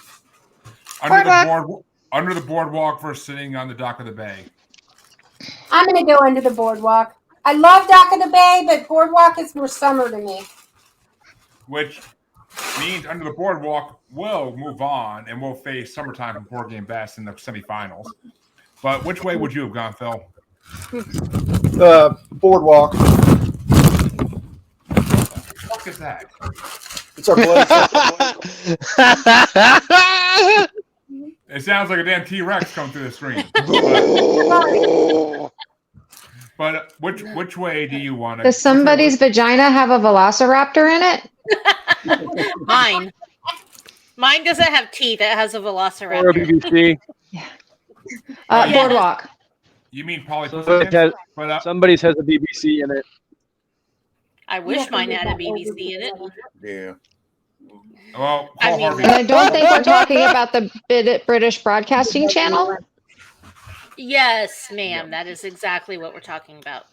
Under the boardwalk versus sitting on the dock of the bay. I'm going to go under the boardwalk. I love Dock of the Bay, but boardwalk is more summer to me. Which means Under the Boardwalk will move on and will face Summertime from Board Game Best in the semifinals. But which way would you have gone, Phil? Boardwalk. What is that? It's our blood. It sounds like a damn T-Rex coming through the screen. But which way do you want to? Does somebody's vagina have a velociraptor in it? Mine. Mine doesn't have teeth. It has a Or a velociraptor. BBC. Yeah. Boardwalk. You mean Polly? Somebody's has a BBC in it. I wish mine had a BBC in it. Yeah. Well, I mean- And I don't think we're talking about the British Broadcasting Channel. Yes, ma'am. That is exactly what we're talking about.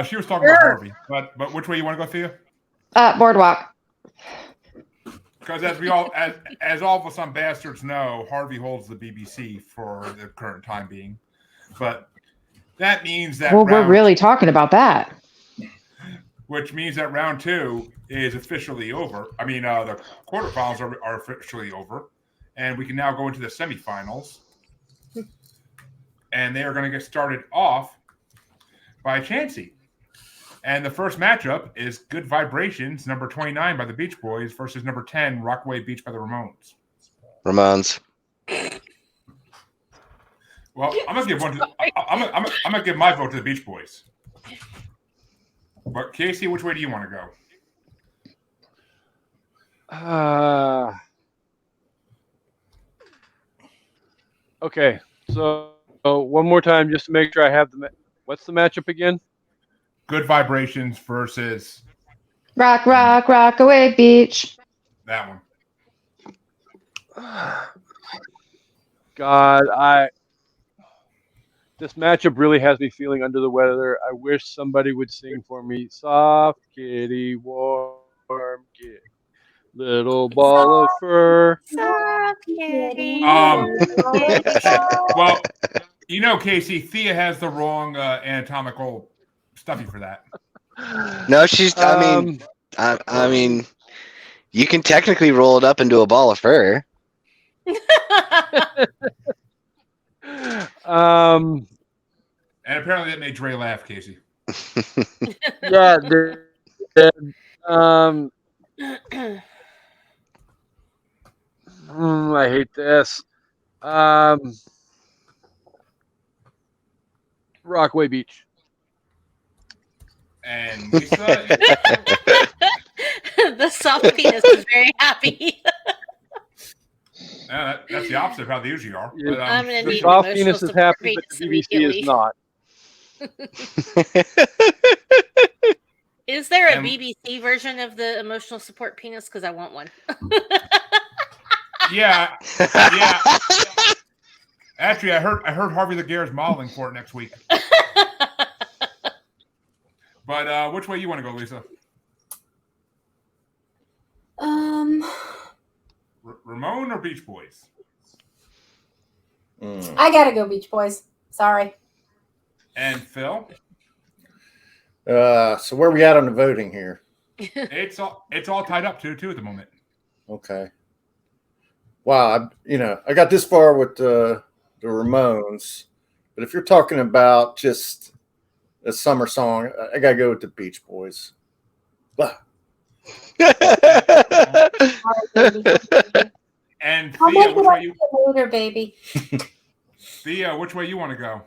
She was talking about Harvey, but which way you want to go, Thea? Boardwalk. Because as all of us on Bastards know, Harvey holds the BBC for the current time being. But that means that We're really talking about that. Which means that round 2 is officially over. I mean, the quarterfinals are officially over, and we can now go into the semifinals. And they are going to get started off by Chansey. And the first matchup is Good Vibrations, number 29 by the Beach Boys versus number 10, Rockaway Beach by the Ramones. Ramones. Well, I'm gonna give I'm gonna give my vote to the Beach Boys. But Kasey, which way do you want to go? Okay, so one more time just to make sure I have what's the matchup again? Good Vibrations versus Rockaway Beach. that one. God, this matchup really has me feeling under the weather. I wish somebody would sing for me. Soft kitty, warm kitty, little ball of fur. Soft kitty. Well, you know, Kasey, Thea has the wrong anatomical stuffy for that. No, she's. I mean, you can technically roll it up into a ball of fur. And apparently that made Dre laugh, Kasey. Yeah. I hate this. Rockaway Beach. And Lisa, The soft penis is very happy. that's the opposite of how they usually are. Yeah. But, I'm gonna The need soft emotional penis is support happy, but the penis BBC immediately. is not. Is there a And- BBC version of the emotional support penis? Because I want one. yeah. Actually, I heard Harvey the Gare is modeling for it next week. But which way you want to go, Lisa? Ramon or Beach Boys? I gotta go Beach Boys. Sorry. And Phil? So where are we at on the voting here? It's all tied up 2-2 at the moment. Okay. Wow, I got this far with the Ramones, but if you're talking about just a summer song, I gotta go with the Beach Boys. Blah. And I'll Thea, make which it way up you later, baby. Thea, which way you want to go?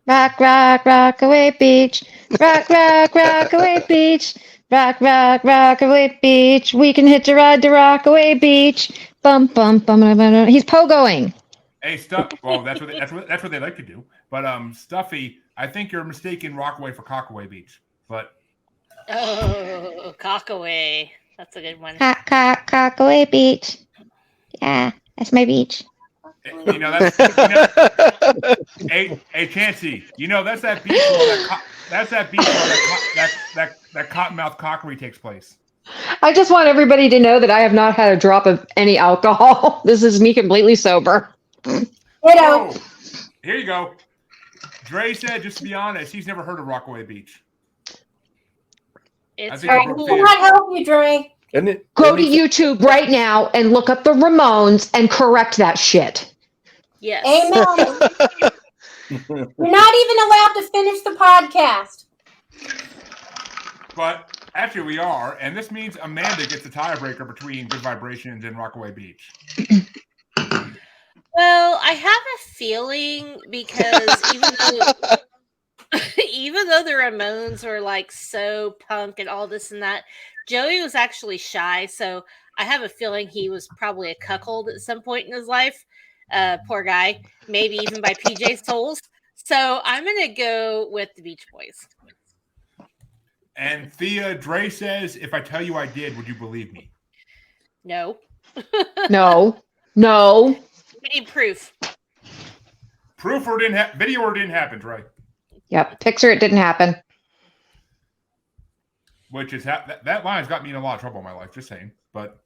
Rock, rock, Rockaway Beach. Rock, rock, Rockaway Beach. Rock, rock, Rockaway Beach. We can hitch a ride to Rockaway Beach. Bum, bum, bum, bum, bum. He's pogoing. Hey, well, that's what they like to do. But Stuffy, I think you're mistaking Rockaway for Cockaway Beach. But Oh, Cockaway. That's a good one. Cockaway Beach. Yeah, that's my beach. That's hey Chancey, that's that beach where that cottonmouth cockery takes place. I just want everybody to know that I have not had a drop of any alcohol. This is me completely sober. Oh, here you go. Dre said, just to be honest, he's never heard of Rockaway Beach. It's I cannot help you, Dre. Go to YouTube right now and look up the Ramones and correct that shit. Yes. Amen. You're not even allowed to finish the podcast. But actually, we are, and this means Amanda gets a tiebreaker between Good Vibrations and Rockaway Beach. Well, I have a feeling because even though the Ramones were like so punk and all this and that, Joey was actually shy. So I have a feeling he was probably a cuckold at some point in his life. Poor guy, maybe even by PJ Souls. So I'm gonna go with the Beach Boys. And Thea, Dre says, if I tell you I did, would you believe me? No. No. We need proof. Proof or video or didn't happen, Dre. Yep. Picture it didn't happen. Which is that line's got me in a lot of trouble in my life. Just saying, but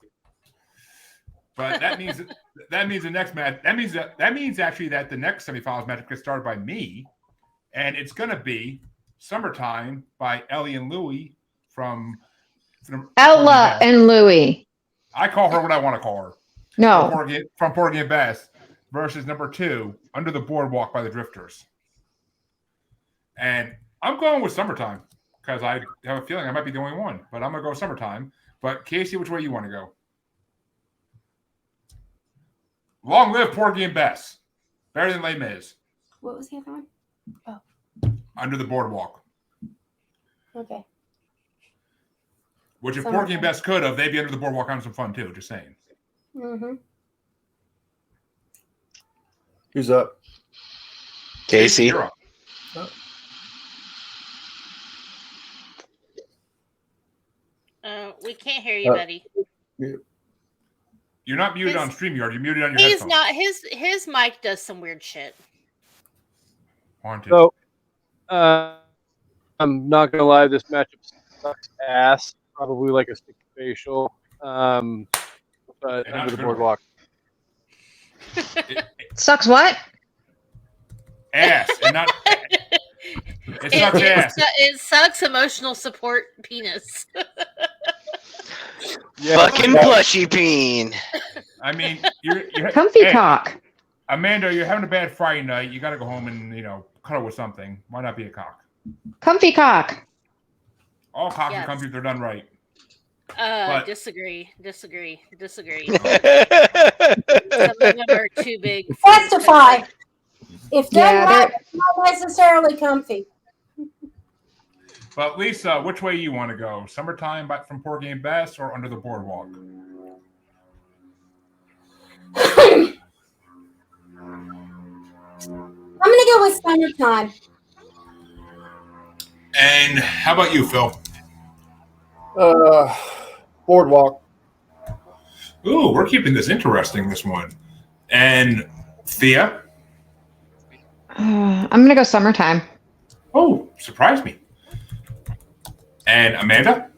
that means the next match. That means actually that the next semifinals match gets started by me, and it's going to be "Summertime" by Ellie and Louie from Ella and Louie. I call her what I want to call her. No. From Porgy and Bess versus number 2, Under the Boardwalk by the Drifters. And I'm going with Summertime because I have a feeling I might be the only one, but I'm going to go Summertime. But Kasey, which way you want to go? Long live Porgy and Bess. Better than Les Mis. What was the other one? Oh. Under the Boardwalk. Okay. Which if Porgy and Bess could have, they'd be under the boardwalk having some fun too. Just saying. Mm-hmm. Who's up? Kasey. You're up. We can't hear you, buddy. You're not muted on StreamYard. You're muted on your He's headphones. not. His mic does some weird shit. So, I'm not gonna lie. This matchup sucks ass. Probably like a stick facial. But under the boardwalk. Sucks what? Ass and not. It sucks ass. It sucks emotional support penis. Yeah. Fucking plushy peen. I mean, you're Comfy cock. Amanda, you're having a bad Friday night. You got to go home and cuddle with something. Why not be a cock? Comfy cock. All cocks Yes. are comfy if they're done right. Disagree. Some of Fucking them are too big. Testify. If done Yeah, right, it's not necessarily comfy. But Lisa, which way you want to go? Summertime from Porgy and Bess or Under the Boardwalk? I'm gonna go with Summertime. And how about you, Phil? Boardwalk. Ooh, we're keeping this interesting, this one. And Thea? I'm going to go Summertime. Oh, surprised me. And Amanda?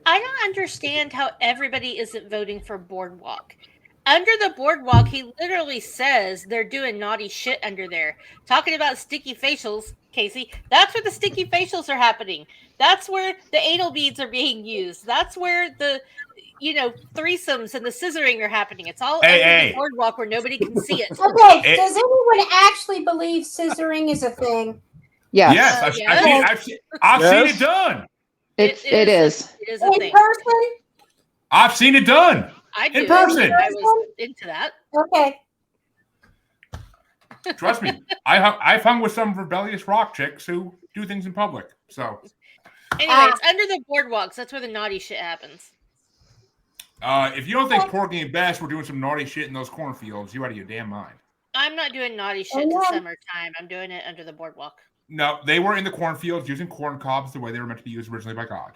I don't understand how everybody isn't voting for Boardwalk. Under the boardwalk, he literally says they're doing naughty shit under there. Talking about sticky facials, Kasey. That's where the sticky facials are happening. That's where the anal beads are being used. That's where the threesomes and the scissoring are happening. It's all under the boardwalk where nobody can see it. Okay, does anyone actually believe scissoring is a thing? Yes. I've seen it done. It is. It is a In thing. person? I've seen it done. I do. In person. I was into that. Okay. Trust me, I've hung with some rebellious rock chicks who do things in public. So, anyway, it's under the boardwalks. That's where the naughty shit happens. If you don't think Porgy and Bess were doing some naughty shit in those cornfields, you out of your damn mind. I'm not doing naughty shit to summertime. I'm doing it under the boardwalk. No, they were in the cornfields using corn cobs the way they were meant to be used originally by God.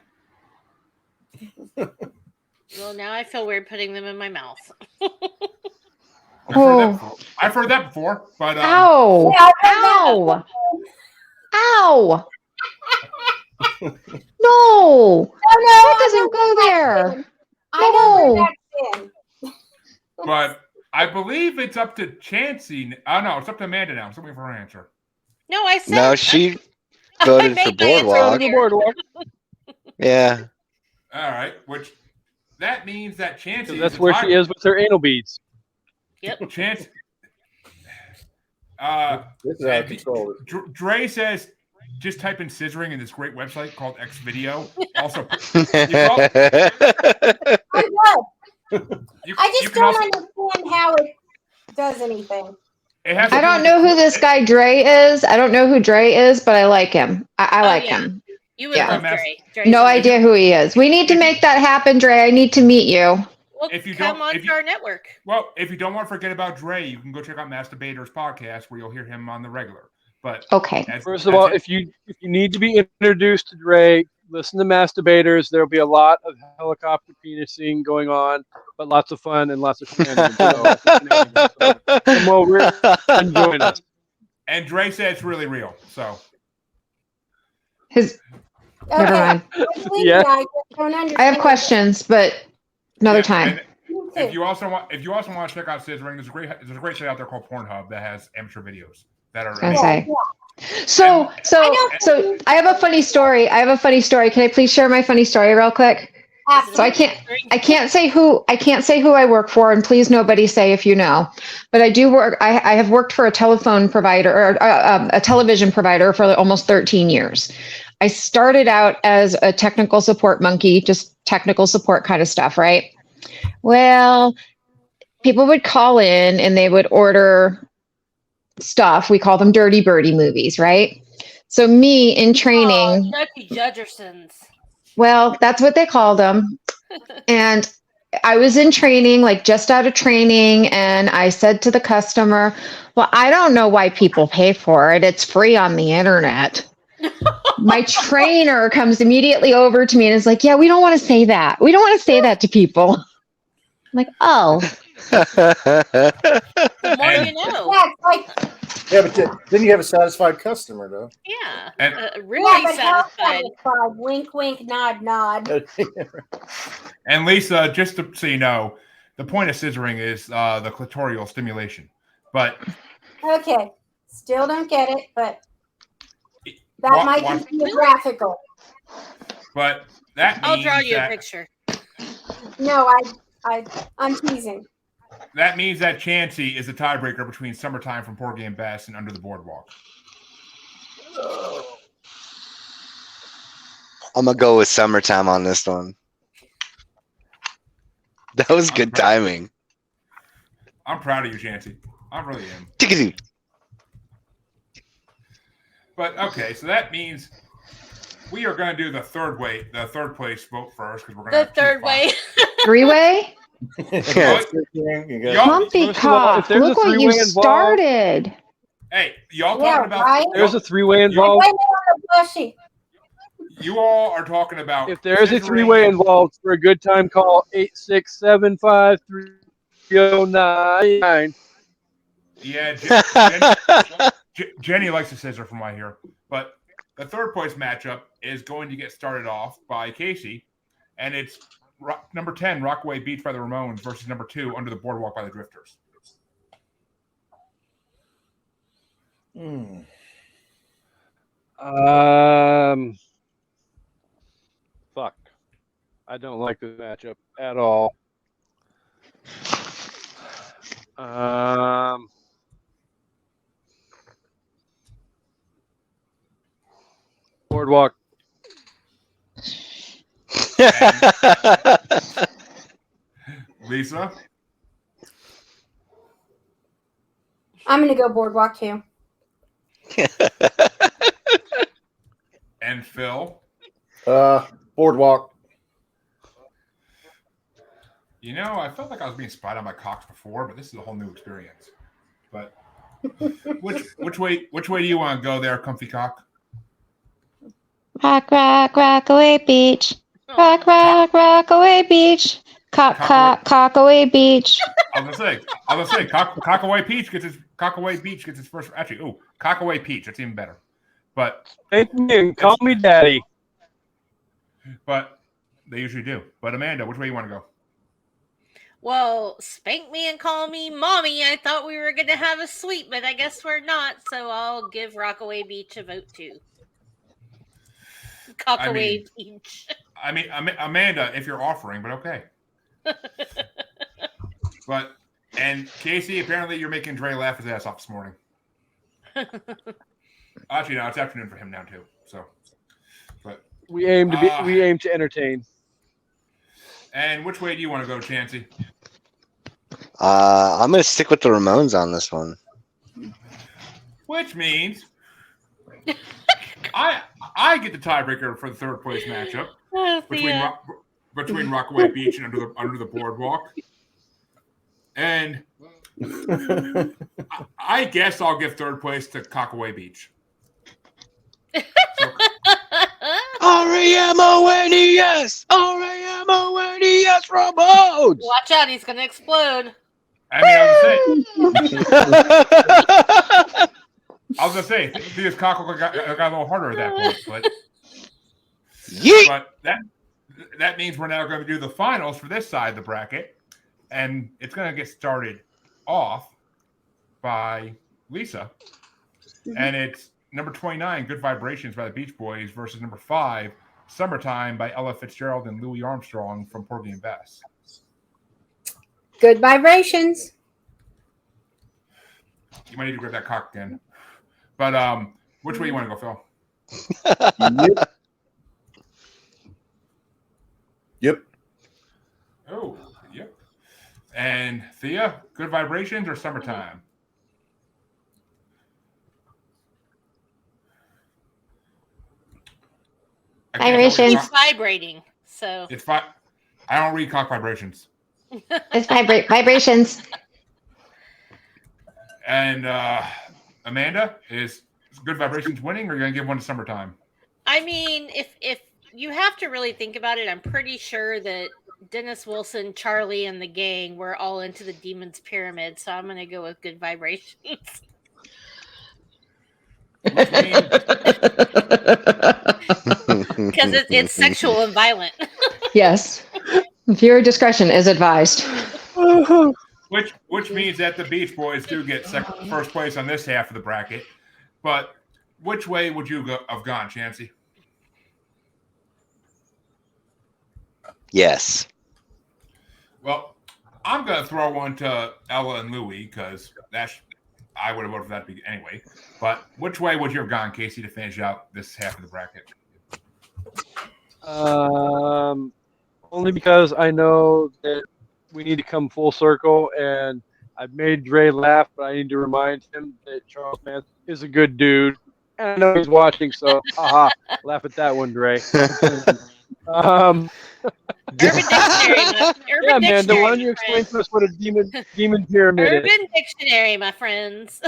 Well, now I feel weird putting them in my mouth. I've heard that before, but ow, ow, ow! No, that doesn't go there. I know where that's in. But I believe it's up to Chansey. Oh no, it's up to Amanda now. I'm waiting for her answer. No, I said No, she voted for Boardwalk. Yeah. All right, which that means that Chansey. That's where she is with her anal beads. Yep. Chance. This is out of control. Dre says, just type in scissoring in this great website called Xvideo. Also, I'm good. I just don't understand how it does anything. I don't know who this guy Dre is. I don't know who Dre is, but I like him. I like him. You would love Dre. No idea who he is. We need to make that happen, Dre. I need to meet you. Well, come on to our network. Well, if you don't want to forget about Dre, you can go check out Masturbator's podcast where you'll hear him on the regular. But okay. First of all, if you need to be introduced to Dre, listen to Masturbators. There'll be a lot of helicopter penising going on, but lots of fun and lots of shenanigans. Come over and join us. And Dre said it's really real. So never mind. Yeah. I have questions, but another time. If you also want to check out Scissoring, there's a great site out there called Pornhub that has amateur videos that are. So I have a funny story. Can I please share my funny story real quick? Absolutely. So I can't say who I work for, and please nobody say if you know. But I do work. I have worked for a telephone provider or a television provider for almost 13 years. I started out as a technical support monkey, just technical support kind of stuff, right? Well, people would call in and they would order stuff. We call them dirty birdie movies, right? So me in training. Judgersons. Well, that's what they called them. And I was in training, like just out of training. And I said to the customer, well, I don't know why people pay for it. It's free on the internet. My trainer comes immediately over to me and is like, yeah, we don't want to say that. We don't want to say that to people. I'm like, oh. The more you know. Yeah, but then you have a satisfied customer, though. Yeah, really satisfied. Wink, wink, nod, nod. And Lisa, just so you know, the point of scissoring is the clitoral stimulation. But okay, still don't get it, but that might be geographical. But that means I'll draw you a picture. No, I'm teasing. That means that Chansey is the tiebreaker between Summertime from Porgy and Bess and Under the Boardwalk. I'm going to go with Summertime on this one. That was good timing. I'm proud of you, Chansey. I really am. Tickety. But, okay, so that means we are going to do the third place vote first because we're going to the third way. Three-way? Humpy cock. Look what you started. Hey, y'all talking about... Right? There's a three-way involved. You all are talking about... If there's a three-way involved, for a good time, call 8675309. Yeah, Jenny likes to scissor from what I hear. But the third place matchup is going to get started off by Kasey, and it's number 10, Rockaway Beach by the Ramones versus number 2, Under the Boardwalk by the Drifters. Fuck. I don't like this matchup at all. Boardwalk. Lisa? I'm going to go Boardwalk too. And Phil? Boardwalk. You know, I felt like I was being spied on by Cox before, but this is a whole new experience. But which way do you want to go there, Comfy Cock? Rock, rock, Rockaway Beach. Rock, rock, Rockaway Beach. Cockaway Beach. I was gonna say, Cockaway Peach gets his first. Actually, Cockaway Peach. That's even better. But Thank me. Call me daddy. But they usually do. But Amanda, which way you want to go? Well, spank me and call me mommy. I thought we were going to have a sweep, but I guess we're not. So I'll give Rockaway Beach a vote too. Cockaway Beach. I mean, Amanda, if you're offering, but okay. And Kasey, apparently you're making Dre laugh his ass off this morning. Actually, no, it's afternoon for him now too. So, but we aim to entertain. And which way do you want to go, Chancey? I'm gonna stick with the Ramones on this one. Which means I get the tiebreaker for the third place matchup between Rockaway Beach and Under the Boardwalk. And I guess I'll give third place to Cockaway Beach. R-A-M-O-N-E-S! R-A-M-O-N-E-S Ramones! Watch out, he's going to explode. I was gonna say, Thea's cock got a little harder at that point, but that means we're now going to do the finals for this side of the bracket, and it's going to get started off by Lisa, and it's number 29, "Good Vibrations" by the Beach Boys versus number 5, "Summertime" by Ella Fitzgerald and Louis Armstrong from Porgy and Bess. Good Vibrations. You might need to grab that cock again. But which way you want to go, Phil? Yep. Oh, yep. And Thea, "Good Vibrations" or "Summertime"? Vibrations. It's vibrating, so It's I don't read cock vibrations. It's vibrations. And Amanda, is "Good Vibrations" winning, or are you gonna give one to "Summertime"? I mean, if you have to really think about it, I'm pretty sure that Dennis Wilson, Charlie, and the gang were all into the Demon's Pyramid, so I'm gonna go with "Good Vibrations." Which means Because it's sexual and violent. Yes. Viewer discretion is advised. which means that the Beach Boys do get first place on this half of the bracket. But which way would you have gone, Chancey? Yes. Well, I'm going to throw one to Ella and Louie because I would have voted for that anyway. But which way would you have gone, Kasey, to finish out this half of the bracket? Only because I know that we need to come full circle, and I've made Dre laugh, but I need to remind him that Charles Manson is a good dude. And I know he's watching, so laugh at that one, Dre. Urban Dictionary. Yeah, man, the one you explain to us what a demon pyramid is. Urban Dictionary, my friends.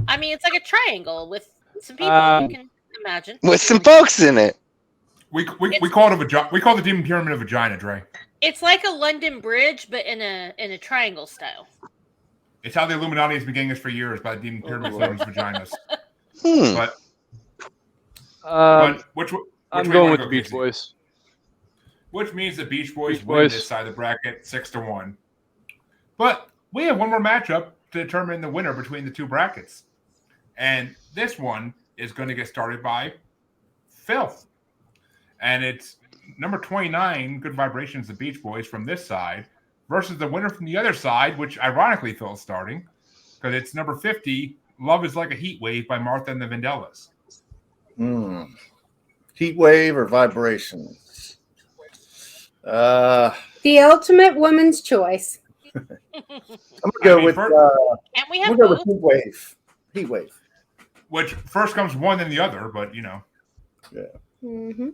I mean, it's like a triangle with some people you can imagine. With some folks in it. We call it a vagina. We call the Demon Pyramid a vagina, Dre. It's like a London Bridge, but in a triangle style. It's how the Illuminati has been getting us for years by the Demon Pyramid known as vaginas. But which I'm way going you with wanna the Beach Kasey? Boys. which means the Beach Boys Beach win Boys. this side of the bracket 6-1. But we have one more matchup to determine the winner between the two brackets. And this one is going to get started by Phil. And it's number 29, Good Vibrations, the Beach Boys from this side, versus the winner from the other side, which ironically Phil's starting, because it's number 50, Love is Like a Heat Wave by Martha and the Vandellas. Heat wave or vibrations? The ultimate woman's choice. I'm gonna go with. And we have I'm gonna go both. with heat wave. Heat wave. Which first comes one, then the other, but you know. Yeah. Mm-hmm.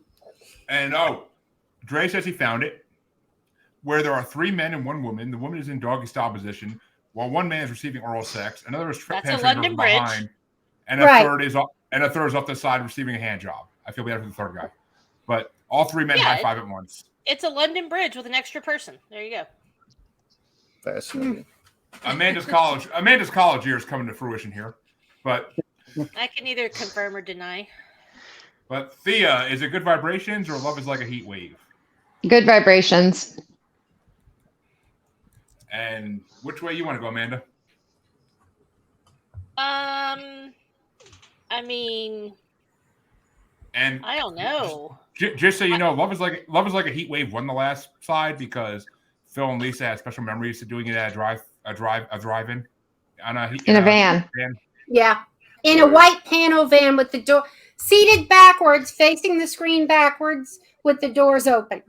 And Dre says he found it, where there are 3 men and 1 woman. The woman is in doggy style position, while one man is receiving oral sex, another is That's a penetrating her London from Bridge. behind, and a Right. third is off the side receiving a hand job. I feel bad for the third guy, but all 3 men Yeah, high five at once. It's a London Bridge with an extra person. There you go. Fascinating. Amanda's college years coming to fruition here, but I can either confirm or deny. Thea, is it Good Vibrations or Love is Like a Heat Wave? Good Vibrations. And which way you want to go, Amanda? I mean, And I don't know. just so you know, Love is Like a Heat Wave won the last side because Phil and Lisa had special memories of doing it at a drive-in on In a van. Yeah. In a white panel van with the door seated backwards, facing the screen backwards with the doors open.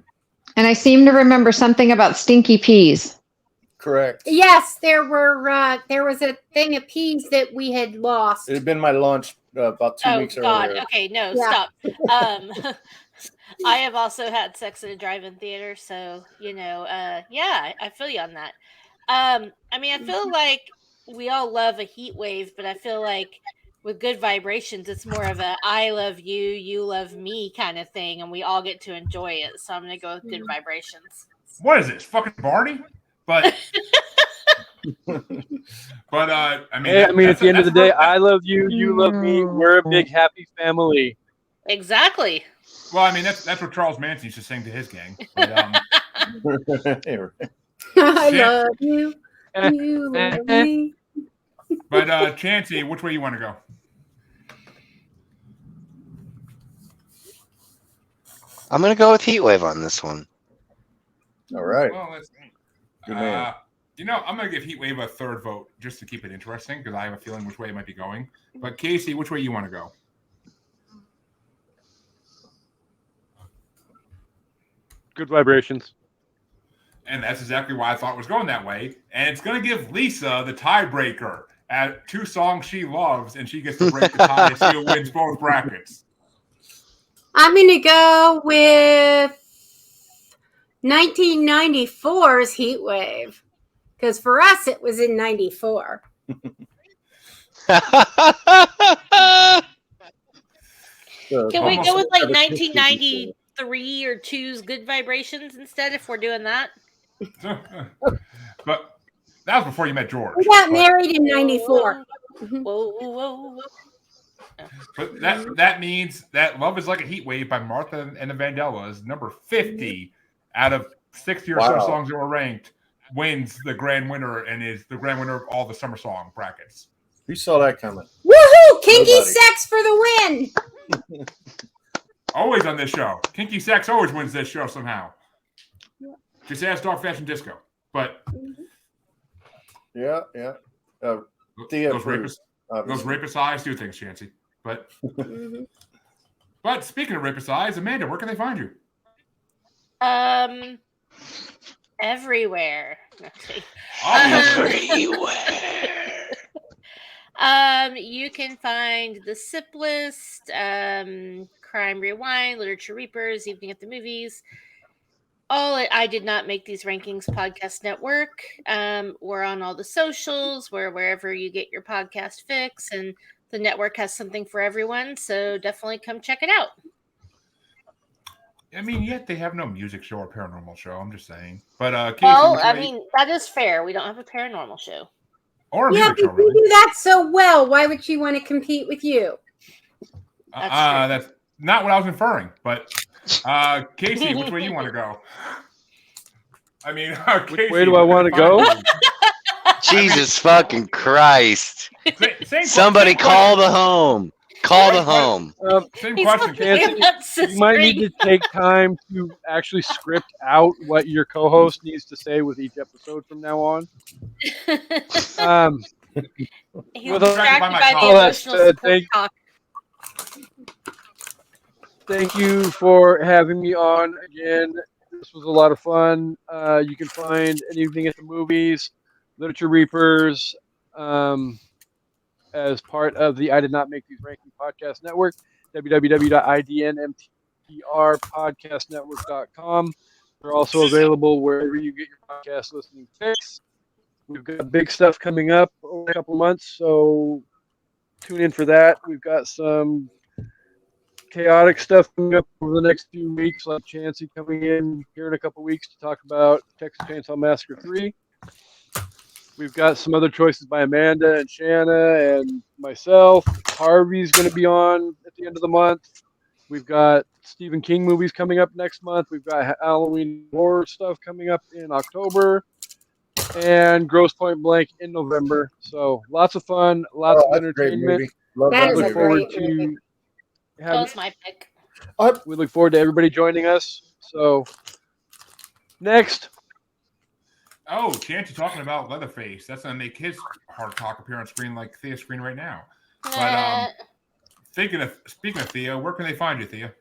And I seem to remember something about stinky peas. Correct. Yes, there was a thing of peas that we had lost. It had been my lunch about 2 Oh weeks God. earlier. Okay, no, Yeah. stop. I have also had sex at a drive-in theater, so yeah, I feel you on that. I mean, I feel like we all love a heat wave, but I feel like with Good Vibrations, it's more of a I love you, you love me kind of thing, and we all get to enjoy it. So I'm gonna go with Good Vibrations. What is this, fucking Barney? But I mean, Hey, I mean, at the end of the day, I I love you, you love me. We're a big happy family. Exactly. well, I mean, that's what Charles Manson used to sing to his gang. But, I Yeah. love you. You love me. Chancey, which way you want to go? I'm gonna go with Heat Wave on this one. All right. Well, let's. Good man. I'm going to give Heat Wave a third vote just to keep it interesting because I have a feeling which way it might be going. But Kasey, which way you want to go? Good Vibrations. And that's exactly why I thought it was going that way. And it's going to give Lisa the tiebreaker at 2 songs she loves, and she gets to break the tie and she wins both brackets. I'm going to go with 1994's Heat Wave. Because for us, it was in 94. Can we go with like Almost 1993 or 2's Good Vibrations instead if we're doing that? But that was before you met George. We got But- married in 94. Whoa, whoa. But that means that Love is Like a Heat Wave by Martha and the Vandellas, number 50 out of 60 or so Wow. songs that were ranked, wins the grand winner and is the grand winner of all the summer song brackets. Who saw that coming? Woohoo! Kinky Nobody. sex for the win. Always on this show. Kinky Sex always wins this show somehow. Just ask Dog Fashion Disco. But Yeah. Thea those approves, obviously. rapist eyes do things, Chancey. But speaking of rapist eyes, Amanda, where can they find you? Everywhere. No, Obviously. you can find the Sip List, Crime Rewind, Literature Reapers, Evening at the Movies. I did not make these rankings podcast network. We're on all the socials. We're wherever you get your podcast fix, and the network has something for everyone. So definitely come check it out. I mean, yet they have no music show or paranormal show. I'm just saying. But Kasey, Well, which I way- mean, that is fair. We don't have a paranormal show. or a Yeah, music show, but you really. do that so well. Why would she want to compete with you? That's true. That's not what I was inferring. But Kasey, which way you want to go? I mean, Which way do I want to go? Jesus fucking Christ! Somebody call the home. Call the home. Same He's question. looking Kasey, at You might need to take time to actually script out what your co-host needs to say with each episode from now on. He's With distracted all by that the emotional said, support talk. Thank you for having me on again. This was a lot of fun. You can find anything at the movies, Literature Reapers, as part of the I Did Not Make These Ranking Podcast Network, www.idnmtrpodcastnetwork.com. They're also available wherever you get your podcast listening fix. We've got big stuff coming up over a couple months, so tune in for that. We've got some chaotic stuff coming up over the next few weeks, like Chansey coming in here in a couple weeks to talk about Texas Chainsaw Massacre 3. We've got some other choices by Amanda and Shanna and myself. Harvey's going to be on at the end of the month. We've got Stephen King movies coming up next month. We've got Halloween horror stuff coming up in October. And Gross Point Blank in November. So lots of fun, lots of that's a great entertainment. movie. Love That that is a Look movie. forward great movie. to That was my pick. we look forward to everybody joining us. So next, Oh, Chancey talking about Leatherface. That's gonna make his hard talk appear on screen like Thea's screen right now. But speaking of Thea, where can they find you, Thea?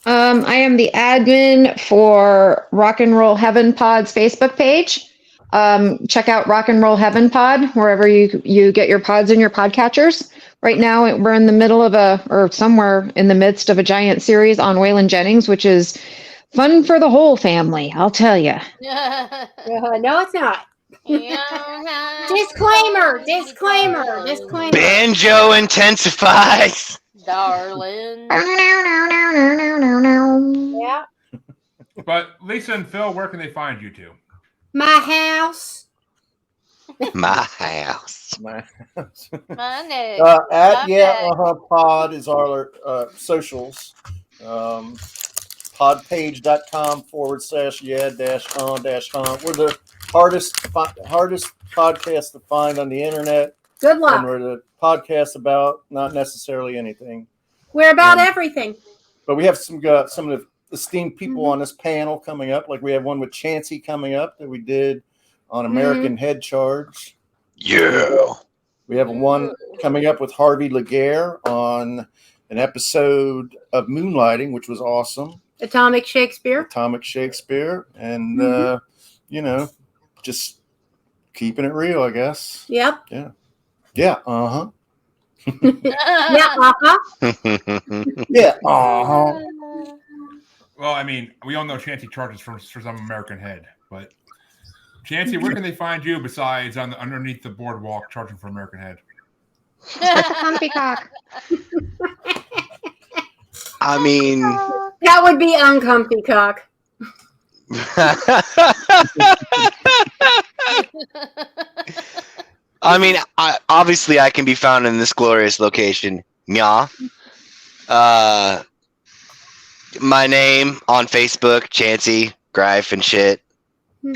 I am the admin for Rock and Roll Heaven Pod's Facebook page. Check out Rock and Roll Heaven Pod wherever you get your pods and your podcatchers. Right now, we're in the middle of somewhere in the midst of a giant series on Waylon Jennings, which is fun for the whole family, I'll tell you. No, it's not. Disclaimer. Banjo intensifies. Darling. Yeah. But Lisa and Phil, where can they find you two? My house. My house. My- Money. at pod is our socials. Podpage.com/yeah-on-hum. We're the hardest podcast to find on the internet. Good And luck. we're the podcast about not necessarily anything. We're about everything. But we have some of the esteemed people on this panel coming up. Like we have one with Chansey coming up that we did on American Head Charge. Yeah. We have one coming up with Harvey Laguerre on an episode of Moonlighting, which was awesome. Atomic Shakespeare. And just keeping it real, I guess. Yep. Yeah. Yeah. Uh-huh. Yeah. Well, I mean, we all know Chancey charges for some American Head, but Chancey, where can they find you besides underneath the boardwalk charging for American Head? Humpy cock. I mean, That would be uncomfy cock. obviously I can be found in this glorious location. Yeah. My name on Facebook, Chansey, Greif, and shit.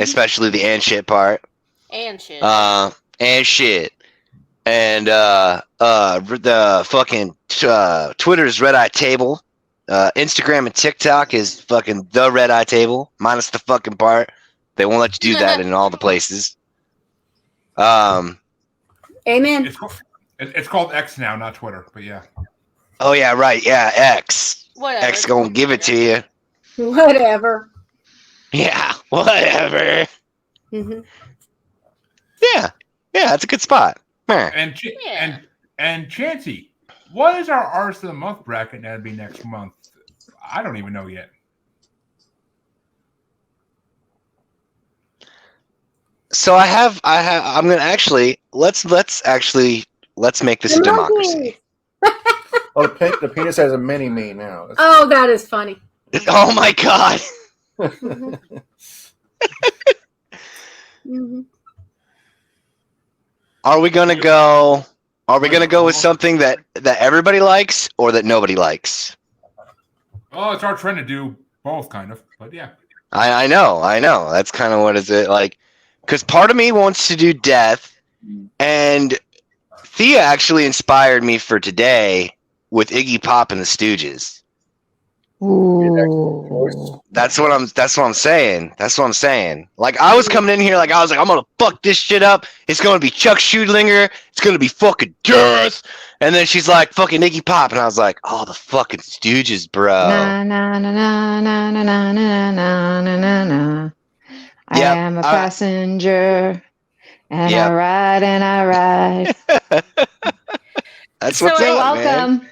Especially the and shit part. And shit. And shit. And the fucking Twitter's Red Eye Table. Instagram and TikTok is fucking the Red Eye Table, minus the fucking part. They won't let you do that in all the places. Amen. It's called X now, not Twitter, but yeah. Oh yeah, right. Yeah, X. Whatever. X gonna give it to you. Whatever. Yeah, whatever. Mm-hmm. Yeah, it's a good spot. Meh. And Chancey, what is our Artist of the Month bracket going to be next month? I don't even know yet. So I'm gonna actually let's make this a democracy. Oh, the penis has a mini me now. Oh, that is funny. Oh my god. Mm-hmm. Are we gonna go with something that everybody likes or that nobody likes? Well, it's our trend to do both, kind of. But yeah. I know. That's kind of what is it like? Because part of me wants to do death, and Thea actually inspired me for today with Iggy Pop and the Stooges. Ooh. That's what I'm saying. Like I was coming in here like I was like, I'm gonna fuck this shit up. It's gonna be Chuck Schuldiner. It's gonna be fucking death. And then she's like fucking Iggy Pop, and I was like, oh, the fucking Stooges, bro. Na na na na na na na na na na na. I Yep, am a passenger, and Yep. I ride and I ride. That's So what's You're up, man. welcome.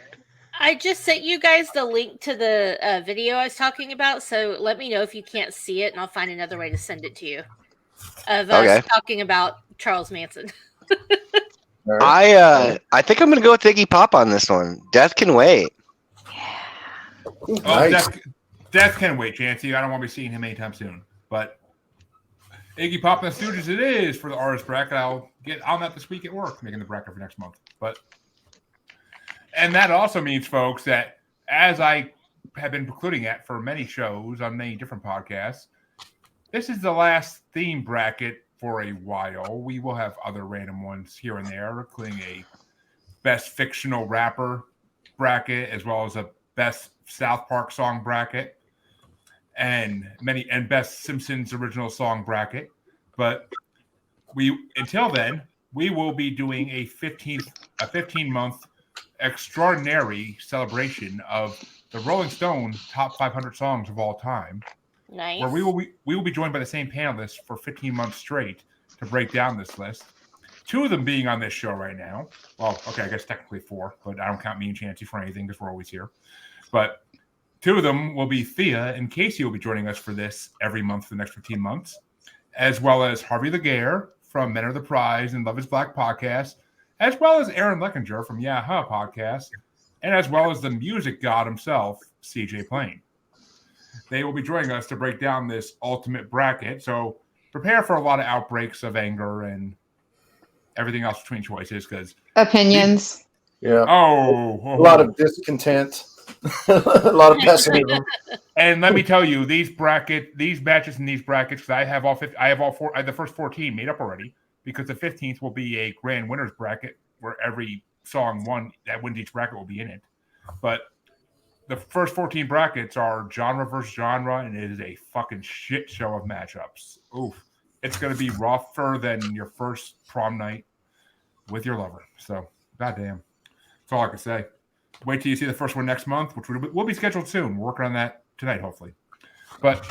I just sent you guys the link to the video I was talking about. So let me know if you can't see it, and I'll find another way to send it to you. Of us Okay. talking about Charles Manson. All right. I think I'm gonna go with Iggy Pop on this one. Death can wait. Oh, Nice. Death can wait, Chancey. I don't want to be seeing him anytime soon. But Iggy Pop and the Stooges it is for the artist bracket. I'll get on that this week at work, making the bracket for next month. And that also means, folks, that as I have been including it for many shows on many different podcasts, this is the last theme bracket for a while. We will have other random ones here and there, including a best fictional rapper bracket, as well as a best South Park song bracket, and best Simpsons original song bracket. But until then, we will be doing a 15-month extraordinary celebration of the Rolling Stone top 500 songs of all time, Nice. where we will be joined by the same panelists for 15 months straight to break down this list. 2 of them being on this show right now. Well, okay, I guess technically 4, but I don't count me and Chancey for anything because we're always here. But 2 of them will be Thea and Kasey will be joining us for this every month for the next 15 months, as well as Harvey Laguerre from Men Are the Prize and Love is Black podcast, as well as Aaron Leckinger from Yaha podcast, and as well as the music god himself, CJ Plain. They will be joining us to break down this ultimate bracket. So prepare for a lot of outbreaks of anger and everything else between choices, because Opinions. Yeah. a A lot of discontent. A lot of pessimism. And let me tell you, these matches in these brackets, because I have the first 14 made up already, because the 15th will be a grand winners bracket where every song that wins each bracket will be in it. But the first 14 brackets are genre versus genre, and it is a fucking shit show of matchups. Oof. It's going to be rougher than your first prom night with your lover. So, goddamn. That's all I can say. Wait till you see the first one next month, which will be scheduled soon. We're working on that tonight, hopefully. But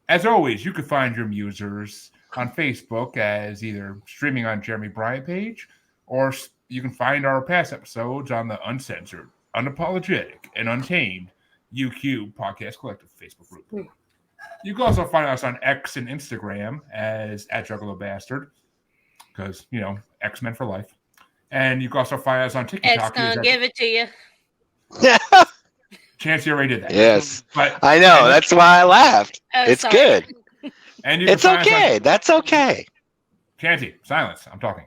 as always, you can find your musers on Facebook as either streaming on Jeremy Bryant page, or you can find our past episodes on the Uncensored, Unapologetic, and Untamed UQ Podcast Collective Facebook group. You can also find us on X and Instagram as @JuggaloBastard, because, X-Men for life. And you can also find us on TikTok. It's gonna give it to you. Chancey already did that. Yes. But I know. That's why I laughed. Oh, It's sorry. good. And you can It's find us on- okay. That's okay. Chancey, silence. I'm talking.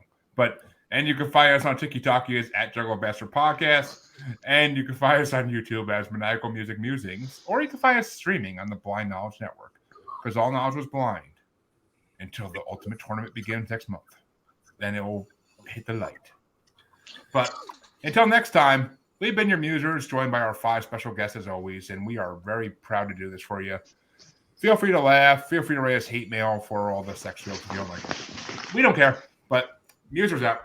And you can find us on TikTok as @JuggleBastard Podcast. And you can find us on YouTube as Maniacal Music Musings. Or you can find us streaming on the Blind Knowledge Network. Because all knowledge was blind until the ultimate tournament begins next month. Then it will hit the light. But until next time, we've been your musers, joined by our 5 special guests as always. And we are very proud to do this for you. Feel free to laugh. Feel free to write us hate mail for all the sex jokes you don't like. We don't care. But musers out.